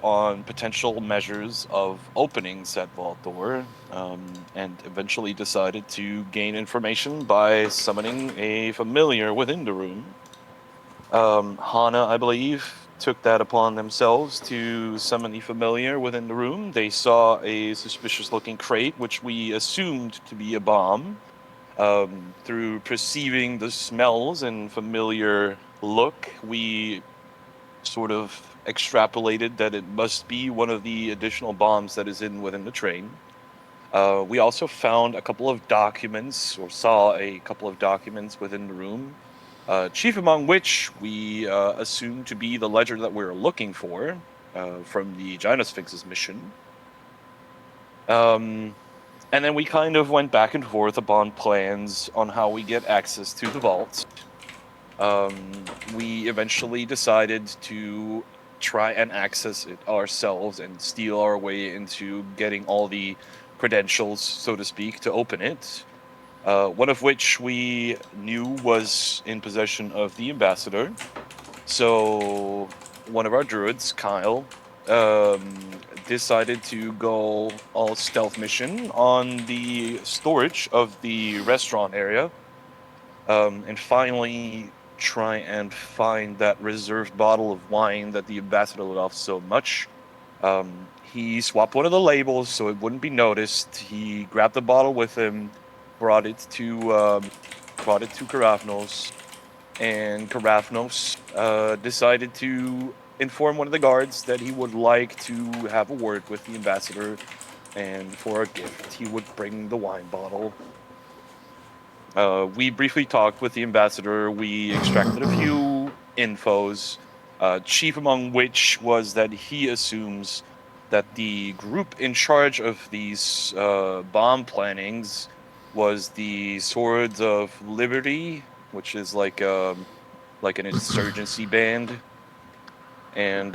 on potential measures of opening said vault door, and eventually decided to gain information by summoning a familiar within the room. Hana, I believe, took that upon themselves to summon the familiar within the room. They saw a suspicious-looking crate, which we assumed to be a bomb. Through perceiving the smells and familiar look, we sort of extrapolated that it must be one of the additional bombs that is within the train. We also found a couple of documents, or saw a couple of documents within the room, chief among which we assumed to be the ledger that we were looking for from the Gynosphinx's mission. And then we kind of went back and forth upon plans on how we get access to the vault. We eventually decided to try and access it ourselves and steal our way into getting all the credentials, so to speak, to open it. One of which we knew was in possession of the ambassador. So one of our druids, Kyle, decided to go all stealth mission on the storage of the restaurant area, and finally try and find that reserved bottle of wine that the ambassador loved so much. He swapped one of the labels so it wouldn't be noticed. He grabbed the bottle with him, brought it to Karafnos, and Karafnos decided to inform one of the guards that he would like to have a word with the ambassador, and for a gift he would bring the wine bottle. We briefly talked with the ambassador. We extracted a few infos, chief among which was that he assumes that the group in charge of these bomb plannings was the Swords of Liberty, which is like an insurgency band. And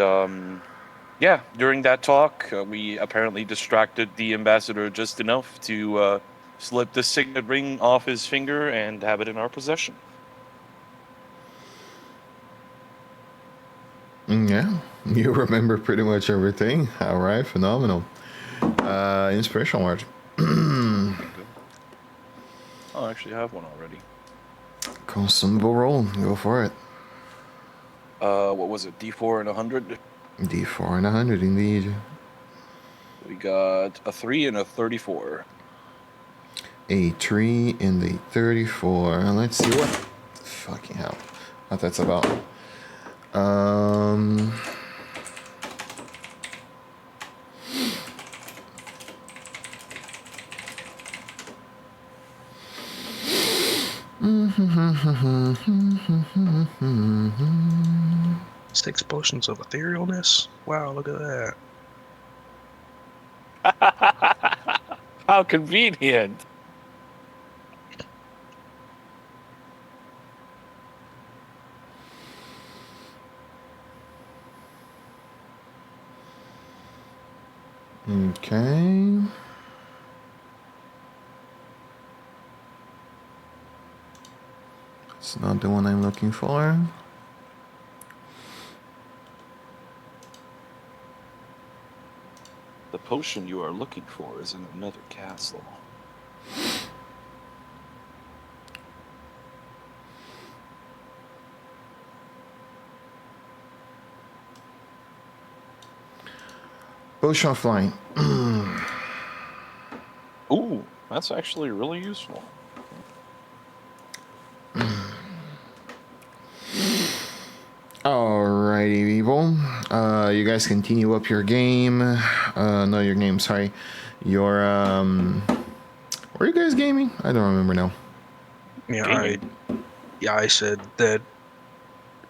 yeah, during that talk, we apparently distracted the ambassador just enough to slip the signet ring off his finger and have it in our possession. Yeah, you remember pretty much everything. All right, phenomenal. Inspirational word. Oh, I actually have one already. Consumable roll. Go for it. What was it? D4 and 100? D4 and 100, indeed. We got a 3 and a 34. A 3 and a 34. Let's see what. Fucking hell. What that's about. Six potions of etherealness? Wow, look at that. How convenient. Okay. It's not the one I'm looking for. The potion you are looking for is in another castle. Potion of flying. Ooh, that's actually really useful. Alrighty, Evil. You guys continue up your game. No, your game, sorry. Your, were you guys gaming? I don't remember now. Yeah, I said that,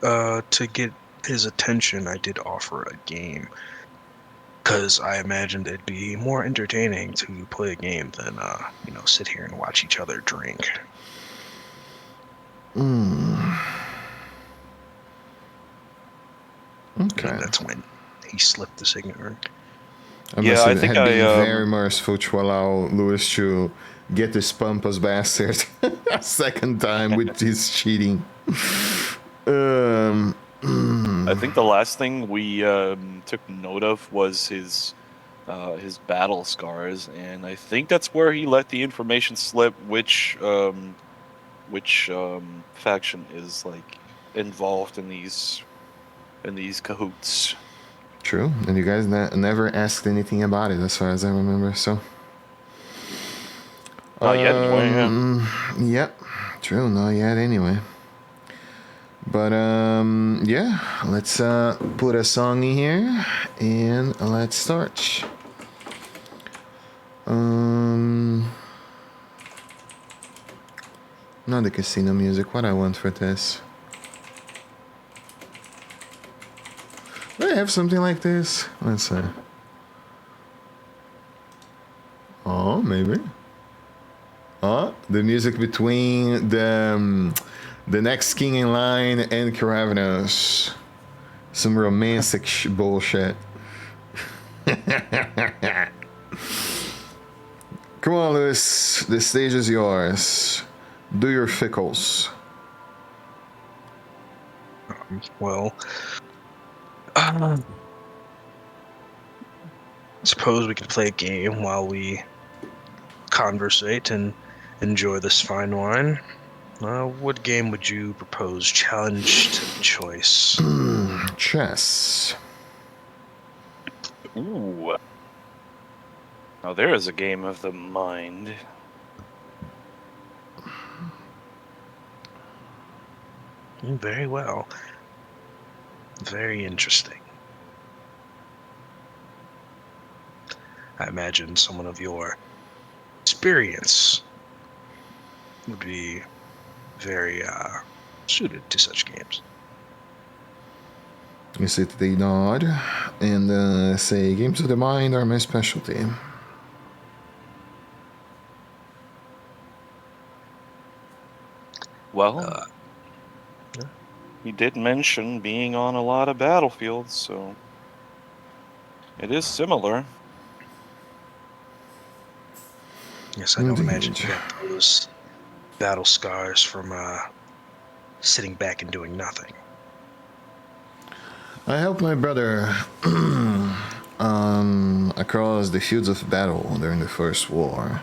to get his attention, I did offer a game. Because I imagined it'd be more entertaining to play a game than, sit here and watch each other drink. Okay. And that's when he slipped the signet ring. I think I been very merciful to allow Lewis to get this pompous bastard a second time with his cheating. I think the last thing we took note of was his battle scars, and I think that's where he let the information slip which faction is like involved in these cahoots. True, and you guys never asked anything about it, as far as I remember. So. Not yet, anyway. Yeah. Yep. True. Not yet, anyway. But yeah. Let's put a song in here and let's start. Not the casino music. What I want for this? Do I have something like this? Let's see. Oh, maybe. Oh, the music between the next king in line and Caravenos. Some romantic bullshit. Come on, Lewis. The stage is yours. Do your fickles. Well, suppose we could play a game while we conversate and enjoy this fine wine. What game would you propose? Challenged choice. Chess. Ooh. Now there is a game of the mind. Very well. Very interesting. I imagine someone of your experience would be very suited to such games. You sit, they nod, and say, games of the mind are my specialty. Well, he did mention being on a lot of battlefields, so it is similar. Yes, I don't imagine you got those battle scars from sitting back and doing nothing. I helped my brother across the fields of battle during the First War.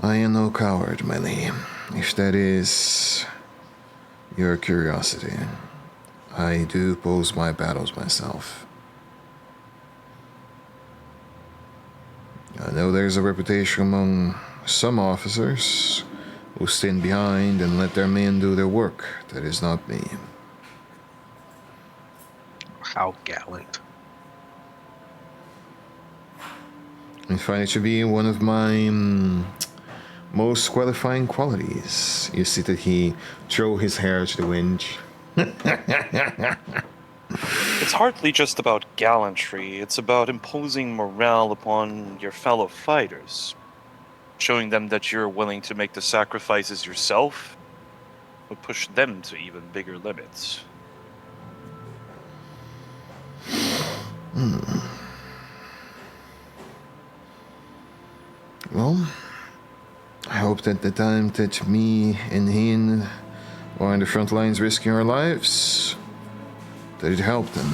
I am no coward, my lady, if that is your curiosity. I do pose my battles myself. I know there's a reputation among some officers who stand behind and let their men do their work. That is not me. How gallant. I find it to be one of my most qualifying qualities. You see that he threw his hair to the wind. It's hardly just about gallantry, it's about imposing morale upon your fellow fighters. Showing them that you're willing to make the sacrifices yourself will push them to even bigger limits. Well, I hope that the time that me and him were on the front lines risking our lives, that it helped them.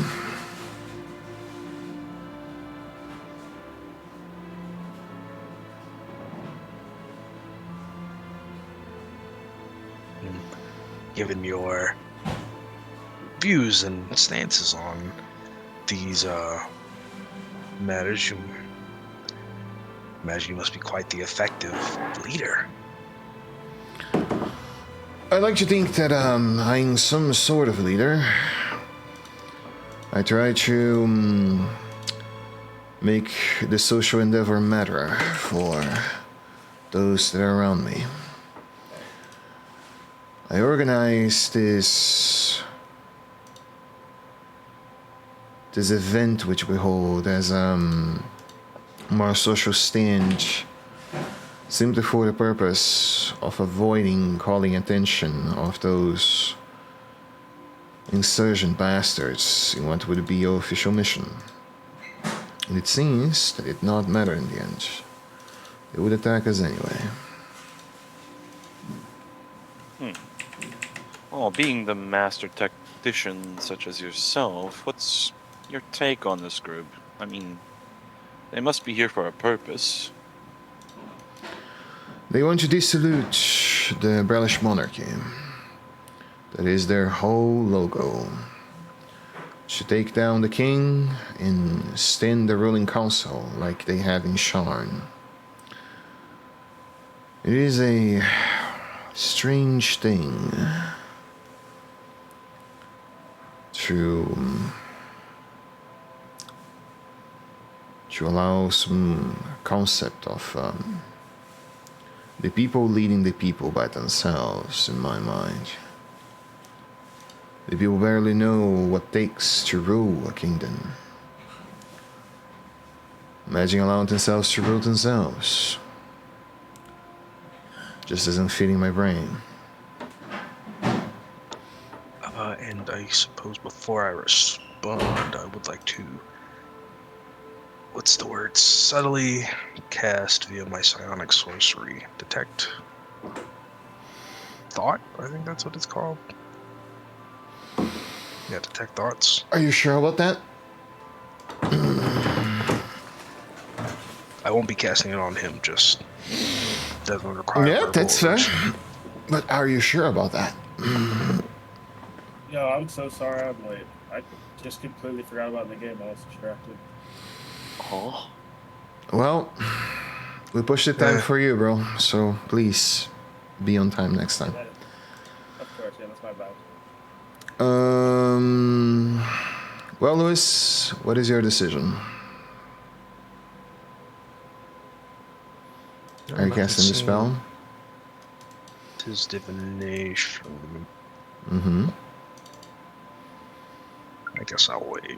Given your views and stances on these matters, you imagine you must be quite the effective leader. I like to think that I'm some sort of leader. I try to make the social endeavor matter for those that are around me. I organized this event which we hold as more social stand, simply for the purpose of avoiding calling attention of those insurgent bastards in what would be your official mission. And it seems that it did not matter in the end. They would attack us anyway. Well, being the master tactician such as yourself, what's your take on this group? I mean, they must be here for a purpose. They want to dissolute the Brelish monarchy. That is their whole logo. To take down the king and stand the ruling council like they have in Sharn. It is a strange thing to allow some concept of the people leading the people by themselves, in my mind. The people barely know what it takes to rule a kingdom. Imagine allowing themselves to rule themselves. Just isn't fitting my brain. And I suppose before I respond, I would like to, what's the word, subtly cast via my psionic sorcery. Detect thought? I think that's what it's called. Yeah, detect thoughts. Are you sure about that? I won't be casting it on him, just doesn't require verbal that's fair. words. But are you sure about that? Yo, I'm so sorry I'm late. I just completely forgot about the game. I was distracted. Oh. Well, we pushed the time for you, bro. So please be on time next time. Of course, yeah, that's my bad. Well, Lewis, what is your decision? Are you casting the spell? Tis divination. Mm-hmm. I guess I'll wait.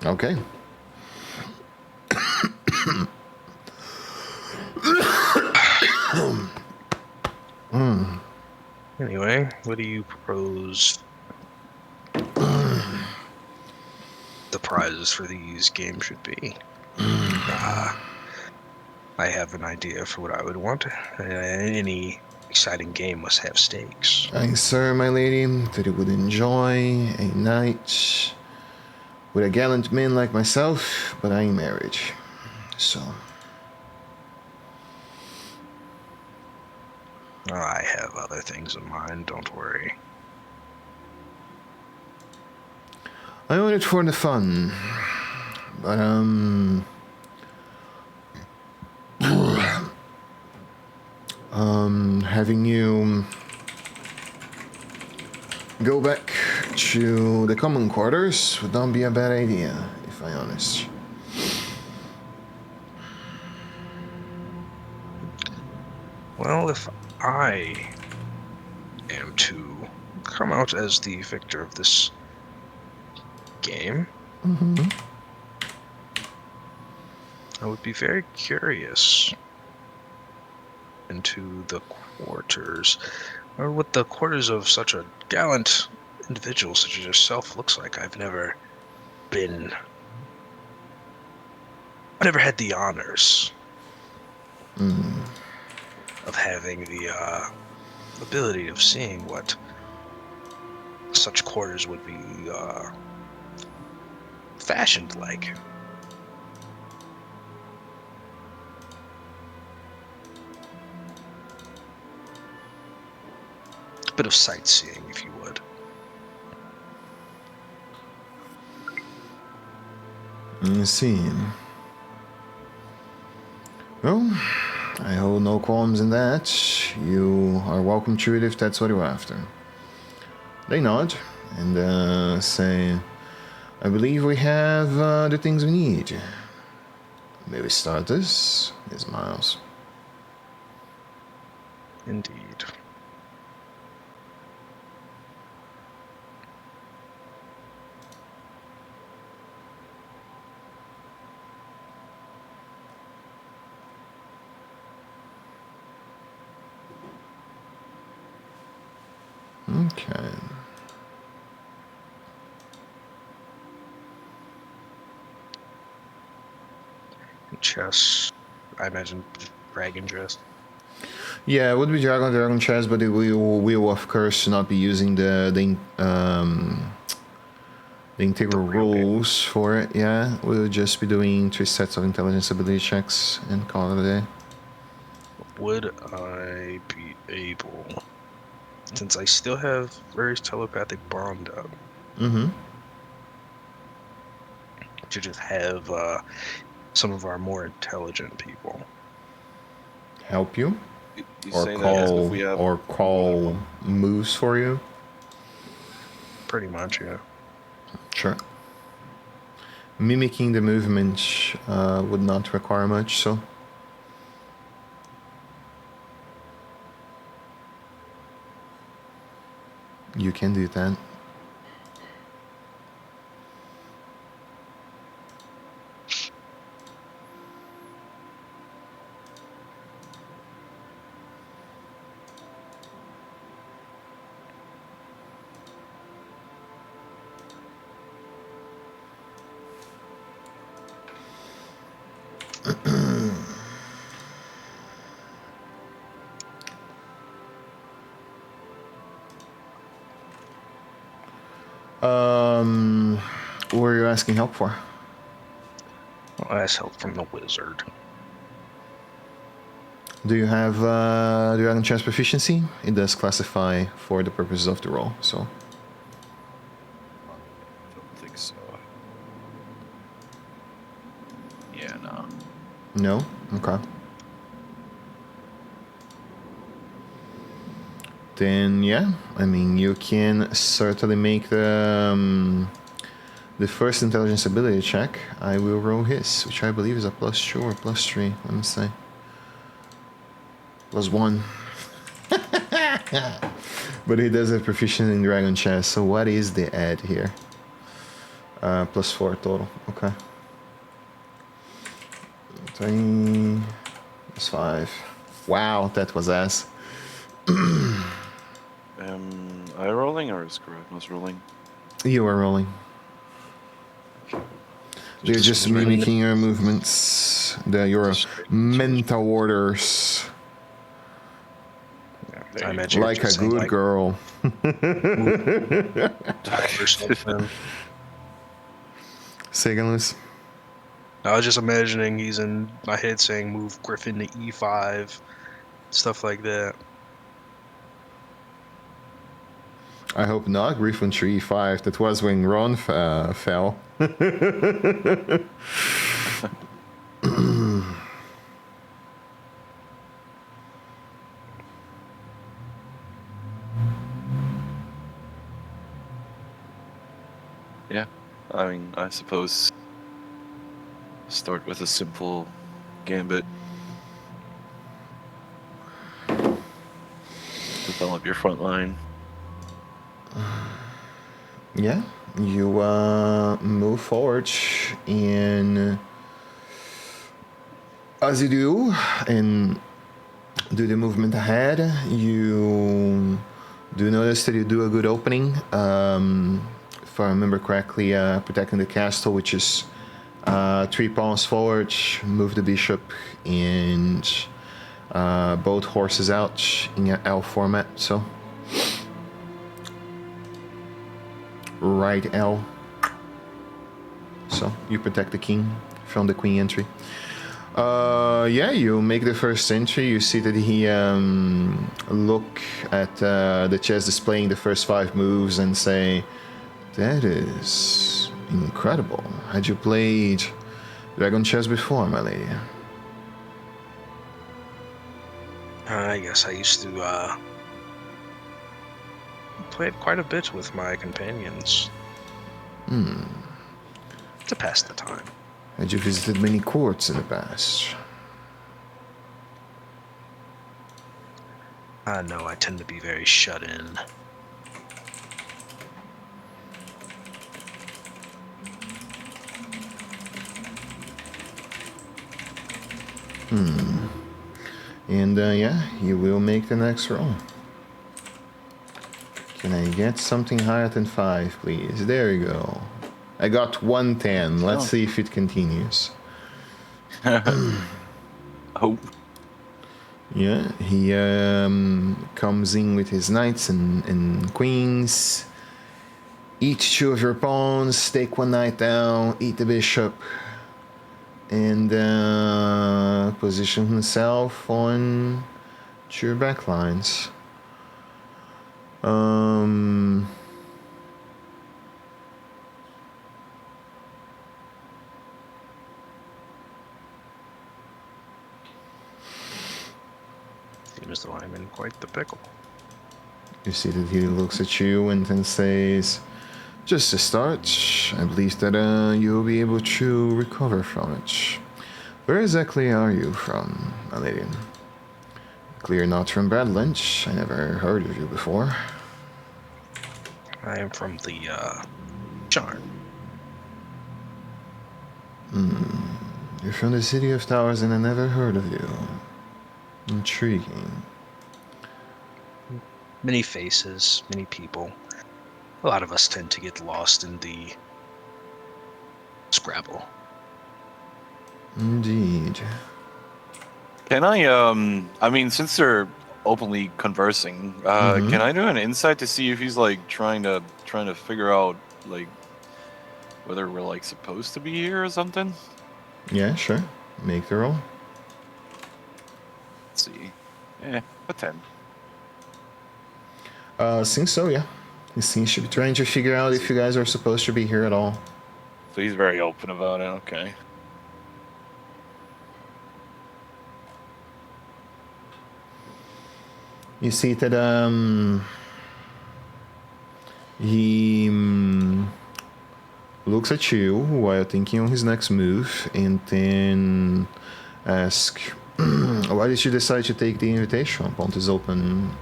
Okay. Anyway, what do you propose the prizes for these games should be? I have an idea for what I would want. Any exciting game must have stakes. I sir, my lady, that you would enjoy a night with a gallant man like myself, but I am married. So. I have other things in mind, don't worry. I own it for the fun, but having you go back to the common quarters would not be a bad idea, if I'm honest. Well, if I am to come out as the victor of this game, I would be very curious into the quarters, or what the quarters of such a gallant individual such as yourself looks like. I've never had the honors of having the ability of seeing what such quarters would be fashioned like. A bit of sightseeing, if you would. I see. Well, I hold no qualms in that. You are welcome to it if that's what you're after. They nod and say, I believe we have the things we need. May we start this? He smiles. Indeed. Okay. Chess, I imagine dragon chess. Yeah, it would be Dragon Chess, but we will of course not be using the integral real game. rules for it. Yeah, we'll just be doing 3 sets of intelligence ability checks and call it a day. Would I be able, since I still have various telepathic bond up, Mm-hmm. to just have some of our more intelligent people? Help you You or say that as if call we have or call moves for you. Pretty much, yeah. Sure. Mimicking the movement would not require much, so. You can do that. What were you asking help for? Well, that's help from the wizard. Do you have Dragon Chess proficiency? It does classify for the purposes of the roll, so. don't think so. Yeah, no. No? Okay. Then, yeah, I mean, you can certainly make the first intelligence ability check. I will roll his, which I believe is a +2 or +3. Let me see. +1. But he does have proficiency in Dragon Chess, so what is the add here? +4 total, okay. 3 +5. Wow, that was ass. I rolling or is Grognos rolling? You are rolling. They're just mimicking your movements. Your mental orders. I imagine Like a good girl. Say again, Luis. I was just imagining he's in my head saying move Griffin to E5, stuff like that. I hope not. Griffin to E5. That was when Ron fell. Yeah, I mean, I suppose start with a simple gambit. Develop your front line. Yeah, you move forward, and as you do, and do the movement ahead, you do notice that you do a good opening. If I remember correctly, protecting the castle, which is 3 pawns forward, move the bishop, and both horses out in an L format. So right L. So you protect the king from the queen entry. Yeah, you make the first entry. You see that he look at the chess displaying the first 5 moves and say, "That is incredible. Had you played Dragon Chess before, my lady?" I guess I used to play it quite a bit with my companions. To pass the time. Had you visited many courts in the past? No, I tend to be very shut in. And yeah, you will make the next roll. Can I get something higher than 5, please? There you go. I got 110. Let's see if it continues. Oh, Yeah, he comes in with his knights and queens. Eat two of your pawns, take one knight down, eat the bishop, and position himself on two backlines. Seems as though I'm in quite the pickle. You see that he looks at you and then says, "Just to start, I believe that you'll be able to recover from it. Where exactly are you from, my lady? Clear not from Badlands. I never heard of you before." I am from the Charm. You're from the City of Towers and I never heard of you. Intriguing. Many faces, many people. A lot of us tend to get lost in the Scrabble. Indeed. Can I mean, since they're openly conversing, can I do an insight to see if he's like trying to figure out like whether we're like supposed to be here or something? Yeah, sure. Make the roll. Let's see. A 10. Seems so, yeah. He seems to be trying to figure out if you guys are supposed to be here at all. So he's very open about it. Okay. You see that he looks at you while thinking on his next move and then asks, "Why did you decide to take the invitation upon this open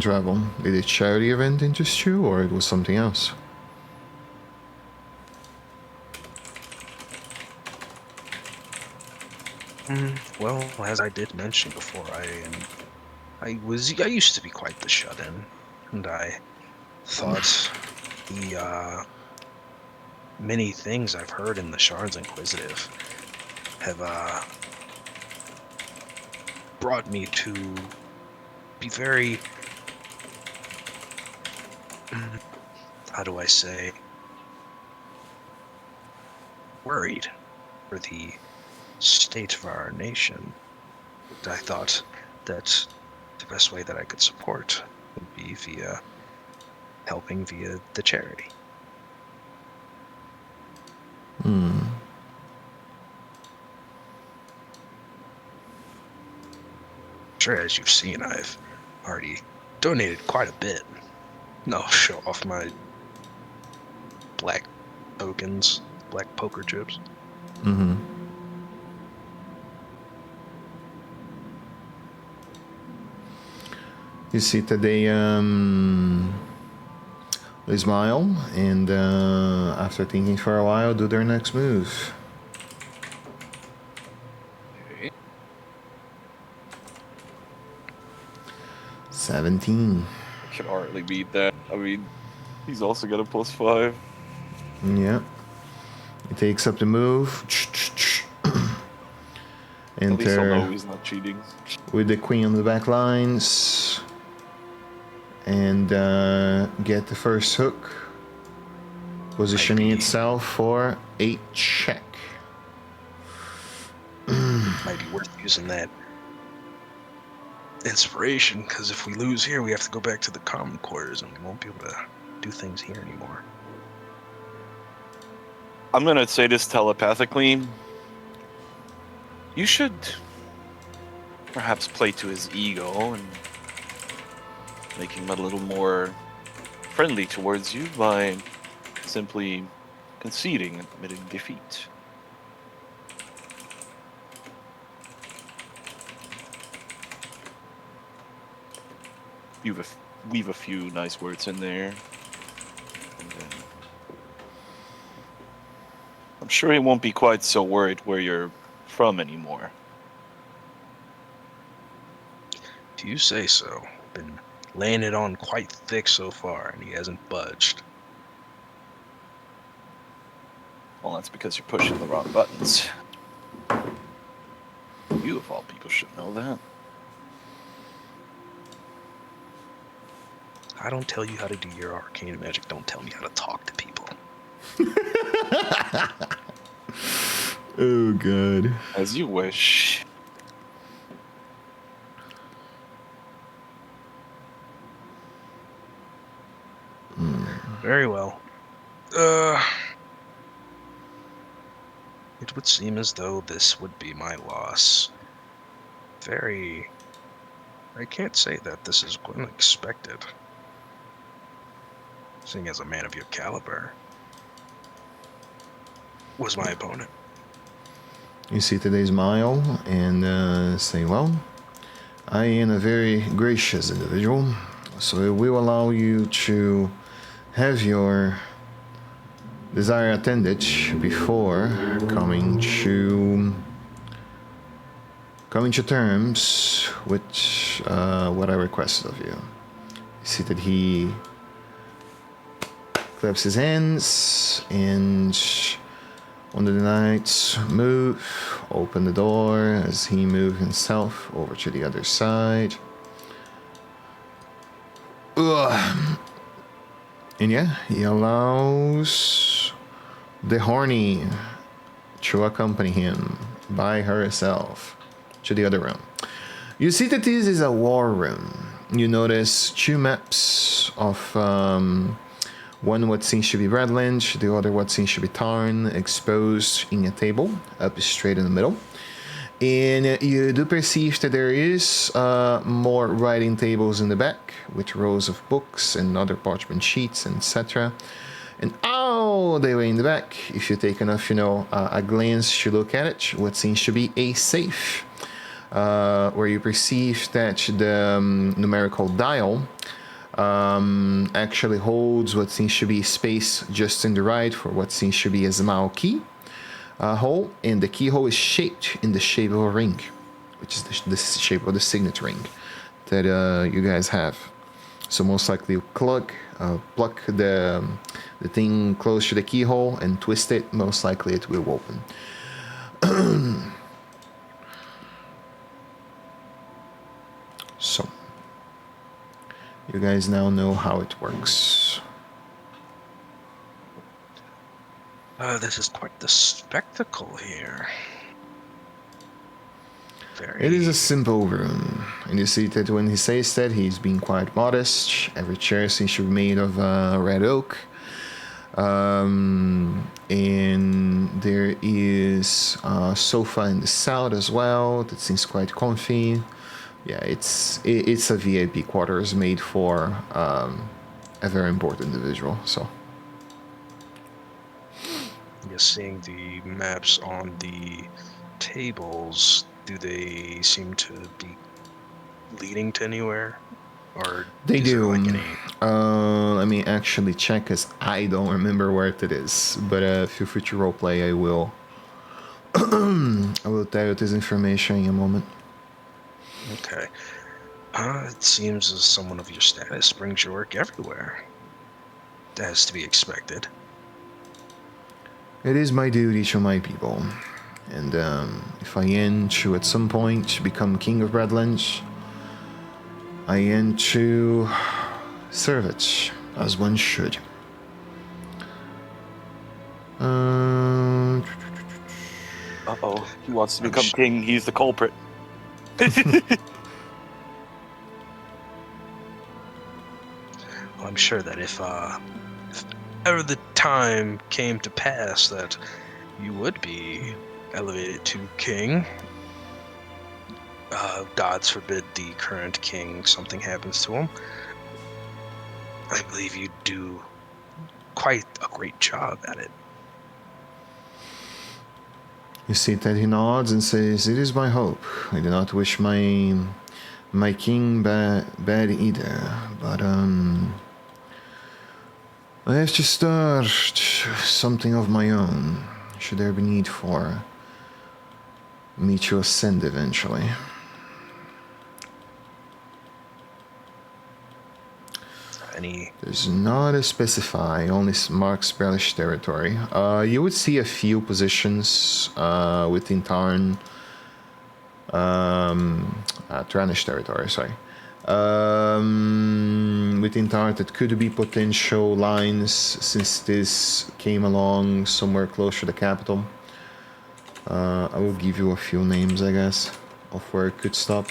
travel? Did a charity event interest you, or it was something else?" Well, as I did mention before, I used to be quite the shut-in, and I thought the many things I've heard in the Shards Inquisitive have brought me to be very, how do I say, worried for the state of our nation. I thought that the best way that I could support would be via helping via the charity. Sure, as you've seen, I've already donated quite a bit. No, show off my black tokens, black poker chips. You see that they smile and after thinking for a while, do their next move. Okay. 17. I can hardly beat that. I mean, he's also got a +5. Yeah. He takes up the move. At least I'll know Enter he's not cheating. with the queen on the back lines. And get the first hook. Positioning itself for a check. Might be worth using that inspiration, because if we lose here, we have to go back to the common quarters, and we won't be able to do things here anymore. I'm gonna say this telepathically. You should perhaps play to his ego and make him a little more friendly towards you by simply conceding and admitting defeat. Weave a few nice words in there. And then I'm sure he won't be quite so worried where you're from anymore. Do you say so? Been laying it on quite thick so far, and he hasn't budged. Well, that's because you're pushing the wrong buttons. You, of all people, should know that. I don't tell you how to do your arcane magic. Don't tell me how to talk to people. Oh, God. As you wish. Very well. It would seem as though this would be my loss. I can't say that this is unexpected. Seeing as a man of your caliber was my opponent. You see today's smile and say, well, I am a very gracious individual, so it will allow you to have your desire attended before coming to terms with what I requested of you. You see that he claps his hands and on the knights move, open the door as he moves himself over to the other side. Ugh. And yeah, he allows the horny to accompany him by herself to the other room. You see that this is a war room. You notice two maps of one what seems to be Redland, the other what seems to be Tarn, exposed in a table up straight in the middle. And you do perceive that there is more writing tables in the back with rows of books and other parchment sheets, etc. And all the way in the back, if you take enough, a glance to look at it, what seems to be a safe, where you perceive that the numerical dial actually holds what seems to be space just in the right for what seems to be a small key hole, and the keyhole is shaped in the shape of a ring, which is the shape of the signet ring that you guys have. So most likely you pluck the thing close to the keyhole and twist it. Most likely it will open. So you guys now know how it works. This is quite the spectacle here. It is a simple room, and you see that when he says that, he's being quite modest. Every chair seems to be made of red oak. And there is a sofa in the south as well that seems quite comfy. Yeah, it's a VIP quarters made for a very important individual. So, Just seeing the maps on the tables, do they seem to be leading to anywhere? Or they is there do. like any... Let me actually check, because I don't remember where it is. But feel free to roleplay. I will. I will tell you this information in a moment. Okay. It seems as someone of your status brings your work everywhere. That is to be expected. It is my duty to my people, and if I am to at some point become king of Redlands, I am to serve it as one should. Uh-oh, he wants to become king. He's the culprit. Well, I'm sure that if ever the time came to pass that you would be elevated to king, gods forbid the current king something happens to him, I believe you do quite a great job at it. You see that he nods and says, "It is my hope. I do not wish my king bad either, but I have to start something of my own, should there be need for me to ascend eventually." There's not a specify, only marks Brelish territory. You would see a few positions within Tarn Tranish territory, sorry. Within Tart, that could be potential lines since this came along somewhere close to the capital. I will give you a few names, I guess, of where it could stop.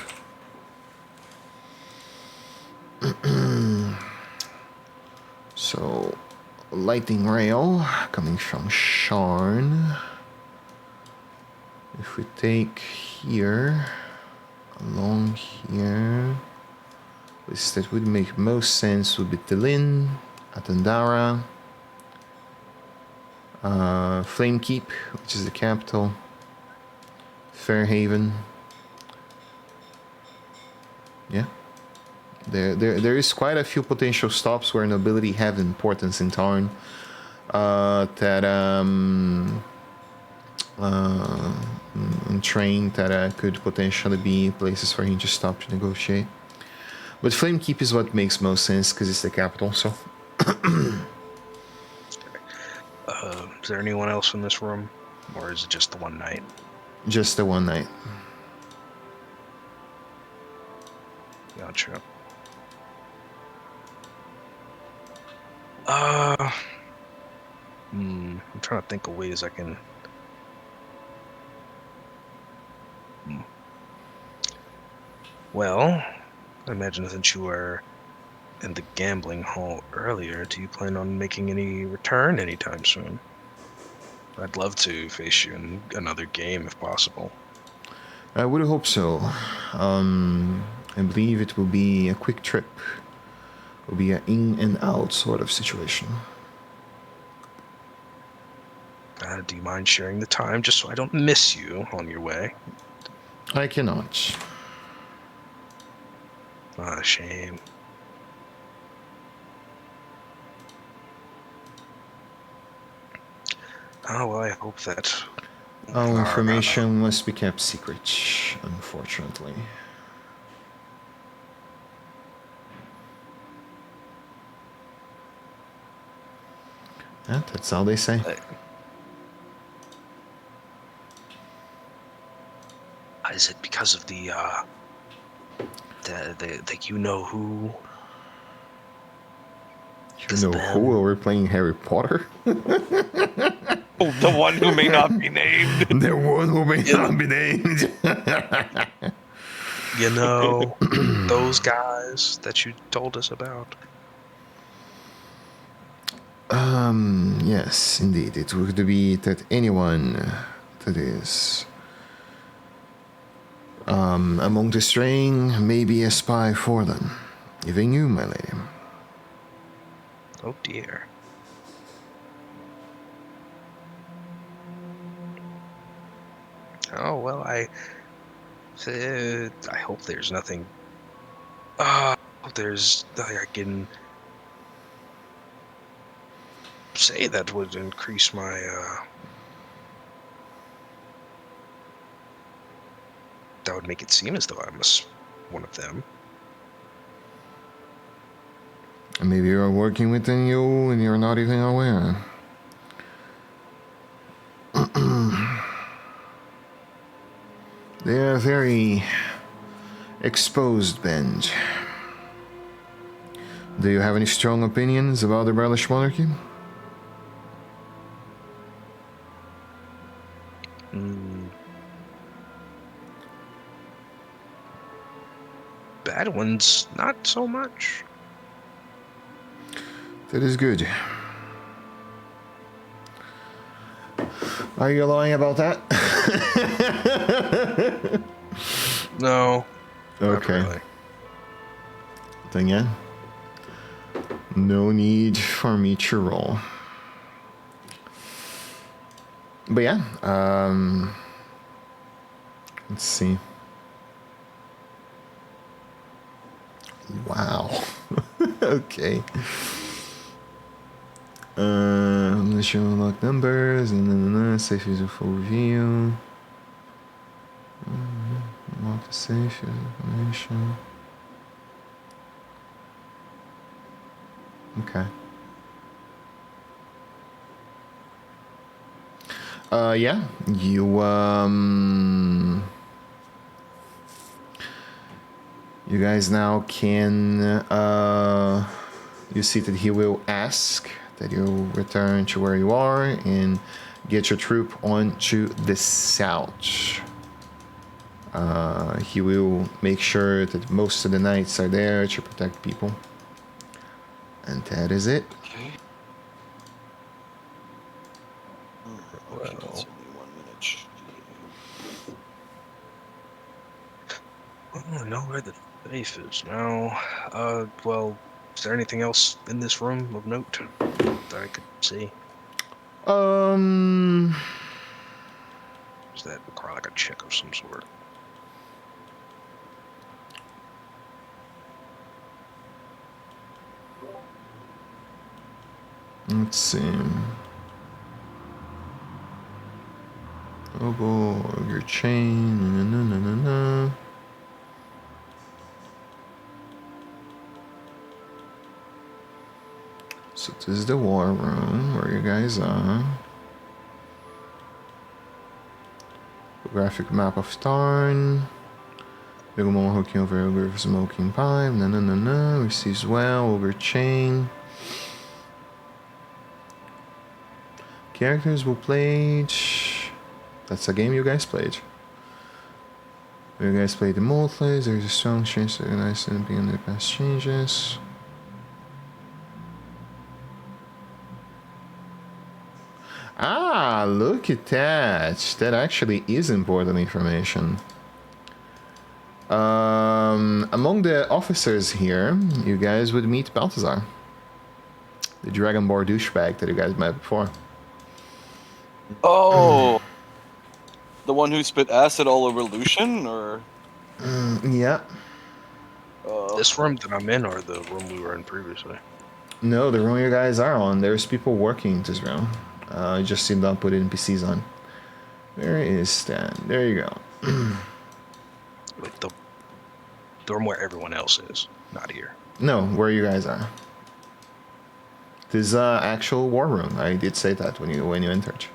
So, lightning rail coming from Sharn. If we take here, along here, which that would make most sense would be Tilin, Atandara, Flamekeep, which is the capital, Fairhaven. Yeah. There is quite a few potential stops where nobility have importance in Tarn. And train that could potentially be places for him to stop to negotiate. But Flamekeep is what makes most sense because it's the capital, so. Is there anyone else in this room? Or is it just the one night? Just the one night. Gotcha. I'm trying to think of ways I can... Well, I imagine since you were in the gambling hall earlier, do you plan on making any return anytime soon? I'd love to face you in another game if possible. I would hope so. I believe it will be a quick trip. It will be an in and out sort of situation. Do you mind sharing the time just so I don't miss you on your way? I cannot. Ah, shame. Oh, well, I hope that... All information must be kept secret, unfortunately. Yeah, that's all they say. Is it because of the you know who? You know who? We're playing Harry Potter? Oh, the one who may not be named. The one who may not be named. You know, those guys that you told us about. Yes, indeed. It would be that anyone that is among the straying may be a spy for them. Even you, my lady. Oh dear. Oh well, I hope there's nothing. I can say that would increase my that would make it seem as though I'm one of them. Maybe you're working within you and you're not even aware. They are very exposed band. Do you have any strong opinions about the British monarchy? Bad ones, not so much. That is good. Are you lying about that? No. Okay. Not really. Then yeah. No need for me to roll. But yeah, let's see. Wow. Okay. Let's show unlock numbers and safe user full view. Unlock the safe information. Okay. Yeah, you You guys now can. You see that he will ask that you return to where you are and get your troop onto the south. He will make sure that most of the knights are there to protect people. And that is it. Okay. Okay, that's only 1 minute. I don't know where the safe is now. Well, is there anything else in this room of note that I could see? Um, Does that require like a check of some sort? let's see. Oboe, your chain, na. So this is the war room where you guys are. Graphic map of Tarn. Bigomon hooking over ogre smoking pipe. Na. Receives well, ogre chain. Characters will play. That's a game you guys played. You guys played the multiplays. There's a strong chance to recognize anything in the past changes. Ah, look at that. That actually is important information. Among the officers here, you guys would meet Balthazar. The Dragonborn douchebag that you guys met before. Oh! The one who spit acid all over Lucian, or? Yeah. This room that I'm in, or the room we were in previously? No, the room you guys are on. There's people working in this room. Just did not put NPCs on. Where is that? There you go. Like the room where everyone else is, not here. No, where you guys are. This is actual war room. I did say that when you entered.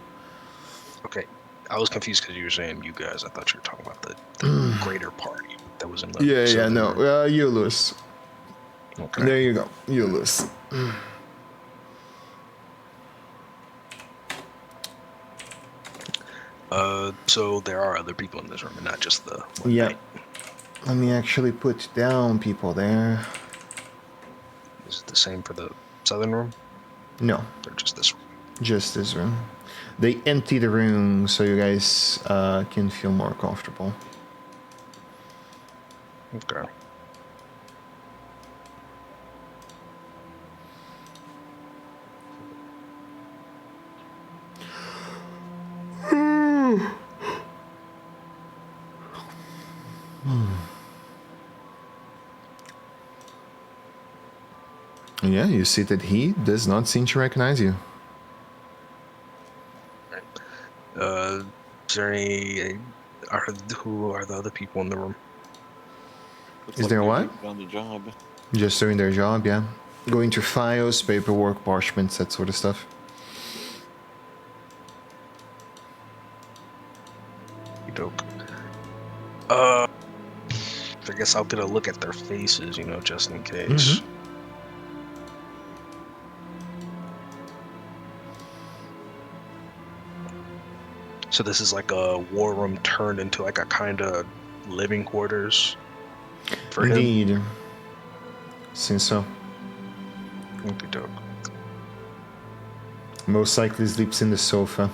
Okay, I was confused because you were saying you guys. I thought you were talking about the greater party that was in the. Yeah, no. You lose. Okay. There you go. You lose. So there are other people in this room, and not just the one Yeah. knight. Let me actually put down people there. Is it the same for the southern room, No, or just this room? just this room. They empty the room so you guys can feel more comfortable. Okay. Yeah, you see that he does not seem to recognize you. Is there any? Who are the other people in the room? Looks Is there they're what? doing On the job. Just doing their job, yeah. Going through files, paperwork, parchments, that sort of stuff. Dope. I guess I'll get a look at their faces, just in case. So this is like a war room turned into like a kind of living quarters for him. Indeed. Seems so. Okay, dope. Most likely sleeps in the sofa.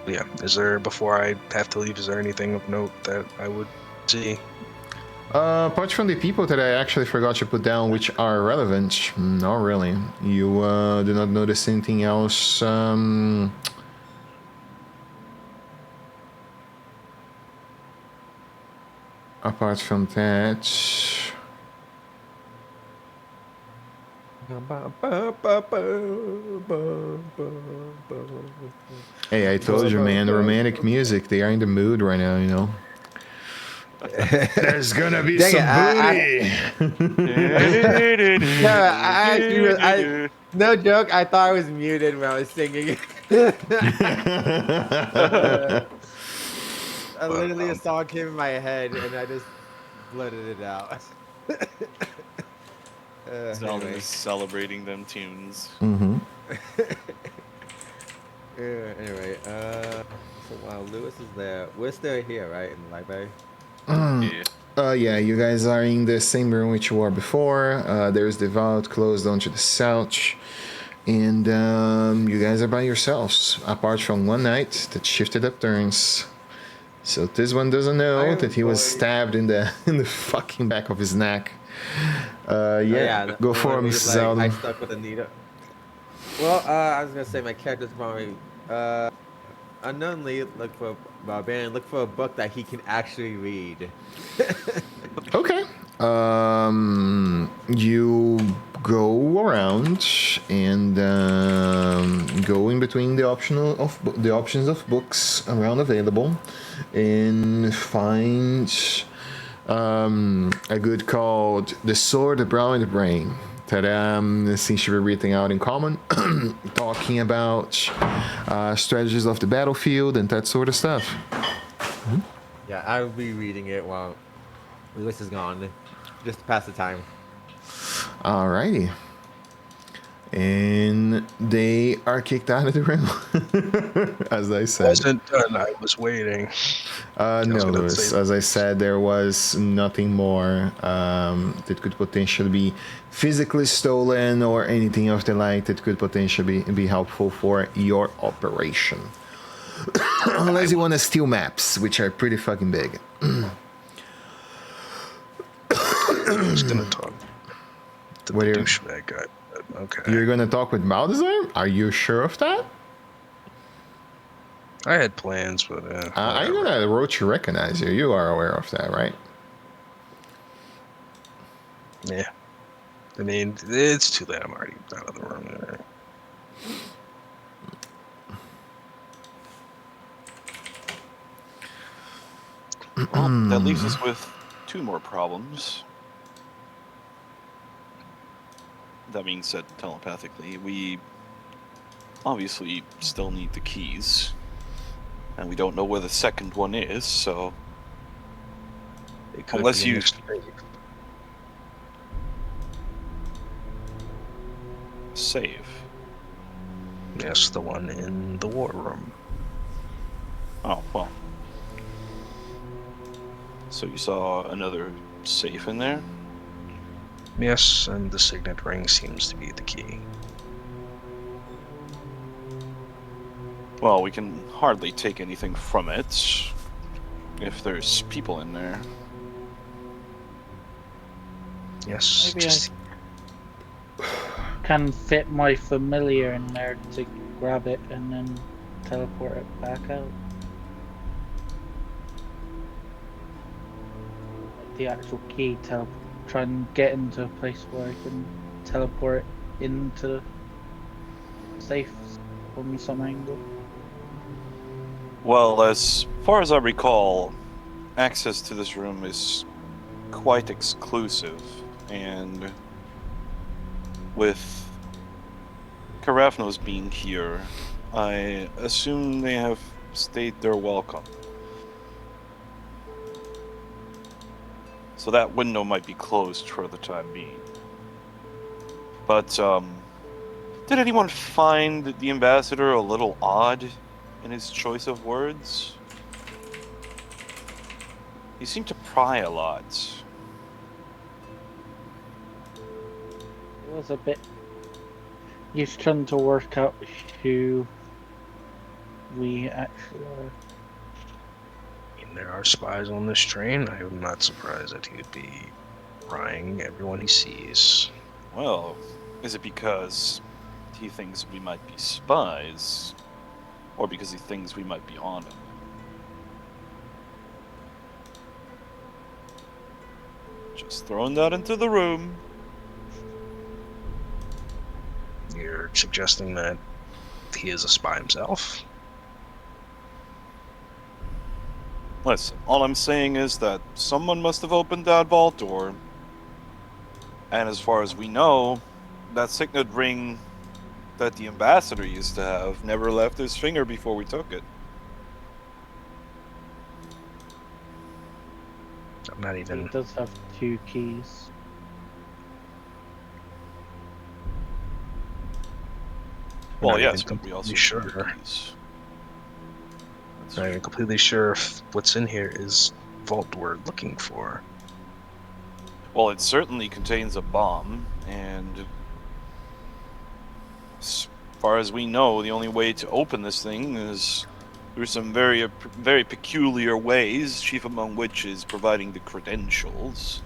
Yeah. Before I have to leave, is there anything of note that I would see? Apart from the people that I actually forgot to put down, which are relevant, not really. You do not notice anything else. Apart from that. Hey, I told you, man, romantic music. They are in the mood right now, you know. There's gonna be some booty. No joke. I thought I was muted when I was singing. literally a song came in my head, and I just blurted it out. Zelda Anyway. is celebrating them tunes. Mm-hmm. Anyway, so while Lewis is there, we're still here, right, in the library? Yeah. Yeah, you guys are in the same room which you were before. There's the vault closed onto the south. And you guys are by yourselves, apart from one knight that shifted up turns. So this one doesn't know that he was stabbed in the fucking back of his neck. Go for him, Mrs. Zelda. I stuck with a needle. Well, I was gonna say my character's probably unknowingly look for barbarian. Look for a book that he can actually read. Okay. You go around and go in between the options of books around available, and find a good called "The Sword, the Brow, and the Brain" that seems to be written out in common, talking about strategies of the battlefield and that sort of stuff. Mm-hmm. Yeah, I'll be reading it while Lewis is gone, just to pass the time. Alrighty. And they are kicked out of the room, as I said. Wasn't done. I was waiting. No, Lewis. As I said, there was nothing more that could potentially be physically stolen or anything of the like that could potentially be helpful for your operation. Unless you want to steal maps, which are pretty fucking big. I was gonna talk to the douchebag guy. Okay. You're gonna talk with Baldassar? Are you sure of that? I had plans, but I know that Roach recognize you. You are aware of that, right? Yeah. I mean, it's too late. I'm already out of the room. Well, that leaves us with two more problems. That being said, telepathically, we obviously still need the keys. And we don't know where the second one is, so... Unless you... Save. Yes, the one in the war room. Oh, well. So you saw another safe in there? Yes, and the signet ring seems to be the key. Well, we can hardly take anything from it if there's people in there. Yes. Maybe I can fit my familiar in there to grab it and then teleport it back out. The actual key, try and get into a place where I can teleport into the safe from some angle. Well, as far as I recall, access to this room is quite exclusive, and with Karafnos being here, I assume they have stayed their welcome. So that window might be closed for the time being. But, did anyone find the ambassador a little odd in his choice of words? He seemed to pry a lot. It was a bit... He's trying to work out who we actually are. There are spies on this train. I am not surprised that he would be prying everyone he sees. Well, is it because he thinks we might be spies? Or because he thinks we might be on him? Just throwing that into the room. You're suggesting that he is a spy himself? Listen, all I'm saying is that someone must have opened that vault door. And as far as we know, that signet ring that the ambassador used to have never left his finger before we took it. I'm not He even. does have 2 keys. I'm Well, not even yes, but we also completely need sure. keys. That's Not even completely sure if what's in here is vault we're looking for. Well, it certainly contains a bomb, and as far as we know, the only way to open this thing is through some very peculiar ways, chief among which is providing the credentials.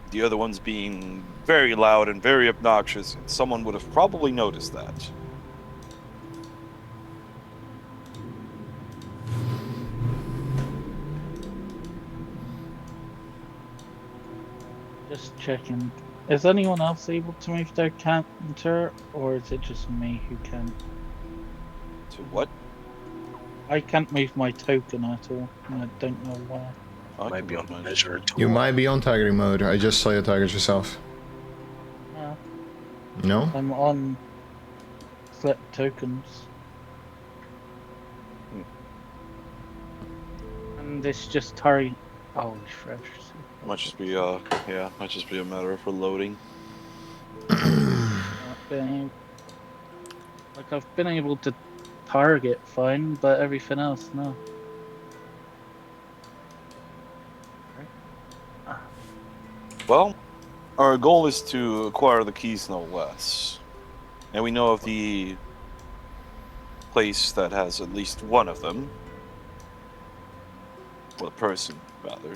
The other ones being very loud and very obnoxious, and someone would have probably noticed that. Just checking. Is anyone else able to move their counter, or is it just me who can? To what? I can't move my token at all, and I don't know why. I Might can be on move the mine measure as You tool. might be on targeting mode. I just saw you target yourself. No, No? I'm on flip tokens. Hmm. And it's just target. Oh, refresh. well. Might just be might just be a matter of reloading. Like I've been able to target fine, but everything else, no. Right. Well, our goal is to acquire the keys, no less. And we know of the place that has at least one of them. Well, a person, rather.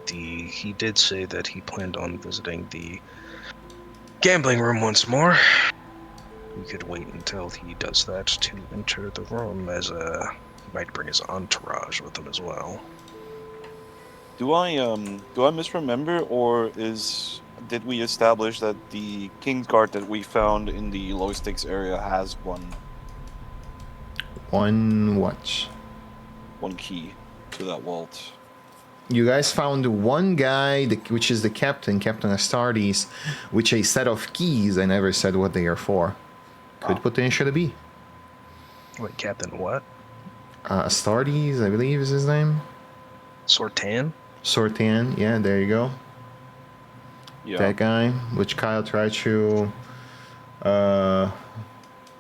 He did say that he planned on visiting the gambling room once more. We could wait until he does that to enter the room, as he might bring his entourage with him as well. Do I misremember, or did we establish that the Kingsguard that we found in the low stakes area has One what? one key to that vault? You guys found one guy, which is the captain, Captain Astartes, with a set of keys. I never said what they are for. Could Ah. potentially be. Wait, Captain what? Astartes, I believe is his name. Sortan? Sortan, yeah, there you go. Yeah. That guy, which Kyle tried to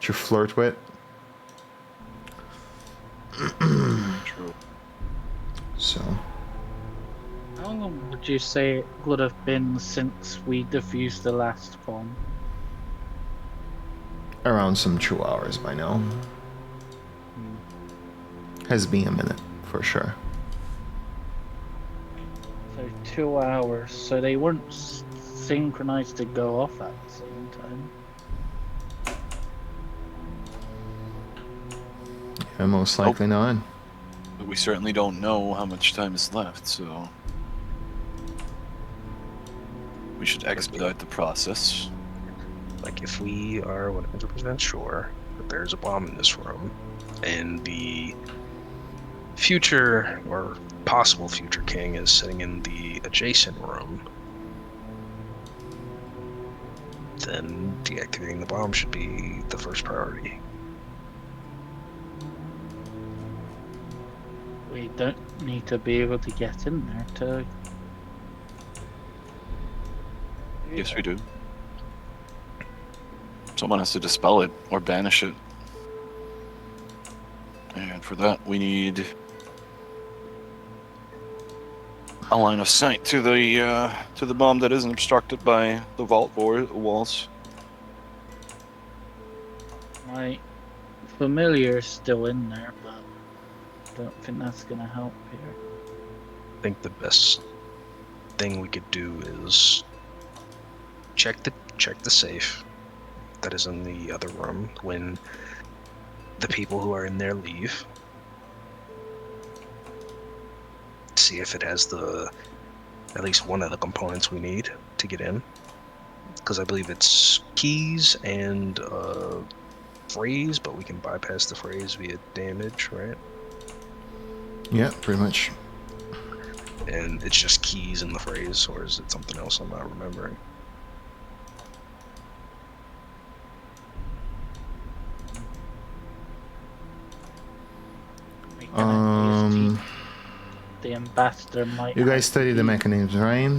flirt with. True. So, How long would you say it would have been since we defused the last bomb? around some 2 hours by now. Has been a minute, for sure. So 2 hours. So they weren't synchronized to go off at the same time. Yeah, most likely not. But we certainly don't know how much time is left, so we should expedite the process. Like, if we are 100% sure that there's a bomb in this room, and the future or possible future king is sitting in the adjacent room, then deactivating the bomb should be the first priority. We don't need to be able to get in there to. Yes, we do. Someone has to dispel it or banish it. And for that, we need a line of sight to the bomb that isn't obstructed by the vault walls. My familiar's still in there, but I don't think that's gonna help here. I think the best thing we could do is check the safe that is in the other room when the people who are in there leave. See if it has at least one of the components we need to get in. Because I believe it's keys and phrase, but we can bypass the phrase via damage, right? Yeah, pretty much. And it's just keys in the phrase, or is it something else I'm not remembering? the ambassador might. You have guys to study the be- mechanisms, right?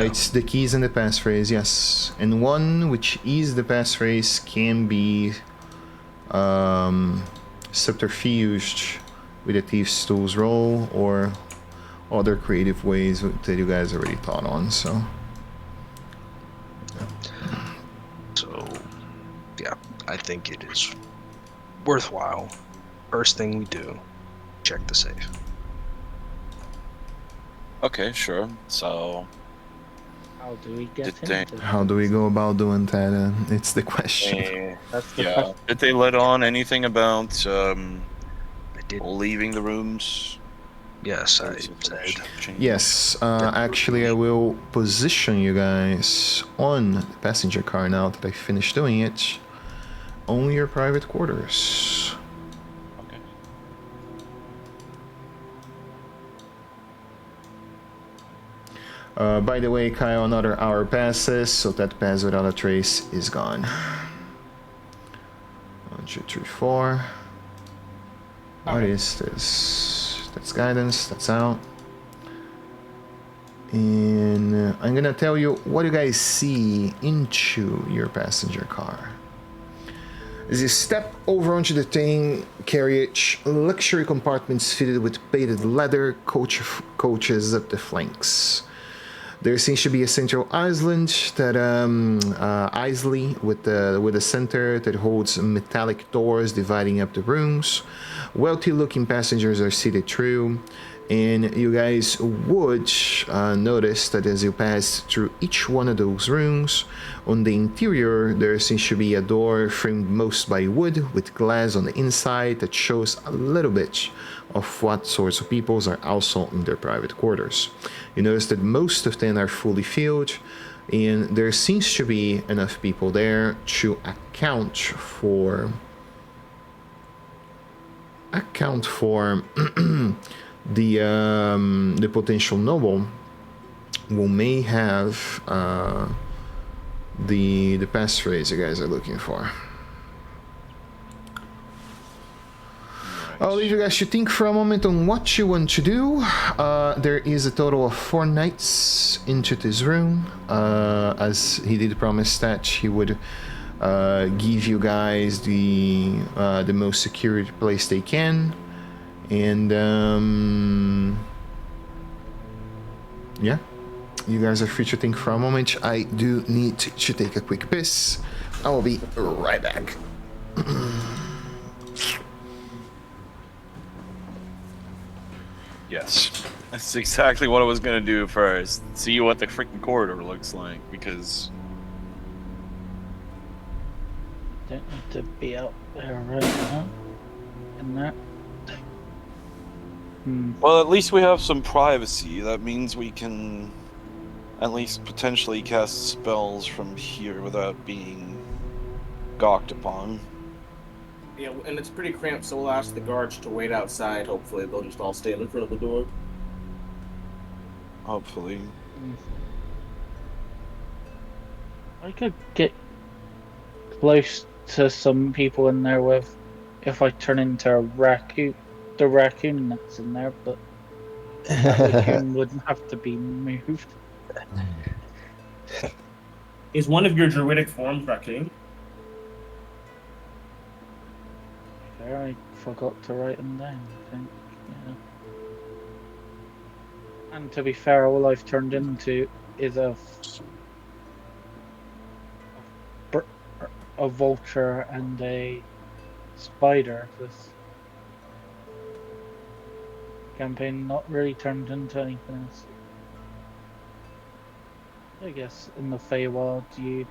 It's the keys and the passphrase, yes. And one which is the passphrase can be subterfuged with a thief's tools roll or other creative ways that you guys already thought on, so. So, yeah, I think it is worthwhile. First thing we do, check the safe. Okay, sure. So, How do we get Did they- into? How do we go about doing that? It's the question. That's the yeah. question. Did they let on anything about I did. leaving the rooms? Yes, I Those said. information? Yes, actually I will position you guys on the passenger car now that I finished doing it. On your private quarters. Okay. By the way, Kyle, another hour passes, so that pass without a trace is gone. 1, 2, 3, 4. What is this? That's guidance, that's out. And I'm gonna tell you what you guys see into your passenger car. As you step over onto the train carriage, luxury compartments fitted with painted leather, coaches up the flanks. There seems to be a central island that Isley with a center that holds metallic doors dividing up the rooms. Wealthy-looking passengers are seated through, and you guys would notice that as you pass through each one of those rooms, on the interior there seems to be a door framed most by wood with glass on the inside that shows a little bit of what sorts of peoples are also in their private quarters. You notice that most of them are fully filled, and there seems to be enough people there to account for the potential noble who may have the passphrase you guys are looking for. I'll leave you guys to think for a moment on what you want to do. There is a total of 4 nights into this room, as he did promise that he would give you guys the most secure place they can. And yeah, you guys are free to think for a moment. I do need to take a quick piss. I will be right back. Yes. That's exactly what I was gonna do first. See what the freaking corridor looks like, because Don't need to be out there right now. In that. well, at least we have some privacy. That means we can at least potentially cast spells from here without being gawked upon. Yeah, and it's pretty cramped, so we'll ask the guards to wait outside. Hopefully, they'll just all stand in front of the door. Hopefully. I could get close to some people in there with, if I turn into a raccoon, the raccoon that's in there, but that raccoon wouldn't have to be moved. Is one of your druidic forms raccoon? There, I forgot to write them down, I think. Yeah. And to be fair, all I've turned into is a vulture and a spider. This campaign not really turned into anything else. I guess in the Feywild you'd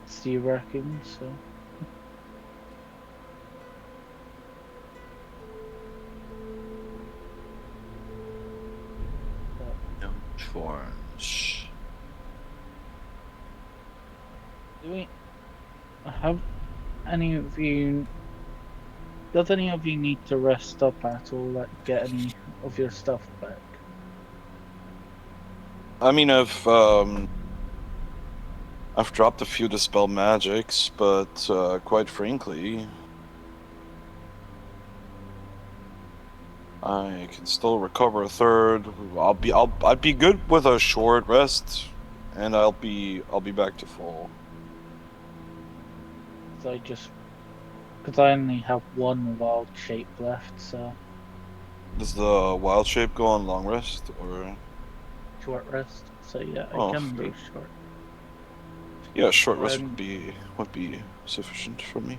see raccoons, so. Forms. Do we have any of you? Does any of you need to rest up at all? Like, get any of your stuff back? I mean, I've dropped a few dispel magics, but quite frankly, I can still recover a third. I'd be good with a short rest, and I'll be back to full. Because I only have one wild shape left, so Does the wild shape go on long rest or? short rest. So yeah, I Oh, can fair. do short. Yeah, short rest Um, would be sufficient for me.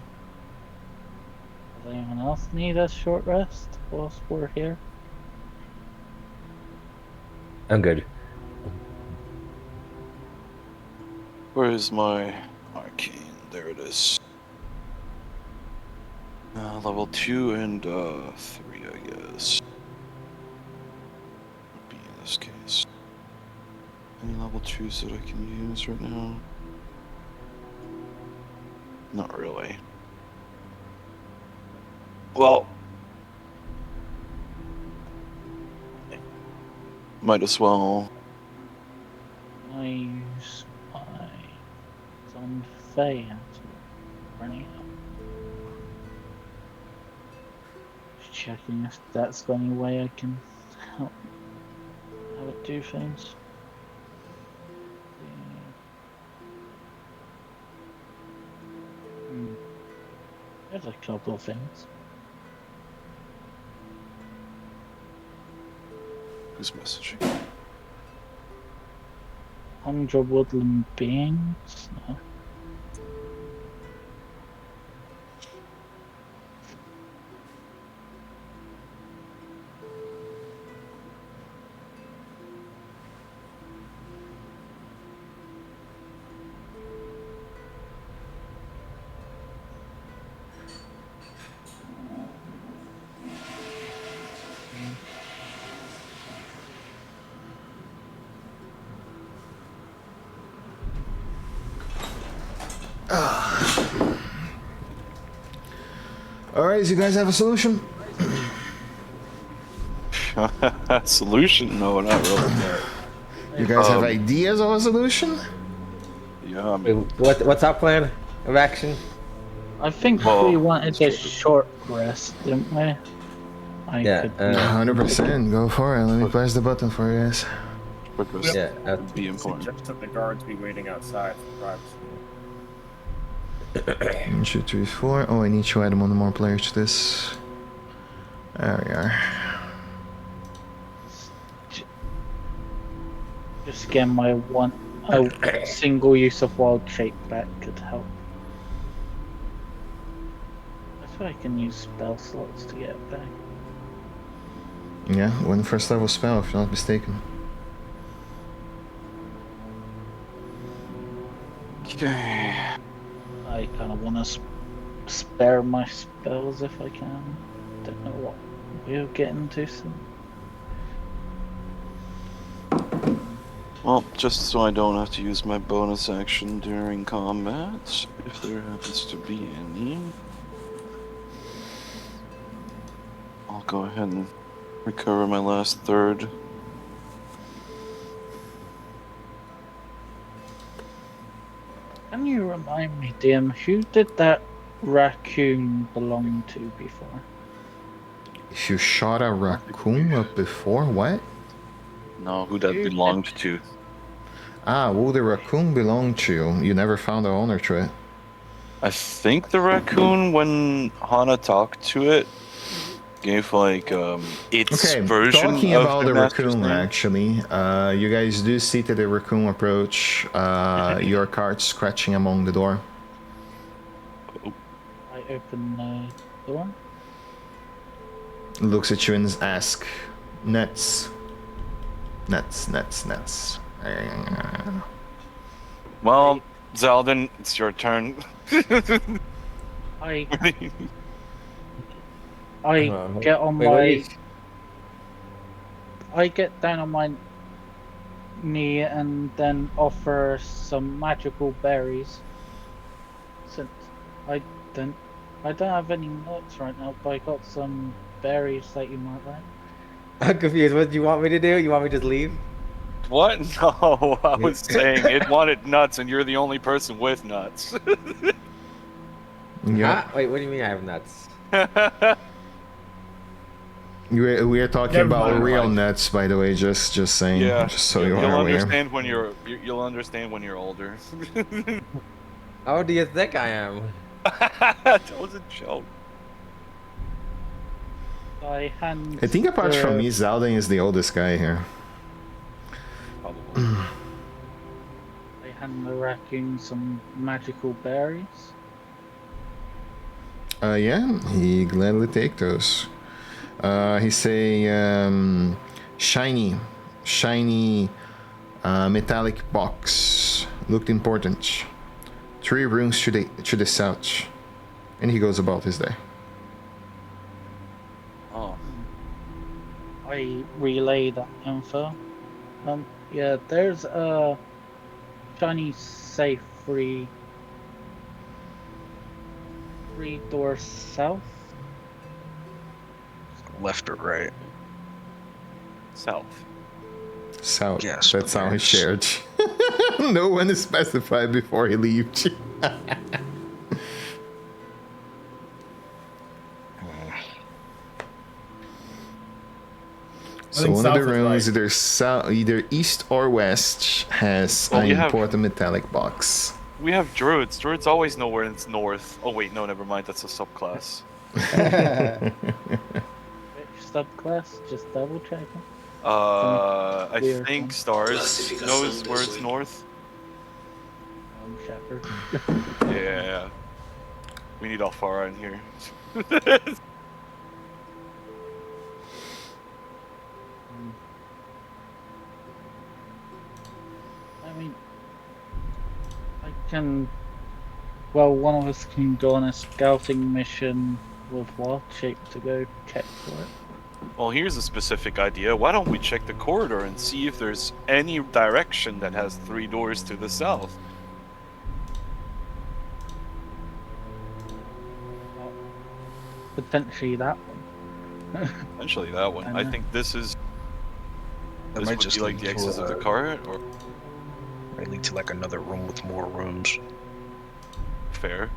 Does anyone else need a short rest whilst we're here? I'm good. Where is my arcane? There it is. Level 2 and 3, I guess. Would be in this case. Any level 2s that I can use right now? Not really. Well, might as well. I use my on Faye running out. Just checking if that's the only way I can help have it do things. There's a couple of things. Who's messaging? 100 woodland beings? No. Alright, you guys have a solution? Solution? No, not really. You guys have ideas of a solution? Yeah, I Wait, mean, what's our plan of action? I think Well, we wanted a short rest, didn't we? Yeah, could 100%. Go for it. Let me press the button for you guys. quick rest Yeah, would be important. Suggest that the guards be waiting outside for privacy. 1, 2, 3, 4. Oh, I need to add one more player to this. There we are. just get my a single use of wild shape back could help. That's why I can use spell slots to get it back. Yeah, one first level spell, if I'm not mistaken. Okay. I kind of want to spare my spells if I can. Don't know what we'll get into soon. Well, just so I don't have to use my bonus action during combat, if there happens to be any, I'll go ahead and recover my last third. Can you remind me, DM, who did that raccoon belong to before? If you shot a raccoon up before, what? No, who that belonged to. Ah, who the raccoon belonged to? You never found the owner to it. I think the raccoon, when Hana talked to it, gave like its Okay, version talking of about the the master's raccoon, name. actually, you guys do see that the raccoon approach your cart scratching among the door. I open the door. Looks at you and asks, nuts. Nuts, nuts, nuts. Well, Zeldin, it's your turn. I Uh-huh. get on Wait, what do my. you- I get down on my knee and then offer some magical berries. Since I don't have any nuts right now, but I got some berries that you might like. I'm confused. What do you want me to do? You want me to just leave? What? No, I was saying it wanted nuts, and you're the only person with nuts. Yeah. Wait, what do you mean I have nuts? We're talking Never about mind, real Mike. nets, by the way. Just saying. Yeah, Just so you'll you are aware. understand when you'll understand when you're older. How old do you think I am? That was a joke. I hand. I think apart from the- me, Zaldin is the oldest guy here. Probably. I hand the raccoon some magical berries. Yeah, he gladly take those. He say, shiny, metallic box. Looked important. 3 rooms to the south. And he goes about his day. Oh, I relay that info. Yeah, there's a shiny safe 3 doors south. Left or right? south. South. Yes, That's but how he there's- shared. No one is specified before he leaves. So think one of the south is rooms, right. either either east or west, has Well, an you have- important metallic box. We have druids. Druids always know where it's north. Oh wait, no, never mind. That's a subclass. Which subclass? Just double checking. I Weird think one. Stars knows where it's north. Shepherd. Yeah. We need Alfara in here. I mean, I can. Well, one of us can go on a scouting mission with Wild Shape to go check for it. Well, here's a specific idea. Why don't we check the corridor and see if there's any direction that has 3 doors to the south? Potentially that one. Potentially that one. I know. think this is. That This might would just be like lead the to exits of the a- cart, or Might lead to like another room with more rooms. fair.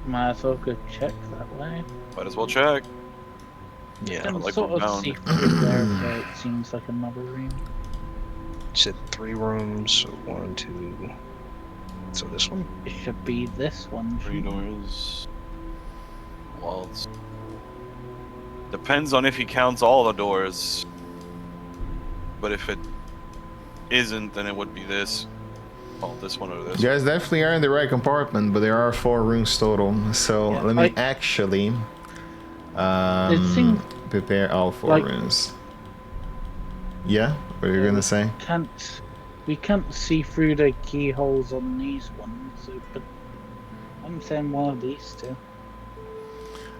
Might as well go check that way. Might as well check. Yeah. Can like sort we're of bound. see through there, so it seems like another room. You said 3 rooms, so 1, 2. So this one? It should be this one. 3 shouldn't it? doors. Walls. Depends on if he counts all the doors. But if it isn't, then it would be this. Oh, this one or this. You guys definitely are in the right compartment, but there are 4 rooms total. So Yeah, let me I- actually seems prepare all 4 like- rooms. Yeah? What are you gonna say? We can't see through the keyholes on these ones, so, but I'm saying one of these 2.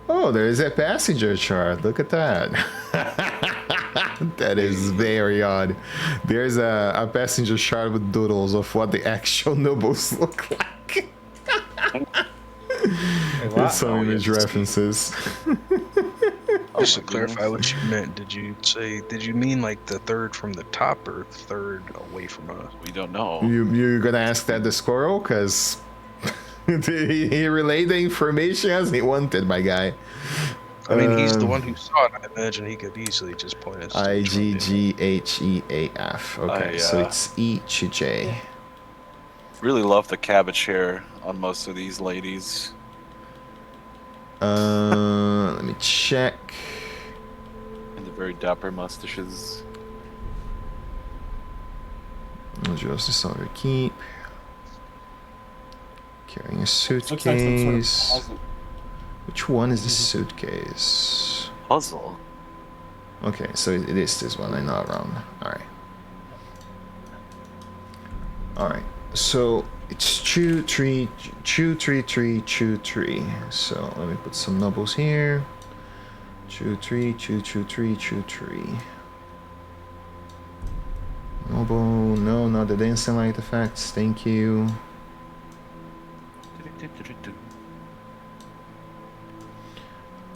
Oh, there is a passenger chart. Look at that. That is very odd. There's a passenger chart with doodles of what the actual nobles look like. Wait, With some Oh, image yes. references. Just to my clarify goodness. what you meant, did you mean like the 3rd from the top or 3rd away from us? We don't know. You're gonna ask that the squirrel? Because he relayed the information as he wanted, my guy. I mean, he's the one who saw it. I imagine he could easily just point us. to which one it is. IGGHEAF. Okay, so I, it's E to J. Really love the cabbage hair on most of these ladies. Let me check. And the very dapper mustaches. Adjust the solder keep. Carrying a Looks like some sort of suitcase. puzzle. Which one is the suitcase? Puzzle. Okay, so it is this one. I'm not wrong. Alright. Alright. So it's 2, 3, 2, 3, 3, 2, 3. So let me put some nobles here. 2, 3, 2, 2, 3, 2, 3. Noble, no, not the dancing light effects. Thank you.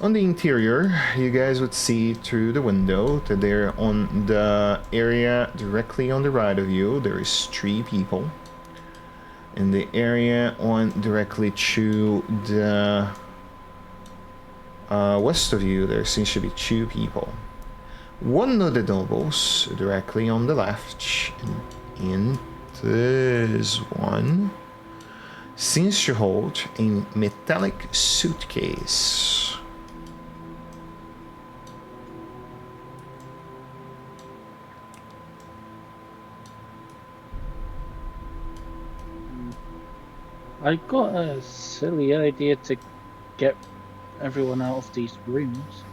On the interior, you guys would see through the window that there on the area directly on the right of you, there is 3 people. In the area on directly to the west of you, there seems to be 2 people. one of the nobles directly on the left, and this one seems to hold a metallic suitcase. I got a silly idea to get everyone out of these rooms.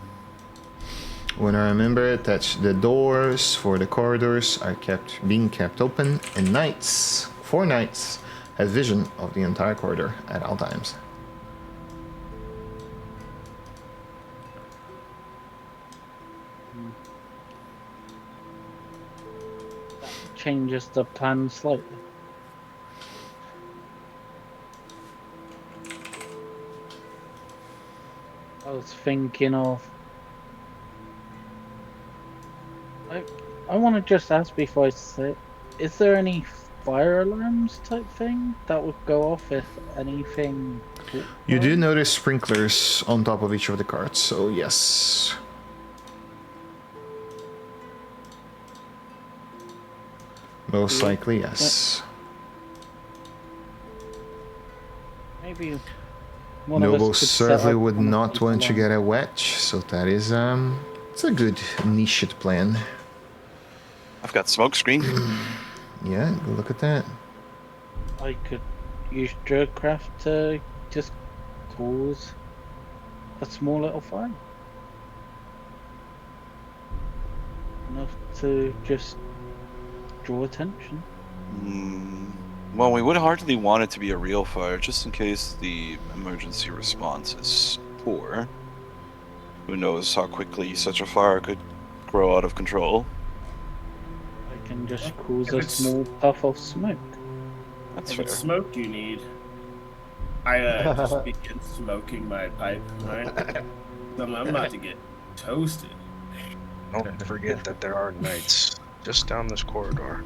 When I remember it, that the doors for the corridors are being kept open, and four knights, have vision of the entire corridor at all times. That changes the plan slightly. I was thinking of. I want to just ask before I say, is there any fire alarms type thing that would go off if anything? You do notice sprinklers on top of each of the carts, so yes. Most likely, yes. Maybe one of Nobles us could set certainly up would one of not these want to alarms. get a wedge, so that is it's a good niched plan. I've got smoke screen. Yeah, go look at that. I could use Druidcraft to just cause a small little fire. Enough to just draw attention. Well, we would hardly want it to be a real fire, just in case the emergency response is poor. Who knows how quickly such a fire could grow out of control. I can just cause If a it's- small puff of smoke. That's If fair. it's smoke you need, I just begin smoking my pipe, right? I'm about to get toasted. Don't forget that there are knights just down this corridor.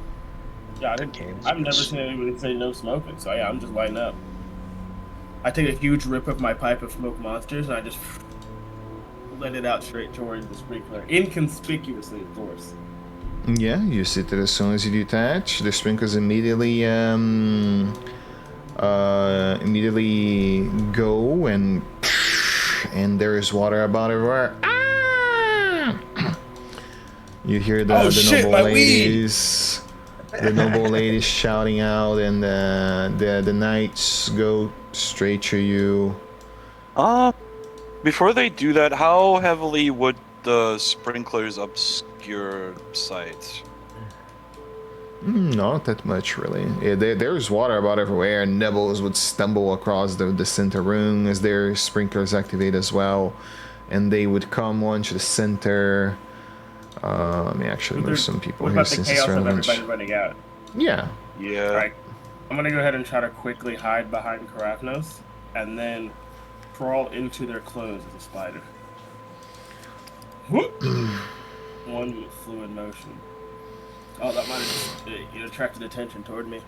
Yeah, Games. I've never seen anybody say no smoking, so yeah, I'm just lighting up. I take a huge rip of my pipe of smoke monsters and I just let it out straight towards the sprinkler, inconspicuously, of course. Yeah, you see that as soon as you detach, the sprinklers immediately go and there is water about everywhere. Ah! You hear the noble ladies, the noble ladies shouting out, and the knights go straight to you. Before they do that, how heavily would the sprinklers obscure sight? Not that much, really. Yeah, there's water about everywhere, and Nibbles would stumble across the center room as their sprinklers activate as well, and they would come on to the center. Let me actually move some people What here about the since it's chaos of relevant. everybody running out? Yeah. Yeah. Alright, I'm gonna go ahead and try to quickly hide behind Karafnos, and then crawl into their clothes as a spider. Whoop! One fluid motion. Oh, that might have just attracted attention toward me.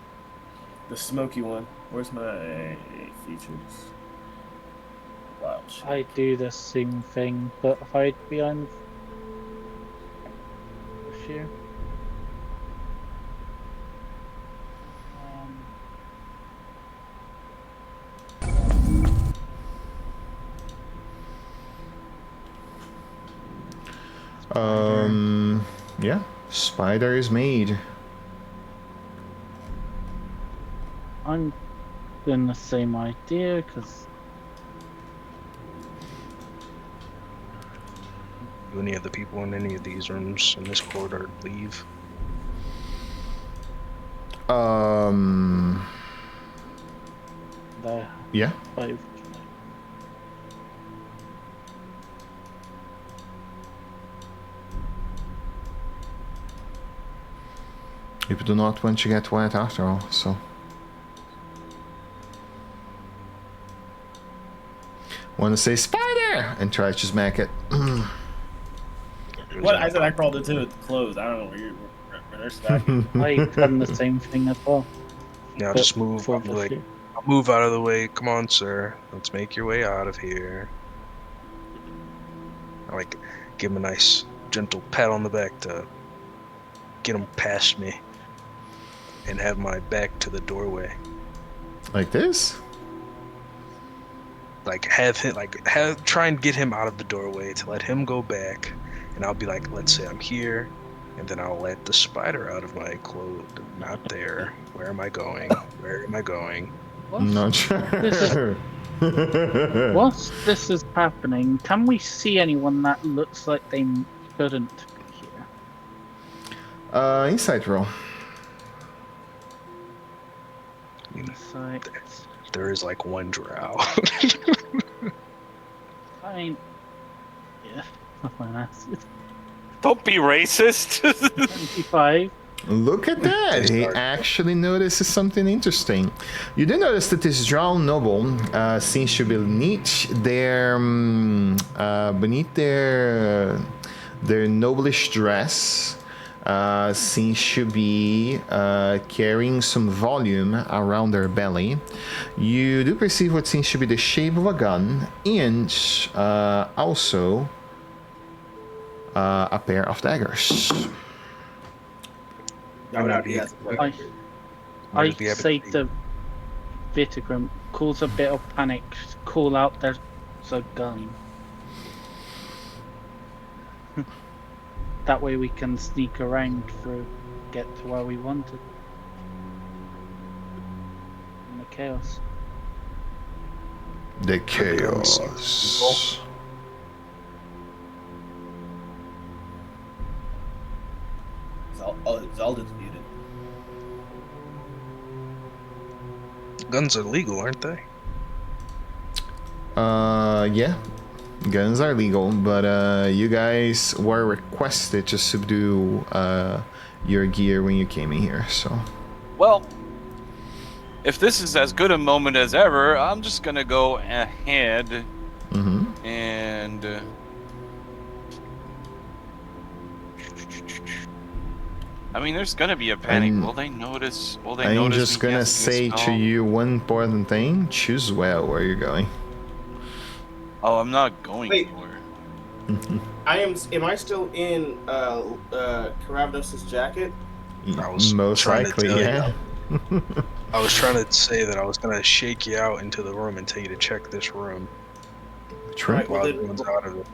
The smoky one. Where's my features? Wild shit. I do the same thing, but hide behind the shear. Yeah. Spider is made. I'm doing the same idea because Do any of the people in any of these rooms in this corridor leave? the Yeah. 5. People do not want to get wet after all, so. Want to say spider and try to smack it. What? I said I crawled into the clothes. I don't know where they're stacking. I've done the same thing as well. Now but just move. for I'll be the like, shear. I'll move out of the way. Come on, sir. Let's make your way out of here. I like give him a nice gentle pat on the back to get him past me and have my back to the doorway. Like this? Like try and get him out of the doorway to let him go back, and I'll be like, let's say I'm here, and then I'll let the spider out of my clothes. Not there. Where am I going? Where am I going? I'm not sure. Whilst this is happening, can we see anyone that looks like they shouldn't be here? Insight roll. Insight. There is like one drow. I mean, yeah. Don't be racist. 25. Look at that! He actually notices something interesting. You do notice that this drow noble seems to be beneath their noblish dress. Seems to be carrying some volume around their belly. You do perceive what seems to be the shape of a gun and also a pair of daggers. I say to Vitagrim, cause a bit of panic, call out there's a gun. That way we can sneak around get to where we wanted. In the chaos. The chaos. Zelda's muted. Guns are legal, aren't they? Yeah. Guns are legal, but you guys were requested to subdue your gear when you came in here, so. Well, if this is as good a moment as ever, I'm just gonna go ahead and I mean, there's gonna be a panic. Will they notice? Will they notice? I'm just gonna say to you one important thing: choose well where you're going. Oh, I'm not going anywhere. Am I still in Karavnos' jacket? Most likely, yeah. I was trying to say that I was gonna shake you out into the room and tell you to check this room. True. Right, well, While then, everyone's out of it.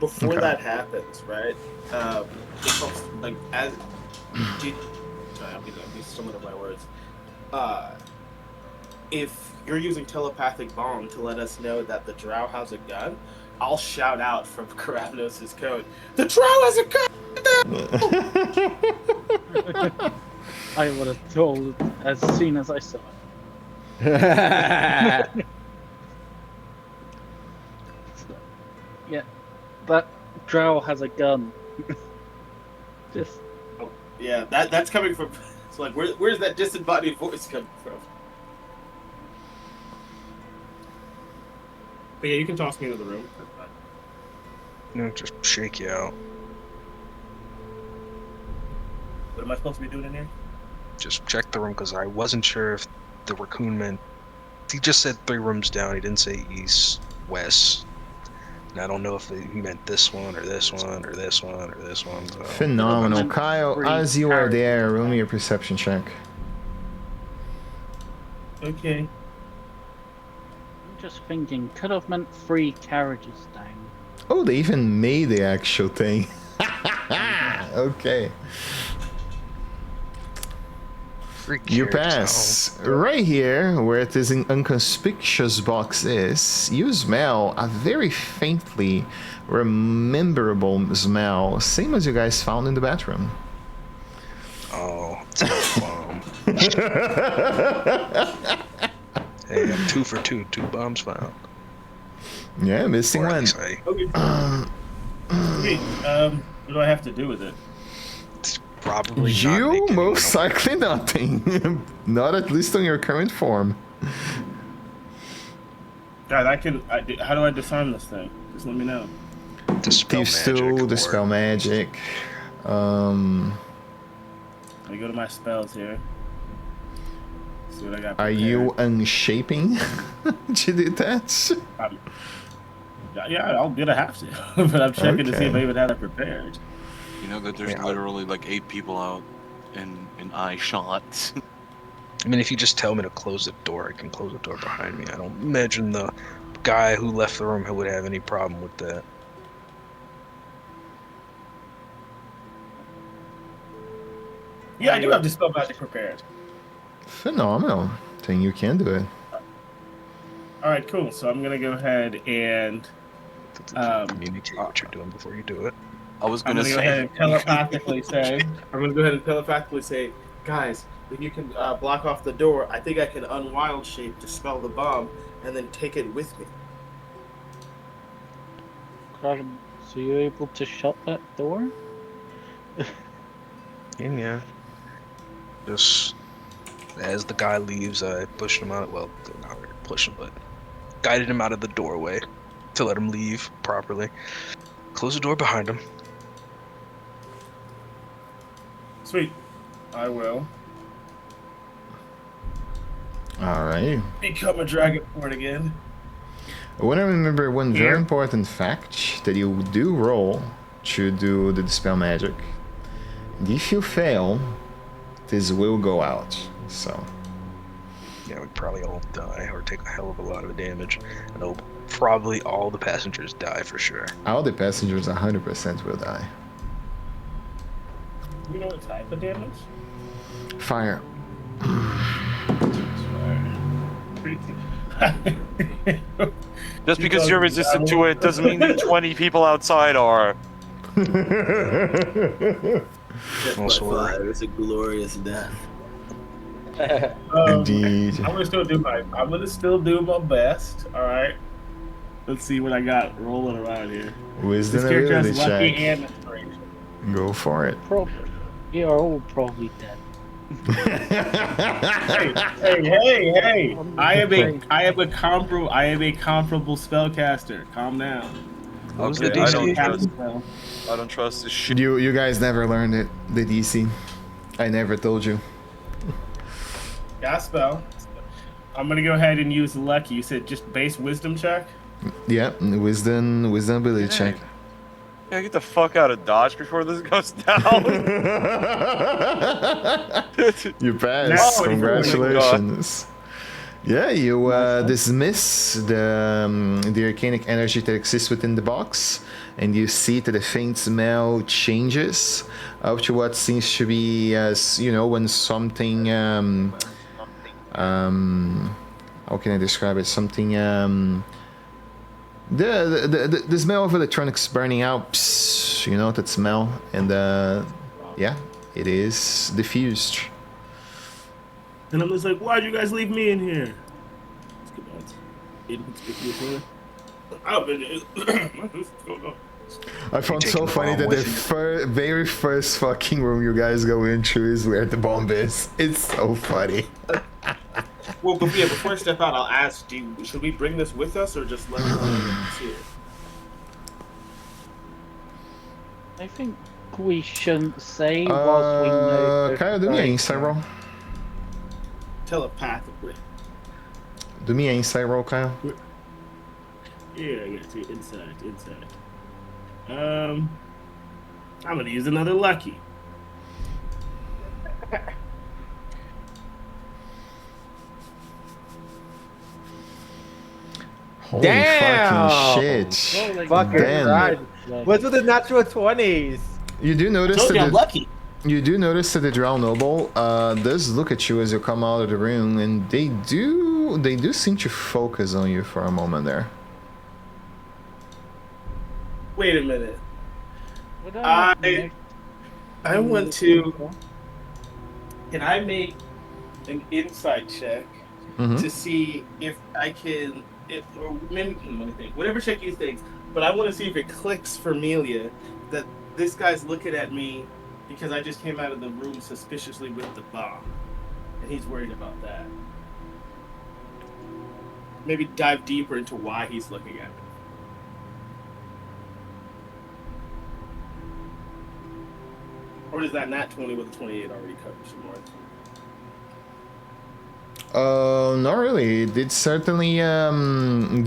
before Okay. that happens, right? Like as sorry, I'm be stumbling over my words. If you're using telepathic bomb to let us know that the drow has a gun, I'll shout out from Karavnos' code, "The drow has a gun!" I would have told as soon as I saw it. So, yeah, that drow has a gun. Just Yeah, that's coming from. It's like, where's that disembodied voice coming from? But yeah, you can toss me into the room. That's fine. No, just shake you out. What am I supposed to be doing in here? Just check the room because I wasn't sure if the raccoon meant. He just said 3 rooms down. He didn't say east, west. And I don't know if he meant this one or this one or this one or this one. So. Phenomenal. Kyle, as you are there, roll me a perception check. Okay. I'm just thinking, could have meant 3 carriages down. Oh, they even made the actual thing. Okay. You pass. Right here, where this inconspicuous box is, you smell a very faintly rememberable smell, same as you guys found in the bathroom. Oh, it's a bomb. Hey, I'm 2 for 2. 2 bombs found. Yeah, missing one. Okay. What do I have to do with it? It's probably not You making most anyone likely nothing. Not at least on your current form. God, how do I disarm this thing? Just let me know. Dispel Thieves magic Tool, or- Dispel Magic. Let me go to my spells here. See what I got. Are you unshaping to do that? Yeah, I'm gonna have to. But I'm checking to see if Okay. anyone had it prepared. You know that there's Yeah. literally like 8 people out in eye shot. I mean, if you just tell me to close the door, I can close the door behind me. I don't imagine the guy who left the room would have any problem with that. Yeah, I do have dispel magic prepared. Phenomenal. Think you can do it. All right, cool. So I'm gonna go ahead and Communicate what you're doing before you do it. I was I'm gonna gonna go ahead say. and telepathically say, guys, if you can block off the door, I think I can unwild shape to spell the bomb and then take it with me. Kraken, so you're able to shut that door? Yeah. Just as the guy leaves, I pushed him out. Well, not really push him, but guided him out of the doorway to let him leave properly. Close the door behind him. Sweet. I will All right. become a dragonborn again. I want to remember one very Here. important fact that you do roll to do the dispel magic. And if you fail, this will go out. So Yeah, we'd probably all die or take a hell of a lot of damage. I know probably all the passengers die for sure. all the passengers 100% will die. You know what type of damage? Fire. Just because you're resistant to it doesn't mean that 20 people outside are. Also, Fire is a glorious death. Indeed. I'm gonna still do my best. All right. Let's see what I got rolling around here. This Wisdom character ability has lucky check. and inspiration. Go for it. Probably. You are all probably dead. Hey! I am a comparable spellcaster. Calm down. what was Okay, the I DC? don't again? trust. I don't trust this shit. You guys never learned it, the DC. I never told you. Got a spell. I'm gonna go ahead and use lucky. You said just base wisdom check. Yeah, wisdom ability check. Yeah, get the fuck out of Dodge before this goes down. You passed. No, Congratulations. Yeah, you dismiss the arcanic energy that exists within the box, and you see that the faint smell changes up to what seems to be as when something how can I describe it? Something the smell of electronics burning out, that smell, and yeah, it is diffused. And I'm just like, why'd you guys leave me in here? Inconspicuous. Oh, I found taking so the funny bomb that the with very first fucking room you guys go into is where the bomb is. It's so funny. Well, before I step out, I'll ask: should we bring this with us, or just let it see it? I think we shouldn't say whilst we know. Kyle, do me an insight roll. Telepathically. Do me an insight roll, Kyle. Yeah, I got you. Inside. I'm gonna use another lucky. Holy Damn! fucking shit. Fucking Damn. right. What's with the natural 20s? You do notice Told you I'm that lucky. you do notice that the Drow Noble does look at you as you come out of the room, and they do seem to focus on you for a moment there. Wait a minute. Would I want to. Can I make an insight check Mhm. to see if I can, or maybe let me think. Whatever check you think, but I want to see if it clicks for Melia that this guy's looking at me because I just came out of the room suspiciously with the bomb, and he's worried about that. Maybe dive deeper into why he's looking at me. Or does that nat 20 with a 28 already cover some more? Not really. It did certainly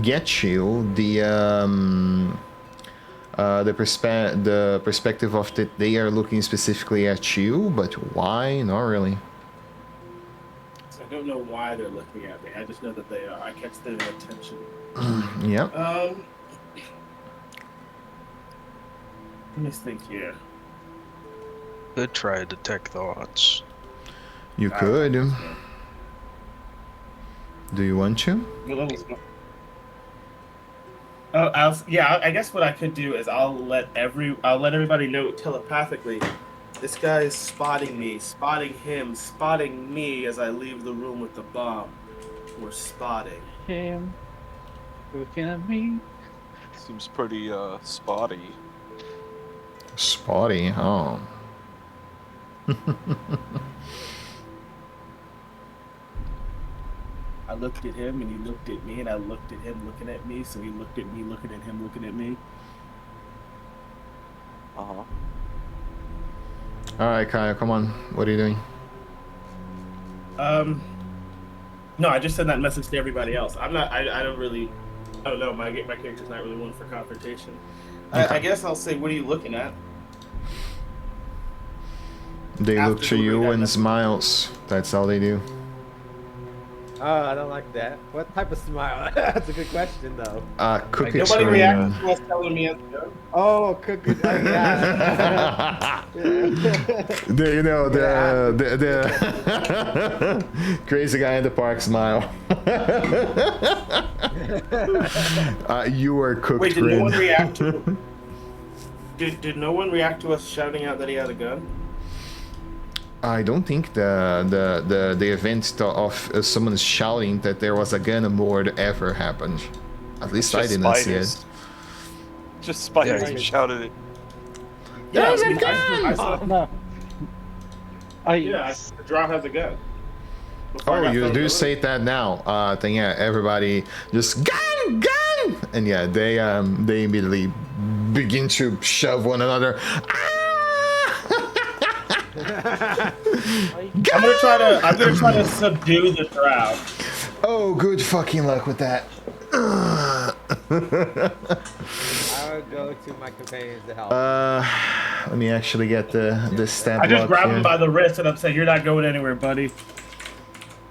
get you the perspective of that they are looking specifically at you, but why? Not really. So I don't know why they're looking at me. I just know that they are. I catch their attention. Yep. Let me think here. Could try to detect thoughts. You could. Do you want to? What level is Oh, I guess what I could do is I'll let everybody know telepathically. This guy is spotting me, spotting him, spotting me as I leave the room with the bomb. We're spotting him looking at me. Seems pretty spotty. Spotty, huh? I looked at him and he looked at me and I looked at him looking at me, so he looked at me looking at him looking at me. Uh-huh. Alright, Kyle, come on. What are you doing? No, I just sent that message to everybody else. I don't know, my character's not really one for confrontation. I guess I'll say, what are you looking at? They After look to delivering you that and message. smiles. That's all they do. Oh, I don't like that. What type of smile? That's a good question, though. Cookie Nobody screen. reacted to us telling me as a joke. Oh, cookies. Oh, yeah. the crazy guy in the park smile. You are cooked. Wait, did no grin. one react to Did no one react to us shouting out that he had a gun? I don't think the event of someone shouting that there was a gun aboard ever happened. At least I didn't see it. Just spiders Yeah, who shouted it. There's a I gun! saw, No. the drop has a gun. Before I Oh, got you thrown do over. say that now. Then yeah, everybody just gun, and yeah, they immediately begin to shove one another. Ah! I'm gonna try to subdue the crowd. Oh, good fucking luck with that. I would go to my companions to help. Let me actually get the stat I just block grabbed here. him by the wrist and I'm saying, "You're not going anywhere, buddy.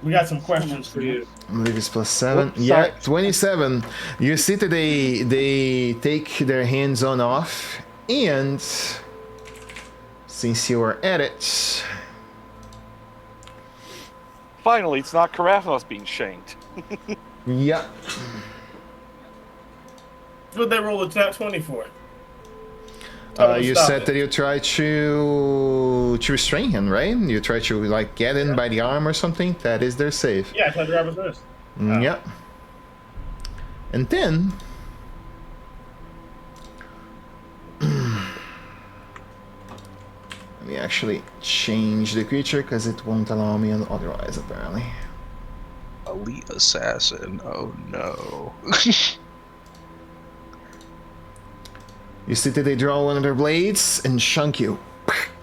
We got some questions for you." I believe it's +7. Whoops, Yeah, sorry. 27. You see that they take their hands on off, and since you are at it, Finally, it's not Karafnos being shanked. yeah, That's what they roll a tap 20 for. you said that you try to restrain him, right? You try to like get in by the arm or something. That is their save. Yeah, I tried to grab his wrist. Yep. And then let me actually change the creature because it won't allow me otherwise, apparently. Elite assassin. Oh no. You see that they draw one of their blades and shunk you.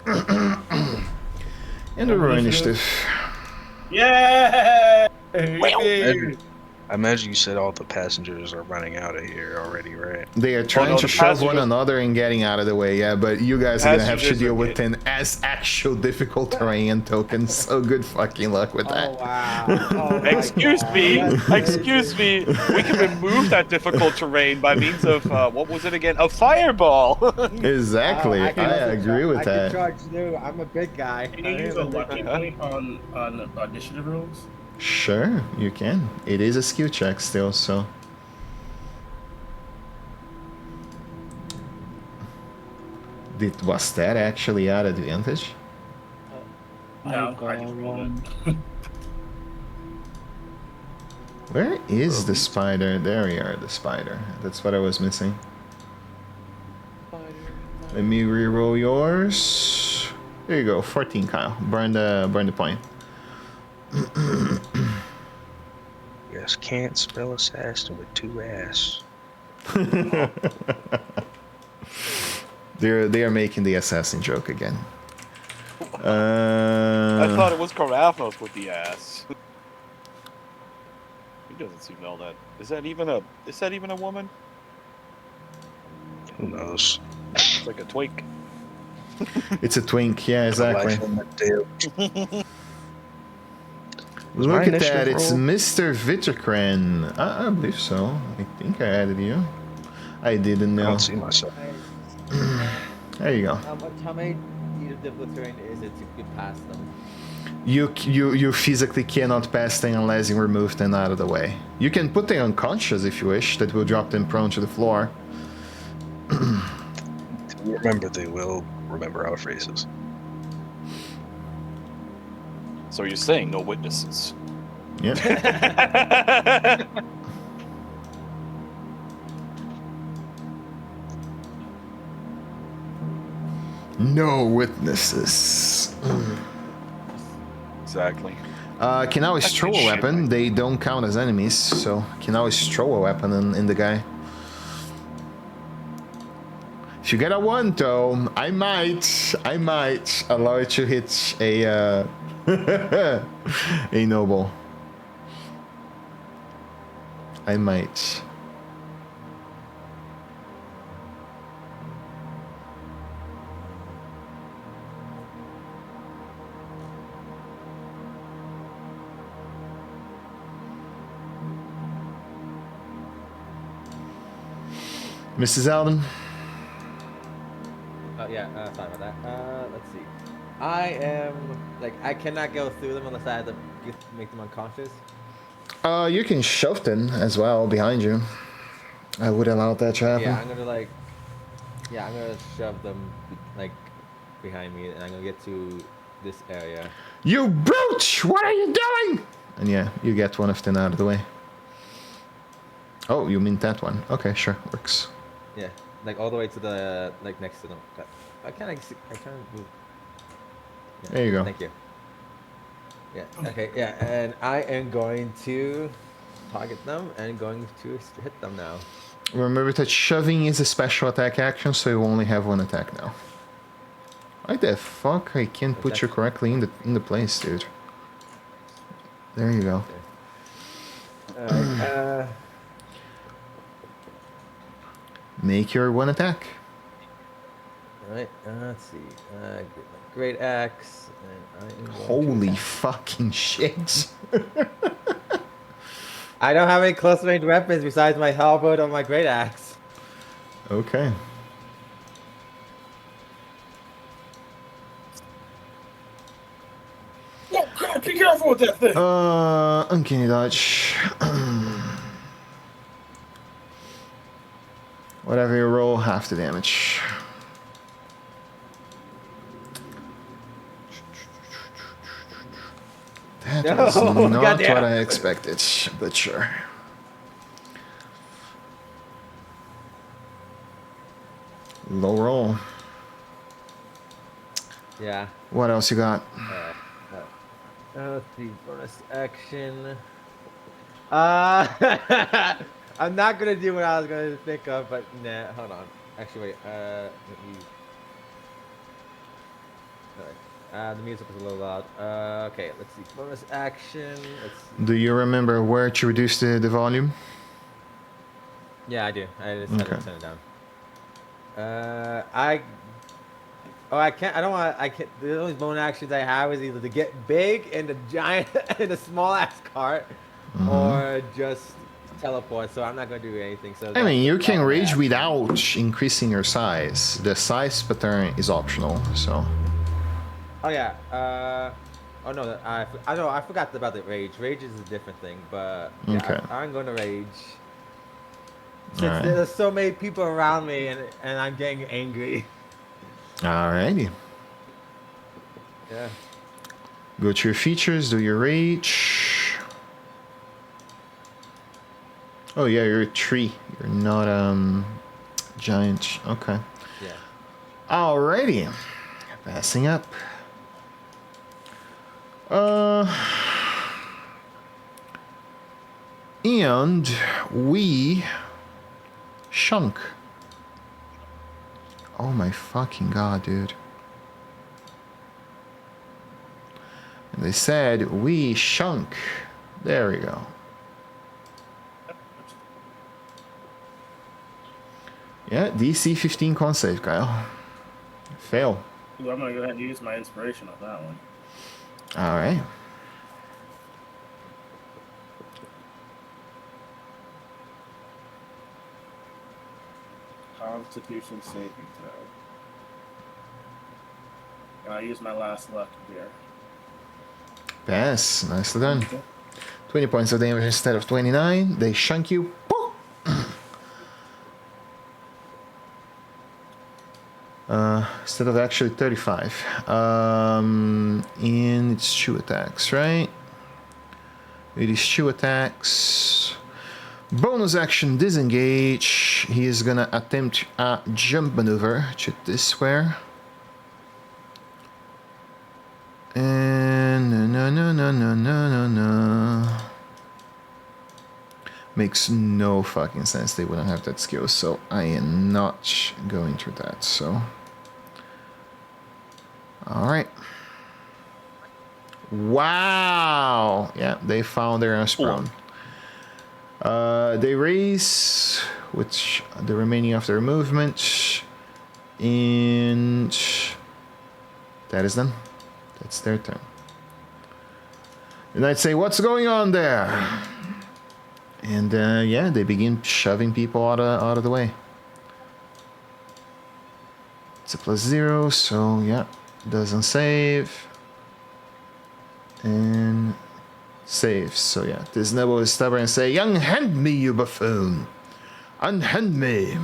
And the roll initiative. Yeah! I imagine you said all the passengers are running out of here already, right? They are trying no, to the shove one passengers- another and getting out of the way, yeah, but you guys are gonna have to Passengers deal are with getting- an as actual difficult terrain token, so good fucking luck with Oh, that. wow. Oh, my Excuse God. me, That's excuse me. We can remove that difficult terrain by means of what was it again? A fireball. Exactly, Oh, can I also agree with I that. can charge you. I'm a big guy. Can you use a lucky point on initiative rolls? Sure, you can. It is a skill check still, so. Was that actually at advantage? No, I got I just rolled one. Where is the spider? There we are, the spider. That's what I was missing. Let me reroll yours. There you go, 14, Kyle. Burn the point. Yes, can't spell assassin with 2 ass. They are making the assassin joke again. I thought it was Karafnos with the ass. He doesn't seem all that. Is that even a woman? Who knows? It's like a twink. It's a twink, yeah, exactly. Life on the day. Was Look my at that, initiative it's roll? Mr. Vitterkran. I believe so. I think I added you. I didn't I know. don't see myself. There you go. How many feet of terrain is it to get past them? You physically cannot pass them unless you remove them out of the way. You can put them unconscious if you wish. That will drop them prone to the floor. Remember, they will remember our faces. So you're saying no witnesses? Yeah. No witnesses. Exactly. Can always Actually, throw a shit, weapon. like- They don't count as enemies, so can always throw a weapon in the guy. If you get a 1 though, I might allow you to hit a a noble. I might. Mrs. Alden? Oh yeah, sorry about that. Let's see. I am like I cannot go through them unless I have to make them unconscious. You can shove them as well behind you. I would allow that to happen. Yeah, I'm gonna shove them like behind me, and I'm gonna get to this area. You brute! What are you doing? And yeah, you get one of them out of the way. Oh, you mean that one? Okay, sure, works. Yeah, like all the way to the like next to them. I can't move. Yeah, There you go. Thank you. Yeah. Okay. Yeah, and I am going to target them and going to hit them now. Remember that shoving is a special attack action, so you only have one attack now. Why the fuck I can't put you correctly in the place, dude? There you go. Alright, Make your one attack. Alright, let's see. Get my great axe, and I am going to Holy attack. fucking shit. I don't have any close range weapons besides my halberd or my great axe. Okay. Oh, God, be careful with that thing! Uncanny dodge. Whatever you roll, half the damage. That was No, not goddamn. what I expected, but sure. Low roll. Yeah. What else you got? Let's see. Bonus action. I'm not gonna do what I was gonna think of, but nah. Hold on. Actually, wait. Let me. Alright. The music was a little loud. Okay. Let's see. Bonus action. Let's see. Do you remember where to reduce the volume? Yeah, I do. I just had Okay. to turn it down. I can't. I don't want. I can't. The only bonus actions I have is either to get big in the giant in a small ass cart, or just teleport. So I'm not gonna do anything. So I mean, you that's can all I rage have. without increasing your size. The size pattern is optional, so. Oh yeah. Oh no. I know. I forgot about the rage. Rage is a different thing, but yeah, Okay. I'm gonna rage. Since Alright. there's so many people around me and I'm getting angry. Alrighty. Yeah. Go to your features, do your rage. Oh yeah, you're a tree. You're not giant. Okay. Yeah. Alrighty. Passing up. And we shunk. Oh my fucking god, dude. And they said we shunk. There we go. Yeah, DC 15 con save, Kyle. Fail. Ooh, I'm gonna go ahead and use my inspiration on that one. All right. Constitution saving throw. And I use my last luck here. Pass. Nicely done. 20 points of damage instead of 29. They shunk you. Instead of actually 35. And it's 2 attacks, right? It is 2 attacks. Bonus action disengage. He is gonna attempt a jump maneuver to this square. And no. Makes no fucking sense. They wouldn't have that skill, so I am not going through that. So, all right. Wow. Yeah, they found their spawn. They raise, which the remaining of their movement, and that is done. That's their turn. And I'd say, what's going on there? And yeah, they begin shoving people out of the way. It's a +0, so yeah, doesn't save. And saves, so yeah. This noble is stubborn and say, "Unhand me, you buffoon! Unhand me!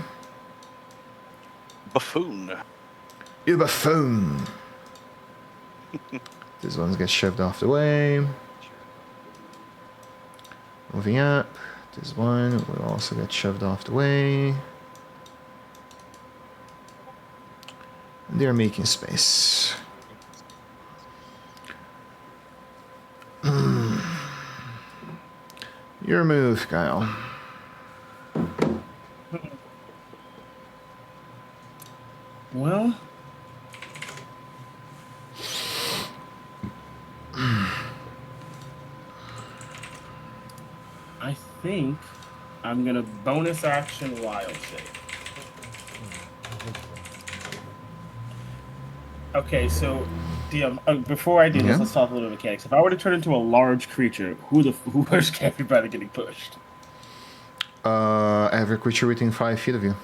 Buffoon. You buffoon!" This one gets shoved off the way. Moving up. This one will also get shoved off the way. They're making space. Your move, Kyle. Well, I think I'm gonna bonus action wild shape. Okay, so DM, before I do this, let's talk a little mechanics. If I were to turn into a large creature, where's everybody getting pushed? Every creature within 5 feet of you.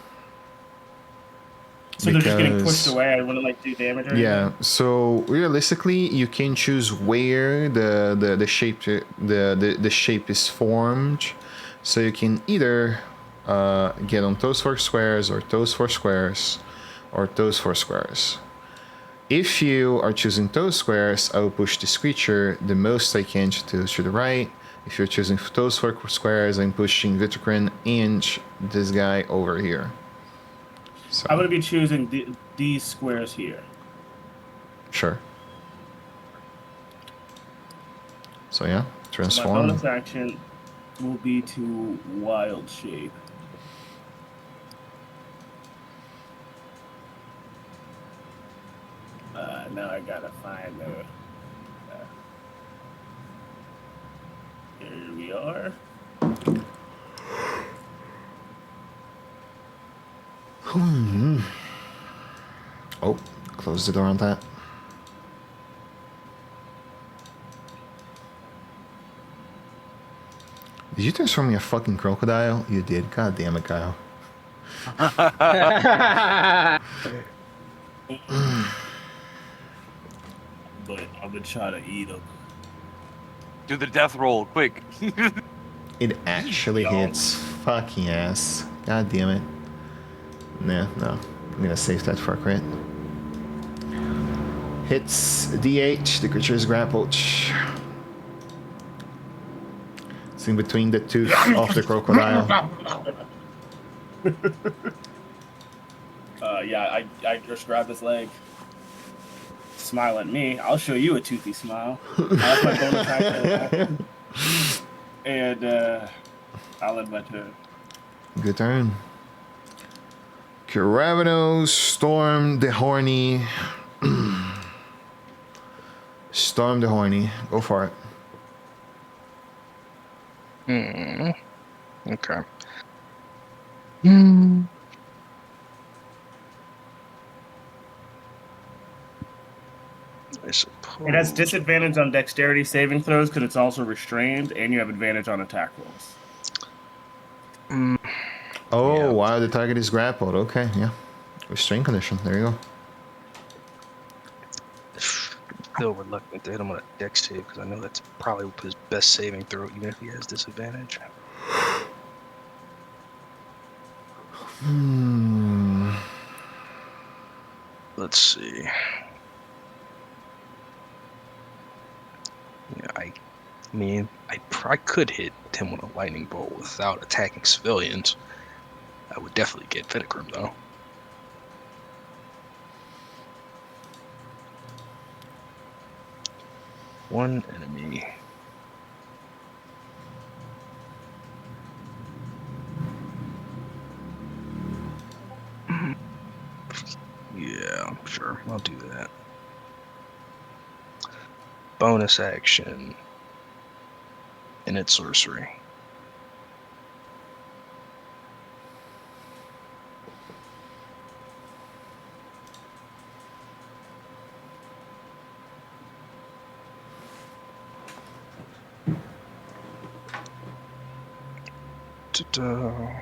So they're just getting pushed away. I wouldn't like do damage or anything? Yeah. So realistically, you can choose where the shape the shape is formed. So you can either get on those 4 squares, or those 4 squares, or those 4 squares. If you are choosing those squares, I will push this creature the most I can to the right. If you're choosing those 4 squares, I'm pushing Vitacrin and this guy over here. So, I'm going to be choosing these squares here. Sure. So yeah, transform. My bonus action will be to wild shape. Now I gotta find the. Here we are. Oh, close the door on that. Did you transform me a fucking crocodile? You did. God damn it, Kyle. But I'm gonna try to eat them. Do the death roll, quick. It actually hits. Fucking ass. God damn it. Nah, no. I'm gonna save that for a crit. Hits D8. The creature is grappled. It's in between the tooth of the crocodile. Yeah, I just grabbed his leg. Smile at me. I'll show you a toothy smile. That's my bonus action. And I'll end my turn. Good turn. Caravenos, Storm the Horny. Storm the Horny. Go for it. Okay. It has disadvantage on dexterity saving throws because it's also restrained, and you have advantage on attack rolls. Oh, Yeah. wow, the target is grappled. Okay, yeah. Restraint condition. There you go. Still reluctant to hit him on a dex save because I know that's probably his best saving throw, even if he has disadvantage. Let's see. Yeah, I mean, I could hit him with a lightning bolt without attacking civilians. I would definitely get Vinegar though. One enemy. Yeah, sure, I'll do that. Bonus action. And it's sorcery. Ta-da.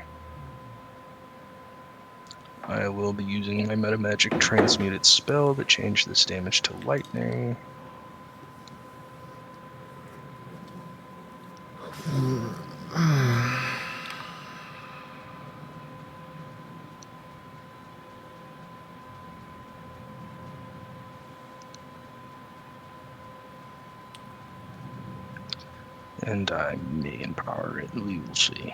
I will be using my metamagic transmuted spell to change this damage to lightning. And I may empower it, we will see.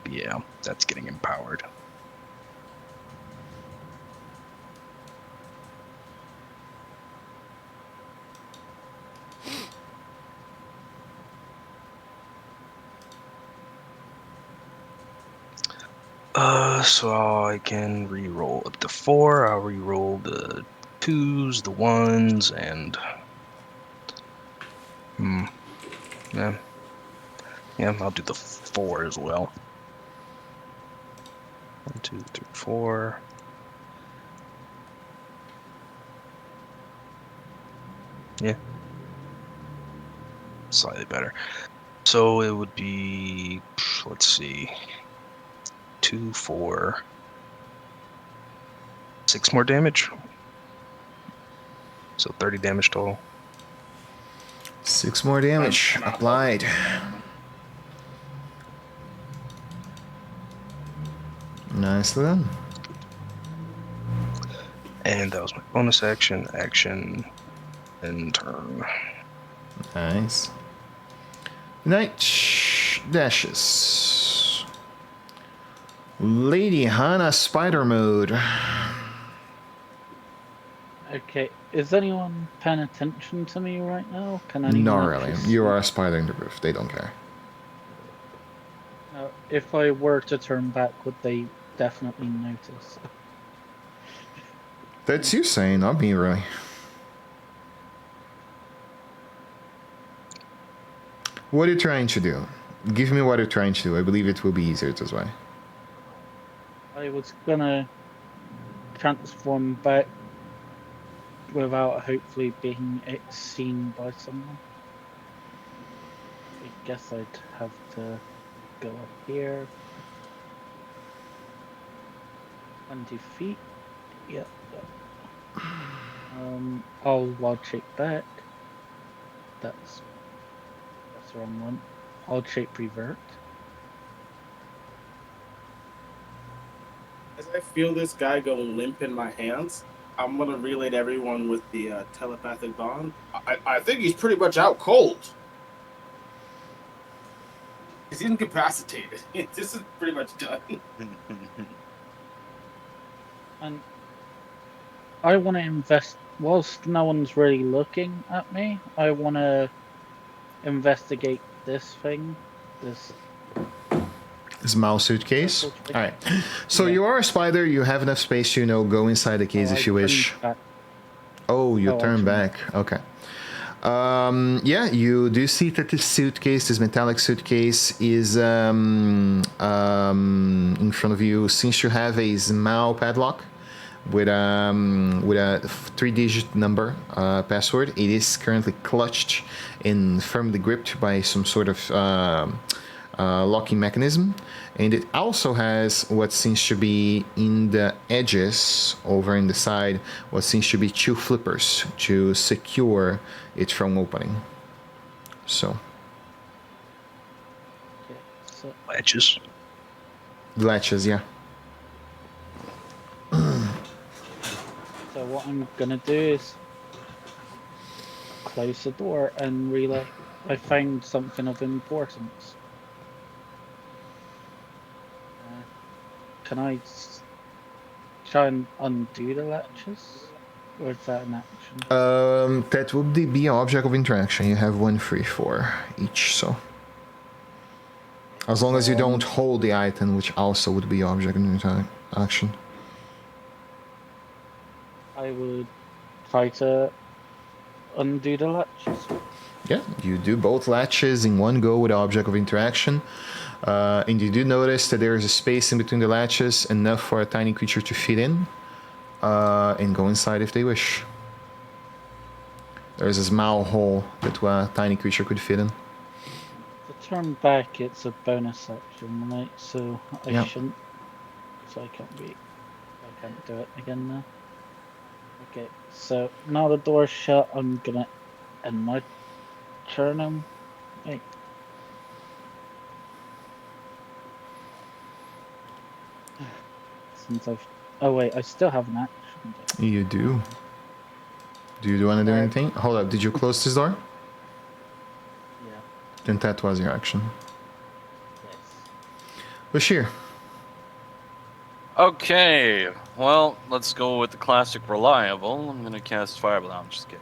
Yeah, that's getting empowered. So I can re-roll up to 4. I'll re-roll the 2s, the 1s, and yeah, I'll do the 4 as well. 1, 2, 3, 4. Yeah, slightly better. So it would be, let's see, 2, 4, 6 more damage. So 30 damage total. 6 more damage applied. Nicely done. And that was my bonus action, and turn. Nice. Night dashes. Lady Hana spider mode. Okay, is anyone paying attention to me right now? Can anyone Not really. actually You see? are a spider in the roof. They don't care. If I were to turn back, would they definitely notice? That's you saying, not me, really. What are you trying to do? Give me what you're trying to do. I believe it will be easier this way. I was gonna transform back without hopefully being seen by someone. I guess I'd have to go up here. 20 feet. Yep. I'll wild shape back. That's the wrong one. Wild shape revert. As I feel this guy go limp in my hands, I'm gonna relay to everyone with the telepathic bond. I think he's pretty much out cold. He's incapacitated. This is pretty much done. And I want to invest, whilst no one's really looking at me, I want to investigate this thing. This mouse suitcase. thing. Alright. So Yeah. you are a spider. You have enough space to, go inside the case if you wish. Back. Oh, you Oh, turn actually. back. Okay. Yeah, you do see that this suitcase, this metallic suitcase, is in front of you. Since you have a small padlock with a 3-digit number password, it is currently clutched and firmly gripped by some sort of locking mechanism, and it also has what seems to be in the edges over in the side, what seems to be 2 flippers to secure it from opening. So Okay, so Latches. latches, yeah. so what I'm gonna do is close the door and relay. I found something of importance. Can I try and undo the latches? Or is that an action? That would be an object of interaction. You have 1 free for each, so as long as you don't hold the item, which also would be object of interaction. I would try to undo the latches. Yeah, you do both latches in one go with object of interaction. And you do notice that there is a space in between the latches, enough for a tiny creature to fit in and go inside if they wish. There's a small hole that a tiny creature could fit in. To turn back, it's a bonus action, right? So I Yep. shouldn't. So I can't do it again now. Okay, so now the door's shut, I'm gonna end my turn. Wait. Since I've. Oh wait, I still have an action. You do. Do you want to do anything? Hold up, did you close this door? Yeah. Then that was your action. Yes. Bashir. Okay, well, let's go with the classic reliable. I'm gonna cast Fireball. No, I'm just kidding.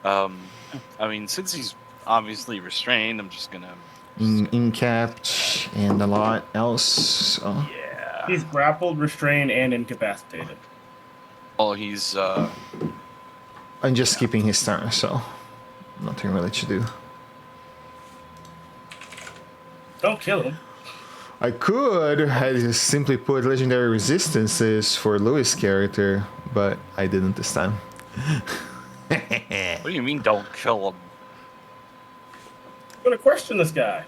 I mean, since he's obviously restrained, I'm just gonna. Incapped and a lot else. So. Yeah. He's grappled, restrained, and incapacitated. Well, he's I'm just skipping his turn, so nothing really to do. Don't kill him. I could have just simply put legendary resistances for Louis' character, but I didn't this time. What do you mean, don't kill him? I'm gonna question this guy.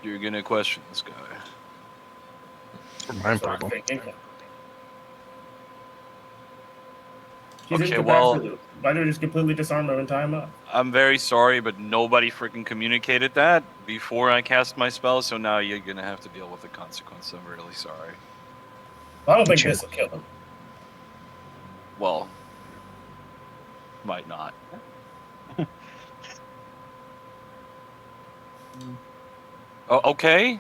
You're gonna question this guy. For my So I'm problem. thinking. He's Okay, well- incapacitated. Why don't we just completely disarm him and tie him up? I'm very sorry, but nobody freaking communicated that before I cast my spell, so now you're gonna have to deal with the consequence. I'm really sorry. I don't think Sure. this will kill him. Well, might not. Oh, okay.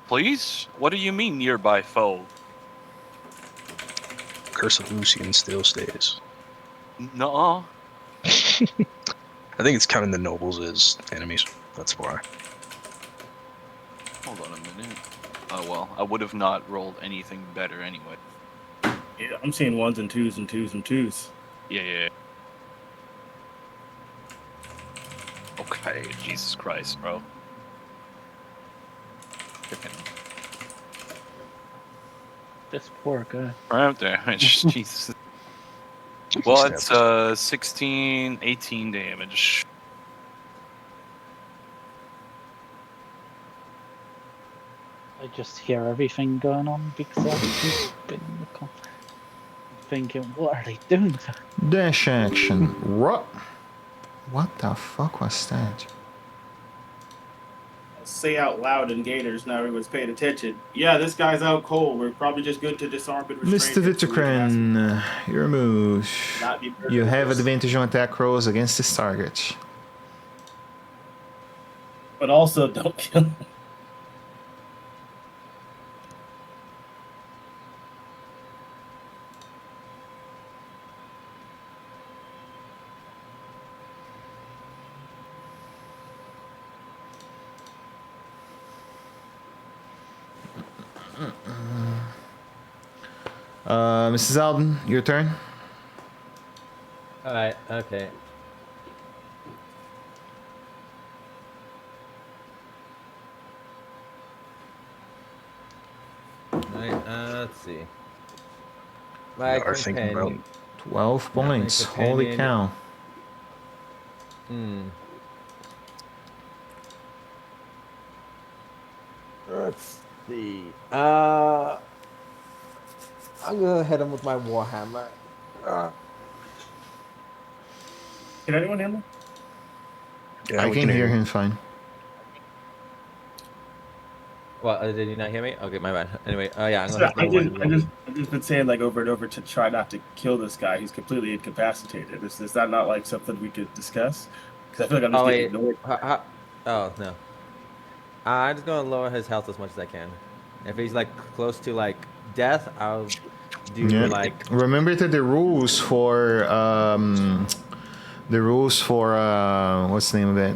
Please? What do you mean nearby foe? Curse of Lucian still stays. Nuh-uh. I think it's counting the nobles as enemies. That's why. Hold on a minute. Oh well, I would have not rolled anything better anyway. Yeah, I'm seeing ones and twos and twos and twos. Yeah. Okay, Jesus Christ, bro. Freaking This poor guy. right up there. Jesus. Well, it's 16, 18 damage. I just hear everything going on because I've just been thinking, what are they doing? Dash action. What the fuck was that? Say out loud in Gators, now everyone's paying attention. Yeah, this guy's out cold. We're probably just good to disarm and restrain Mr. him so we can Vitokran, your move. not be You have murderers. advantage on attack rolls against this target. But also, don't kill him. Mrs. Alden, your turn. Alright, okay. Let's see. My Are thinking about companion. 12 Yeah, my points. Holy companion- cow. Let's see. I'm gonna hit him with my warhammer. Can anyone hear me? yeah, I we can hear you. him fine. Well, did you not hear me? Okay, my bad. Anyway, yeah, I'm So gonna hit him with I've just been saying like over and over to try not to kill this guy. He's completely incapacitated. Is that not like something we could discuss? Because I feel like I'm just Oh getting wait. ignored. Oh no. I'm just gonna lower his health as much as I can. If he's like close to like death, I'll do Yeah. like Remember that the rules for what's the name of it?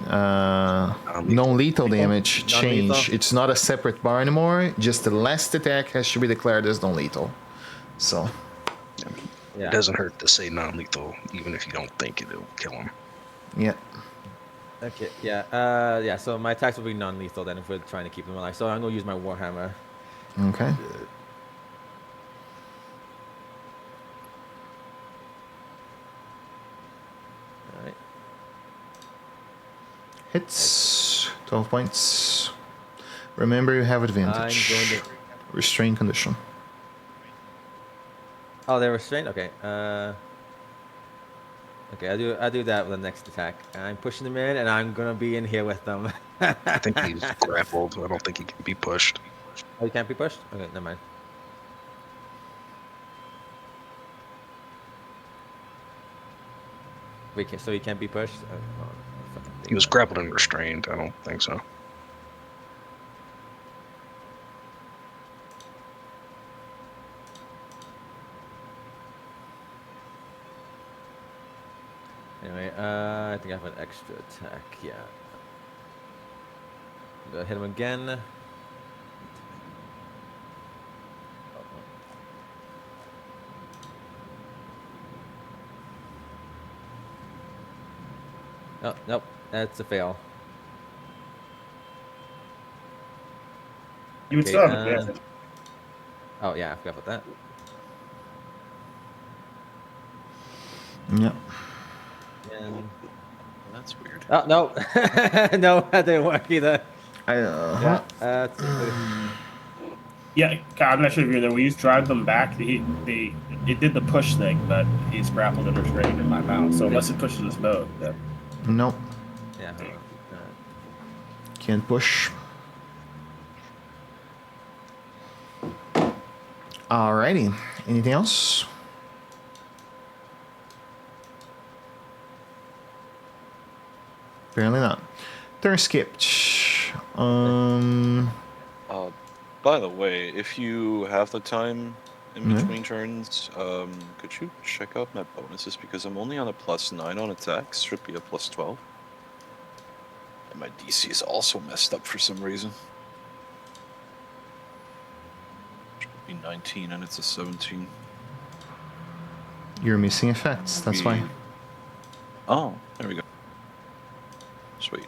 Non-lethal damage Non-lethal? change. It's not a separate bar anymore. Just the last attack has to be declared as non-lethal. So yeah. It doesn't hurt to say non-lethal, even if you don't think it'll kill him. yeah. Okay. Yeah. Yeah. So my attacks will be non-lethal then if we're trying to keep him alive. So I'm gonna use my warhammer. Okay. All right. Hits 12 points. Remember you have advantage. I'm going to. Restrain condition. Oh, they're restrained. Okay. Okay, I do that with the next attack. I'm pushing them in, and I'm gonna be in here with them. I think he's grappled. I don't think he can be pushed. Oh, you can't be pushed. Okay, never mind. Wait, so he can't be pushed? He was grappled and restrained. I don't think so. Anyway, I think I have an extra attack. Yeah. Go hit him again. Oh, nope, that's a fail. You would Okay, still have advantage. Oh yeah, I forgot about that. Yeah. And That's weird. oh no, no, that didn't work either. Uh-huh. Yeah, Yeah, I'm not sure if you're there. We used drive them back. It did the push thing, but he's grappled and restrained in my mouth. So unless it pushes us both, then Nope. yeah. Can't push. Alrighty. Anything else? Apparently not. Turn skipped. By the way, if you have the time in Mhm. between turns, could you check out my bonuses? Because I'm only on a +9 on attacks. Should be a +12. And my DC is also messed up for some reason. Should be 19 and it's a 17. You're missing effects. That's why. Oh, there we go. Sweet.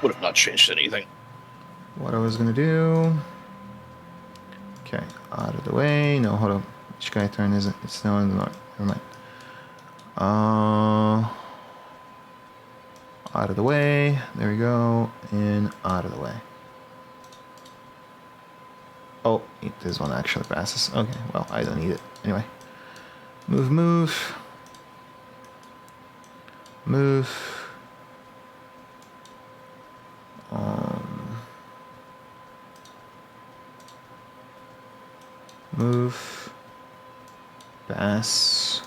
Would have not changed anything. What I was gonna do. Okay, out of the way. No, hold up. Which guy turn is it? It's no in the north. Never mind. Out of the way. There we go. And out of the way. Oh, this one actually passes. Okay, well, I don't need it. Anyway. Move, move. Move. Move. Pass.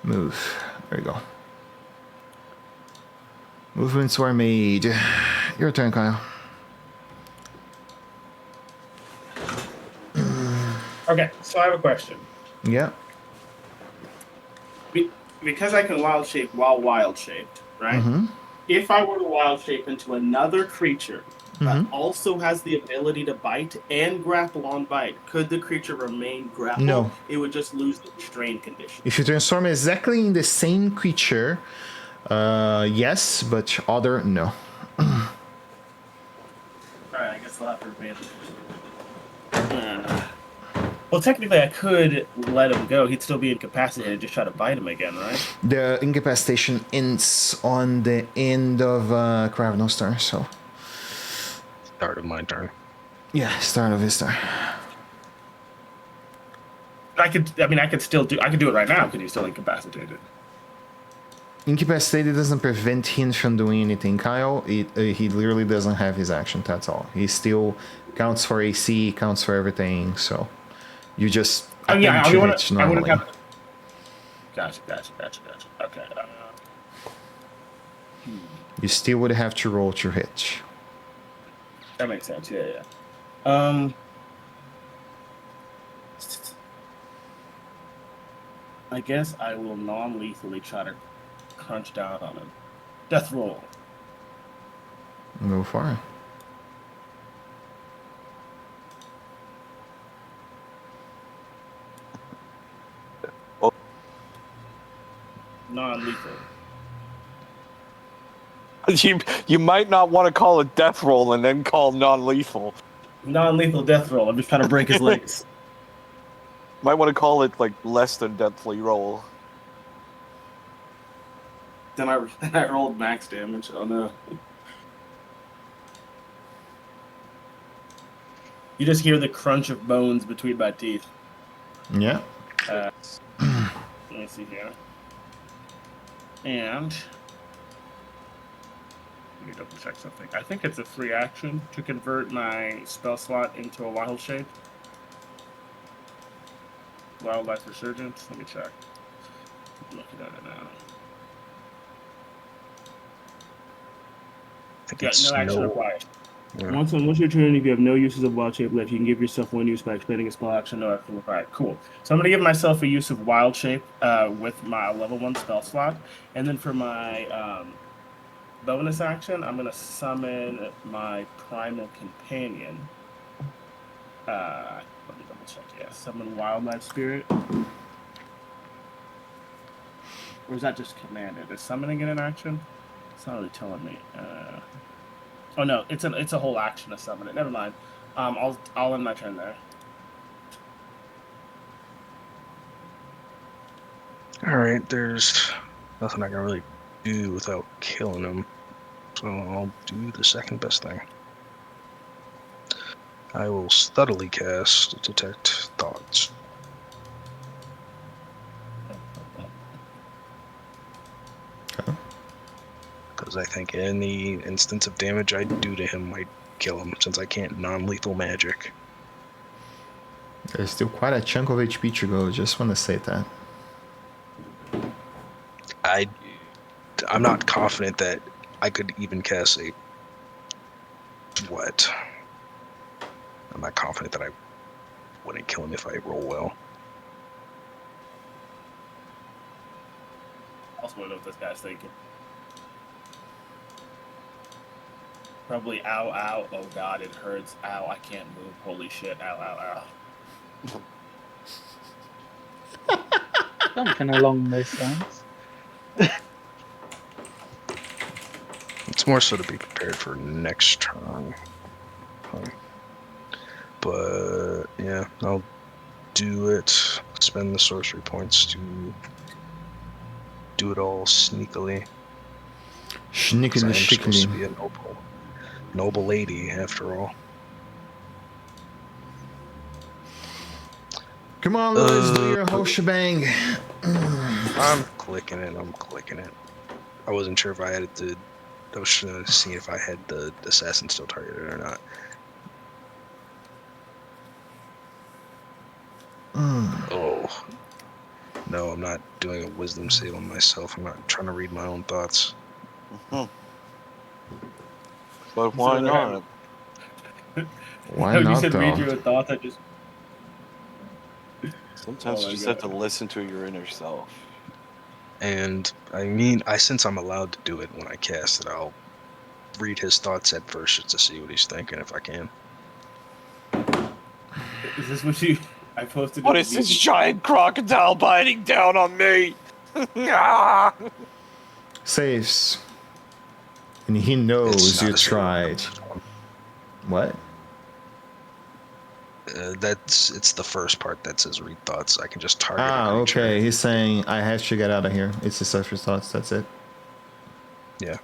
Move. There you go. Movements were made. Your turn, Kyle. okay. So I have a question. Yeah. Because I can wild shape while wild shaped, right? Mm-hmm. If I were to wild shape into another creature that also has the ability to bite and grapple on bite, could the creature remain grappled? No. It would just lose the restrained condition. If you transform exactly in the same creature, yes, but other, no. Alright, I guess I'll have to mean. Well, technically, I could let him go. He'd still be incapacitated. Just try to bite him again, right? The incapacitation ends on the end of Kravno's turn, so... Start of my turn. Yeah, start of his turn. I could do it right now because he's still incapacitated. Incapacitated doesn't prevent him from doing anything, Kyle. He literally doesn't have his action, that's all. He still counts for AC, counts for everything, so... You just attempt to hit normally. Gotcha. Okay. You still would have to roll to hit. That makes sense. Yeah. I guess I will non-lethally try to crunch down on him. Death roll. Go for it. Non-lethal. You might not want to call it death roll and then call non-lethal. Non-lethal death roll. I'm just trying to break his legs. Might want to call it like less than deathly roll. Then I rolled max damage. Oh no. You just hear the crunch of bones between my teeth. Yeah. Let me see here. And let me double check something. I think it's a free action to convert my spell slot into a wild shape. Wildlife Resurgence. Let me check. I'm looking at it now. No action required. Yeah. Once your turn, if you have no uses of wild shape left, you can give yourself one use by expending a spell action. No action required. Cool. So I'm going to give myself a use of wild shape with my level 1 spell slot. And then for my bonus action, I'm going to summon my primal companion. Let me double check. Yeah, summon Wildlife Spirit. Or is that just commanded? Is summoning it an action? It's not really telling me. Oh no, it's a whole action to summon it. Never mind. I'll end my turn there. All right, there's nothing I can really do without killing him, so I'll do the second best thing. I will subtly cast Detect Thoughts. Okay. Because I think any instance of damage I do to him might kill him, since I can't non-lethal magic. There's still quite a chunk of HP to go, just want to say that. I'm not confident that I could even cast a... What? I'm not confident that I wouldn't kill him if I roll well. I also want to know what this guy's thinking. Probably ow, ow, oh god, it hurts, ow, I can't move, holy shit, ow, ow, ow. Something along those lines. It's more so to be prepared for next turn. But yeah, I'll do it. Spend the sorcery points to do it all sneakily. 'Cause I am supposed to be a noble lady after all. Come on, Louis, do your whole shebang. I'm clicking it. I wasn't sure if I had to. I was seeing if I had the assassin still targeted or not. Oh. No, I'm not doing a wisdom save on myself. I'm not trying to read my own thoughts. But why not? Why not, You said though? read your thoughts, I just... Sometimes you just have to listen to your inner self. And I mean, since I'm allowed to do it when I cast it, I'll read his thoughts at first just to see what he's thinking if I can. Is this what I posted? What is this giant crocodile biting down on me? Ah! Saves. And he knows It's not you a save. tried. What? It's the first part that says read thoughts. I can just target Ah, a creature. okay. He's saying I have to get out of here. It's the surface thoughts. That's it. Yeah.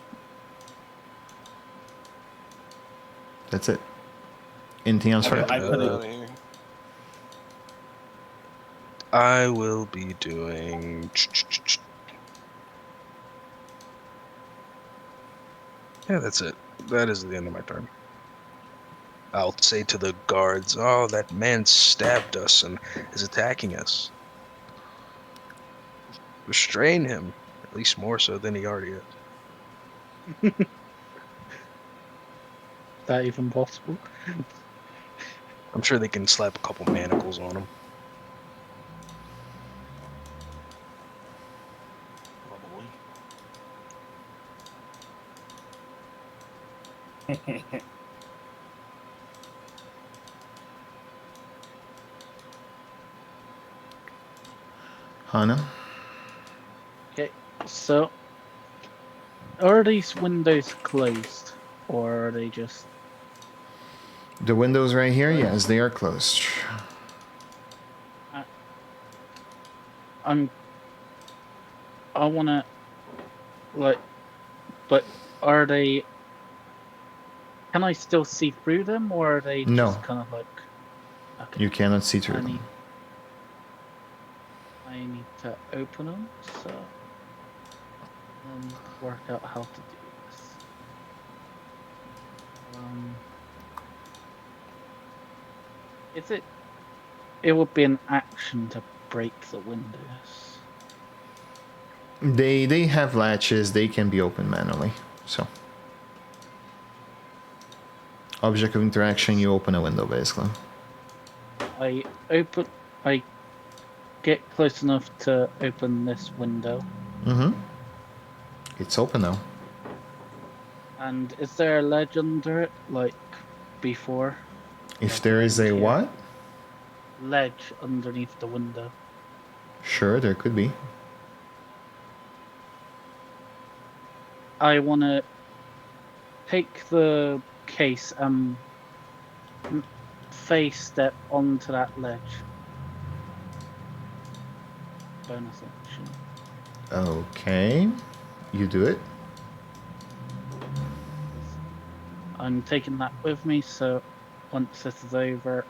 That's it. Anything else, Okay. Frank? I put Out it. of here. I will be doing. Yeah, that's it. That is the end of my turn. I'll say to the guards, "Oh, that man stabbed us and is attacking us. Restrain him, at least more so than he already is." Is that even possible? I'm sure they can slap a couple manacles on him. Probably. Hana? Okay, so are these windows closed, or are they just? The windows right here, yes, they are closed. I'm. I wanna like, but are they? Can I still see through them, or are they No. just kind of like? Okay, You cannot see through I them. need. I need to open them, so I need to work out how to do this. Is it? It would be an action to break the windows. They have latches. They can be opened manually. So, object of interaction, you open a window, basically. I open. I get close enough to open this window. Mm-hmm. It's open now. And is there a ledge under it, like before? If Like there is a around here? what? Ledge underneath the window. Sure, there could be. I want to take the case and face step onto that ledge. Bonus action. Okay. You do it. I'm taking that with me, so once this is over,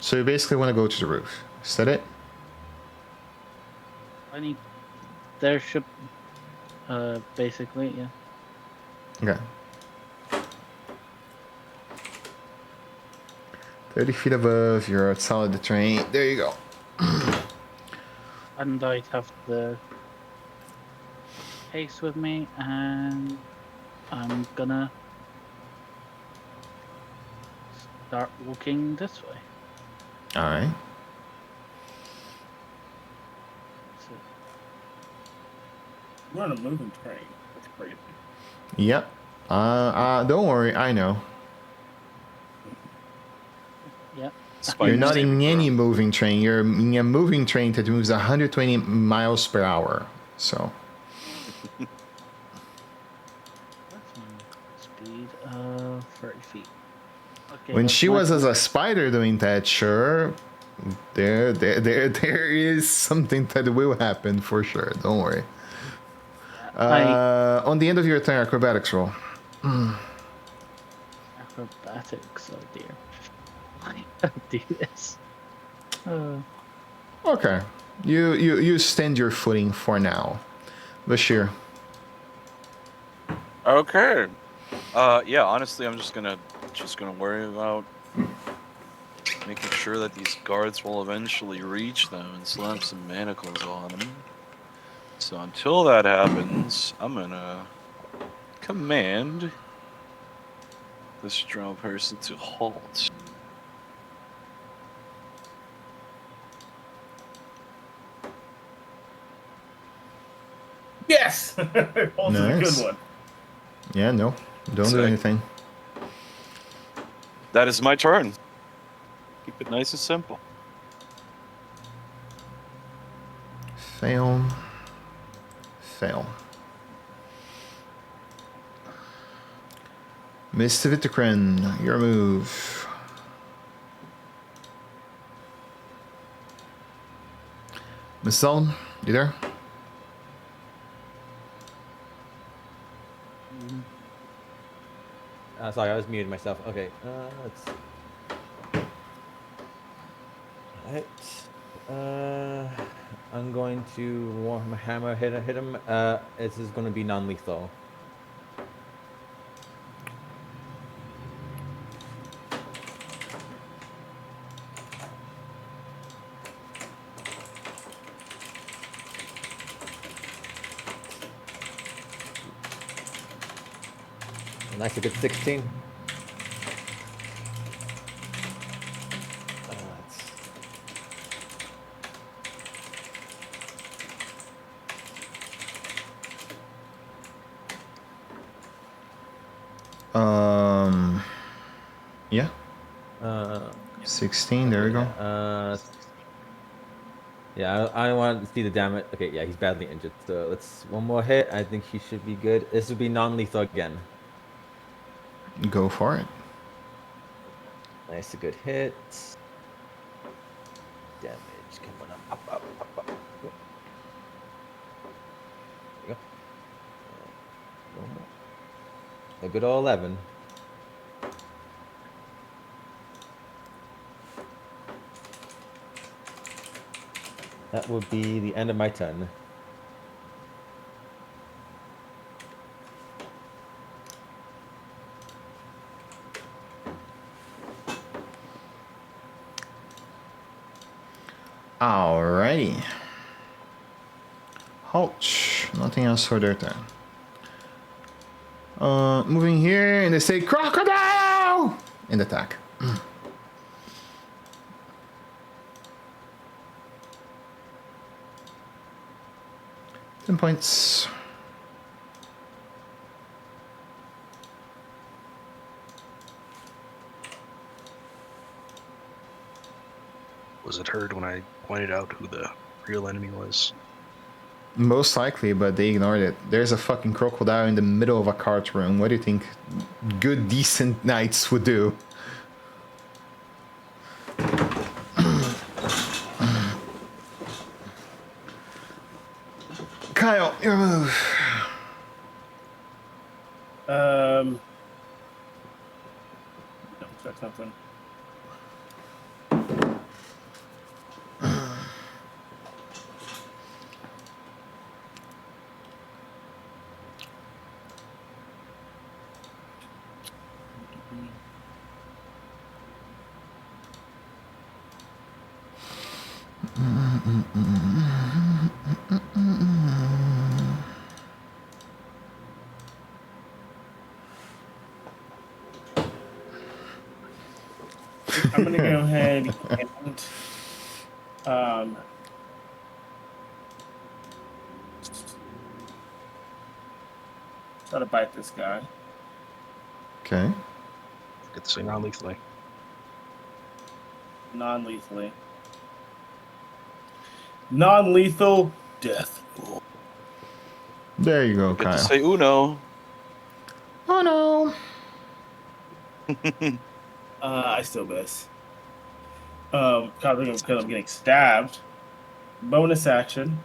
So you basically want to go to the roof. Is that it? I need. There should. Basically, yeah. Okay. 30 feet above, you're outside the terrain. There you go. And I'd have the case with me, and I'm gonna start walking this way. Alright. So, We're on a moving train. That's crazy. Yep. Don't worry, I know. yeah. You're not Spiders in take any it. moving train. You're in a moving train that moves 120 miles per hour. So, What's my speed? 30 feet. Okay. when that's she my was as a turn. spider doing that, sure, there is something that will happen for sure. Don't worry. On the end of your turn, acrobatics roll. Acrobatics, oh dear. I gotta do this. Okay. You stand your footing for now. Bashir. Okay. Yeah. Honestly, I'm just gonna worry about making sure that these guards will eventually reach them and slap some manacles on them. So until that happens, I'm gonna command this drow person to halt. Yes! Also a Nice. good one. Yeah, no. Don't do Sick. anything. That is my turn. Keep it nice and simple. Fail. Fail. Mr. Vitakren, your move. Miss Sullen, you there? Sorry, I was muting myself. Okay, let's see. Alright. I'm going to Warhammer hit him. This is going to be non-lethal. Nice, a good 16. Yeah. 16. There we go. Yeah, I don't want to see the damage. Okay, yeah, he's badly injured. So let's one more hit. I think he should be good. This will be non-lethal again. Go for it. Nice, a good hit. Damage coming up. There you go. One more. A good old 11. That would be the end of my turn. Alrighty. Halt. Nothing else for their turn. Moving here, and they say crocodile and attack. 10 points. Was it heard when I pointed out who the real enemy was? Most likely, but they ignored it. There's a fucking crocodile in the middle of a cart room. What do you think good, decent knights would do? Kyle, your move. Double check something. I'm gonna go ahead and try to bite this guy. Okay. Get to say non-lethally. Non-lethally. Non-lethal death. There you go, Good to Kyle. say uno. Oh no. I still miss. Because I'm getting stabbed. Bonus action.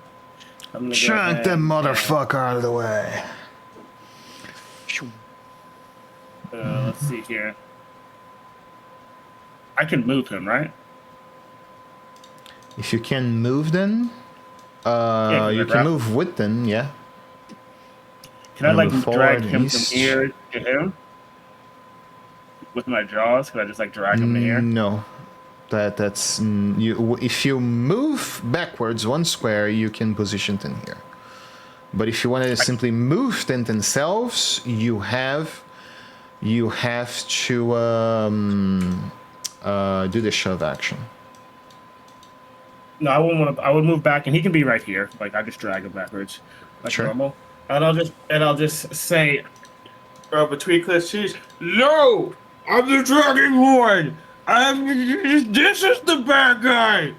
I'm gonna Chunk go that ahead motherfucker out of the way. let's see here. I can move him, right? If you can move them, Yeah, you can I can grab- move with them, yeah. Can I like Move drag forward, him east. from here to him? With my jaws? Can I just like drag him to here? No. That's you. If you move backwards 1 square, you can position them here. But if you want to simply move them themselves, you have to do the shove action. No, I wouldn't want to. I would move back, and he can be right here. Like I just drag him backwards, like Sure. normal. And I'll just say, between Cliff's cheese. No, I'm the Dragonborn. This is the bad guy.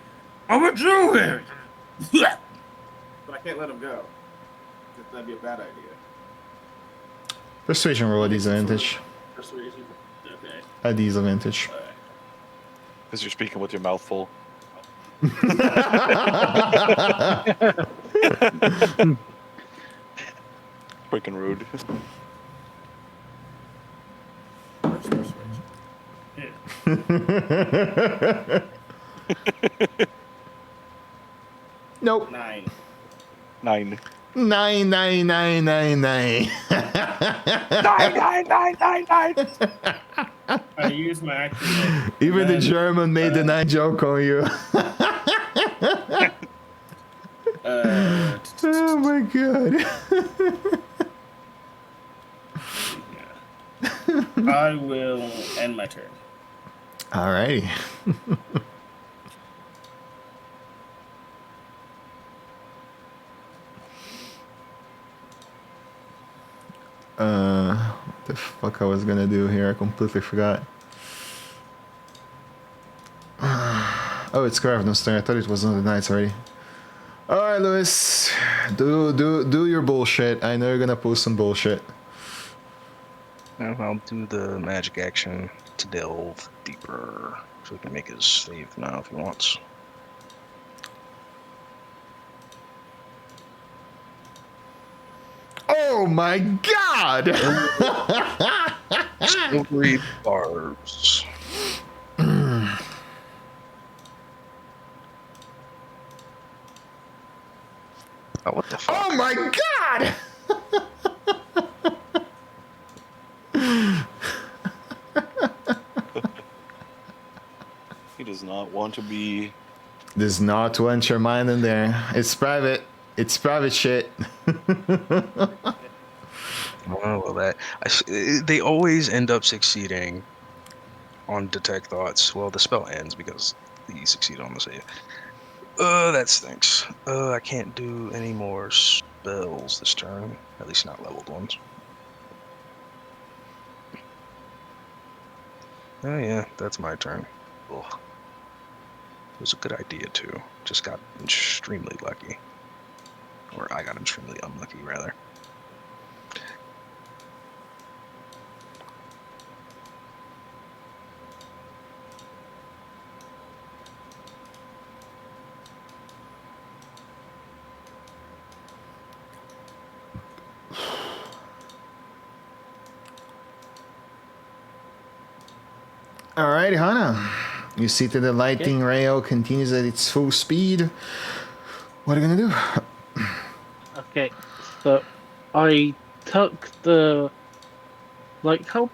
I'm gonna do it. But I can't let him go. That'd be a bad idea. Persuasion roll at disadvantage. Persuasion. Okay. At disadvantage. Because you're speaking with your mouth full. Quick and rude. Where's persuasion? Here. Nope. 9. 9. 99999. 9. I use my action. Even the Then, German made the 9 joke on you. Oh my god. I will end my turn. Alrighty. What the fuck I was gonna do here? I completely forgot. Oh, it's Graven's turn. I thought it was on the knights already. Alright, Lewis. Do your bullshit. I know you're gonna post some bullshit. I'll do the magic action to delve deeper, so he can make his save now if he wants. Oh my god! Silvery barbs. Oh, what the fuck? Oh my god! He does not want to be. Does not want your mind in there. It's private. It's private shit. Oh, well, they always end up succeeding on detect thoughts. Well, the spell ends because you succeed on the save. That stinks. I can't do any more spells this turn. At least not leveled ones. Oh yeah, that's my turn. Ugh. It was a good idea too. Just got extremely lucky. Or I got extremely unlucky, rather. Alright, Hana. You see that the lighting rail continues at its full speed. What are you gonna do? Okay, so I took the how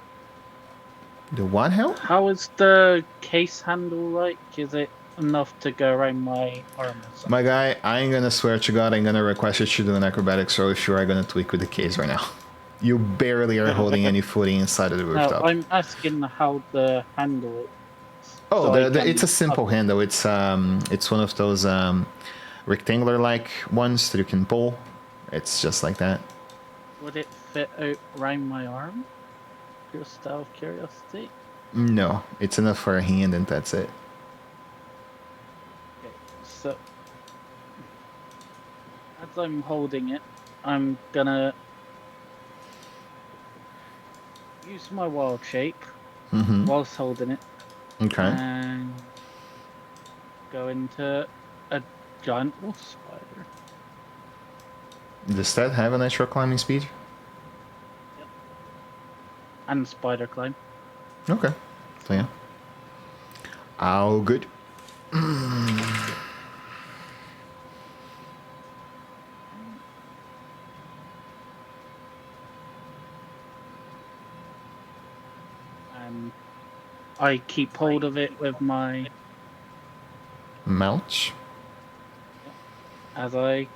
The what hell? how is the case handle like? Is it enough to go around my arm or something? My guy, I ain't gonna swear to God, I'm gonna request you to do an acrobatics roll if you are gonna tweak with the case right now. You barely are holding any footing inside of the No, rooftop. I'm asking how the handle is. Oh, so it's a simple handle. It's one of those rectangular-like ones that you can pull. It's just like that. Would it fit out around my arm? Just out of curiosity. No, it's enough for a hand, and that's it. Okay, so as I'm holding it, I'm gonna use my wild shape whilst holding it. Okay. And go into a giant wolf spider. Does that have a natural climbing speed? Yep. And spider climb. Okay. So yeah. All good. And I keep hold of it with my Mouch. as I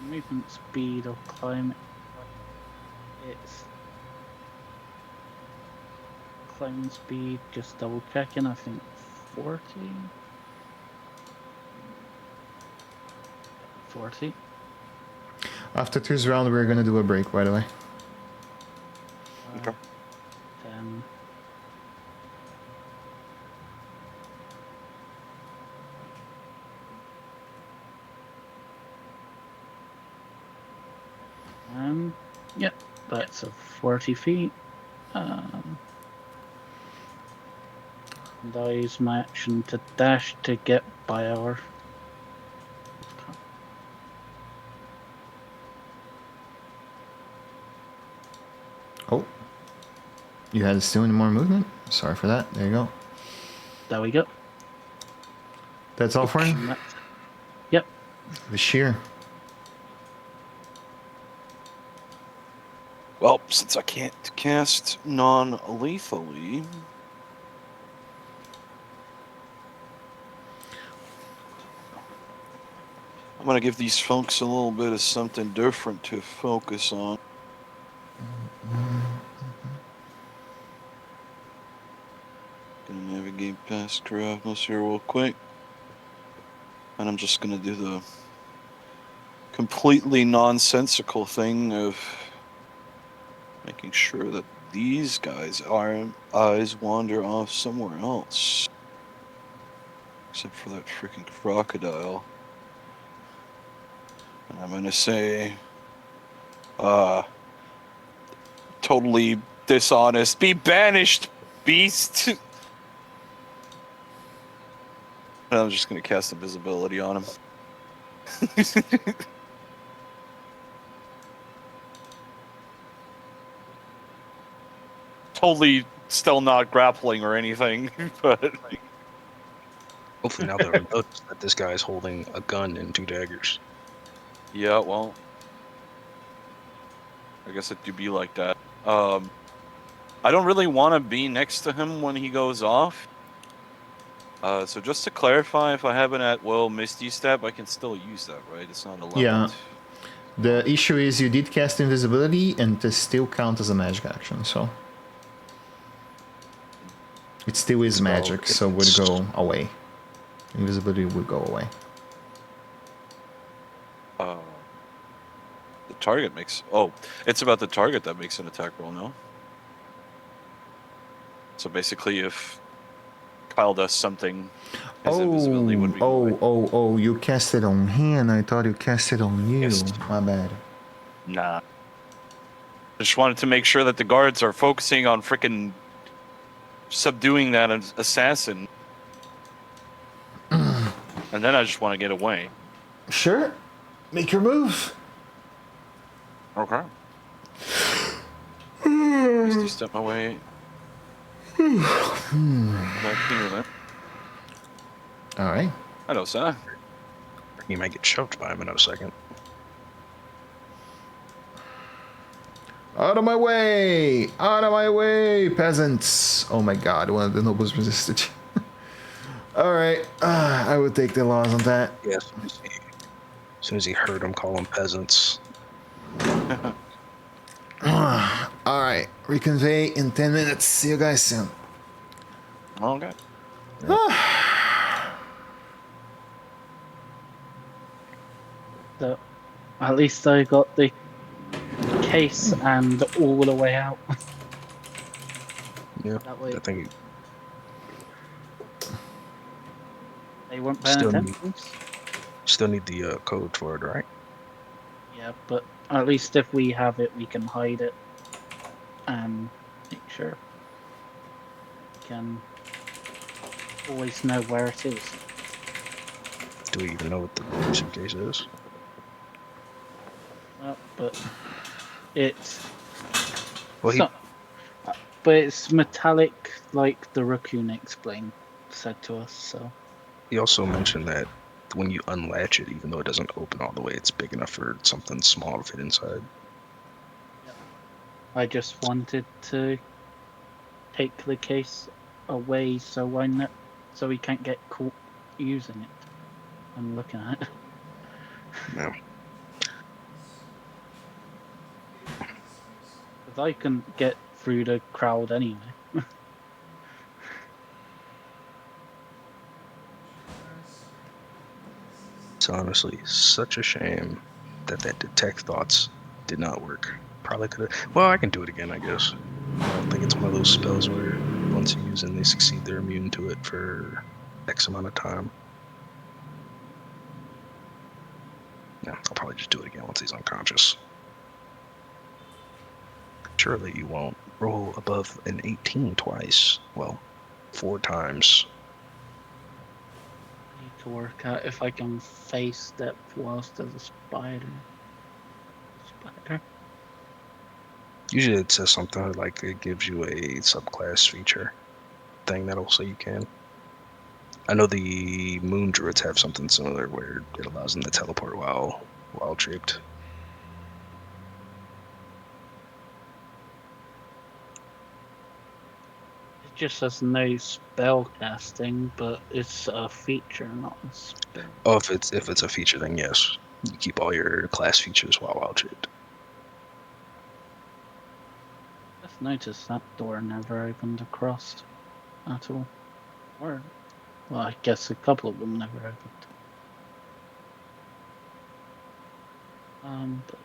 movement speed of climb. It's climbing speed. Just double checking. I think 40. 40. After this round, we're gonna do a break, by the way. Okay. 10. Yep, that's a 40 feet. And I use my action to dash to get by our. Oh. You had still any more movement? Sorry for that. There you go. There we go. That's all for And him? that's it. Yep. The sheer. Well, since I can't cast non-lethally, I'm gonna give these folks a little bit of something different to focus on. Gonna navigate past Caravnos here real quick. And I'm just gonna do the completely nonsensical thing of making sure that these guys' eyes wander off somewhere else. Except for that freaking crocodile. And I'm gonna say, totally dishonest. Be banished, beast! And I'm just gonna cast invisibility on him. Totally still not grappling or anything, but Hopefully now they'll notice that this guy is holding a gun and 2 daggers. yeah, well, I guess it do be like that. I don't really want to be next to him when he goes off. So just to clarify, if I have an at-will Misty Step, I can still use that, right? It's not a level. Yeah. The issue is you did cast invisibility and it still count as a magic action, so. It still is magic, so would go away. Invisibility would go away. The target makes... Oh, it's about the target that makes an attack roll, no? So basically, if Kyle does something, his invisibility would be away. You cast it on him. I thought you cast it on you. Yes. My bad. Nah. I just wanted to make sure that the guards are focusing on frickin' subduing that assassin. And then I just want to get away. Sure. Make your move. Okay. Misty Step my way. Back here then. Alright. Hello, sir. You might get choked by him in a second. Out of my way! Out of my way, peasants! Oh my god, one of the nobles resisted. Alright, I would take the loss on that. Yeah, as soon as he heard him call them peasants. Alright, reconvey in 10 minutes. See you guys soon. Okay. So, at least I got the case and all the way out. Yeah, That way I think they weren't paying Still need- attention. still need the code for it, right? Yeah, but at least if we have it, we can hide it and make sure we can always know where it is. Do we even know what the suitcase is? But it's Well, he, not, but it's metallic, like the raccoon said to us. So he also mentioned that when you unlatch it, even though it doesn't open all the way, it's big enough for something small to fit inside. I just wanted to take the case away so so we can't get caught using it and looking at it. Yeah. Because I can get through the crowd anyway. It's honestly such a shame that detect thoughts did not work. Probably could have. Well, I can do it again, I guess. I don't think it's one of those spells where once you use it and they succeed, they're immune to it for X amount of time. Yeah, I'll probably just do it again once he's unconscious. Surely you won't roll above an 18 twice. Well, 4 times. I need to work out if I can face step whilst there's a spider. Spider. Usually it says something like it gives you a subclass feature thing that'll say you can. I know the moon druids have something similar where it allows them to teleport while draped. It just says no spell casting, but it's a feature, not a spell. Oh, if it's a feature, then yes, you keep all your class features while draped. Just noticed that door never opened across at all. Or, well, I guess a couple of them never opened. But,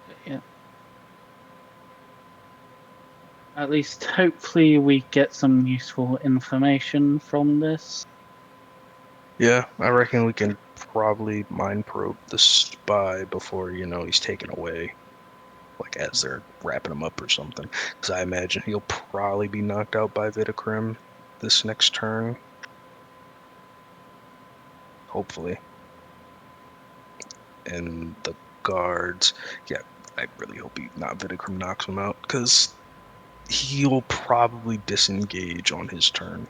But yeah. At least, hopefully, we get some useful information from this. Yeah, I reckon we can probably mind probe the spy before he's taken away. Like as they're wrapping him up or something. Because I imagine he'll probably be knocked out by Vidacrim this next turn. Hopefully. And the guards, yeah, I really hope not Vidacrim knocks him out, because he'll probably disengage on his turn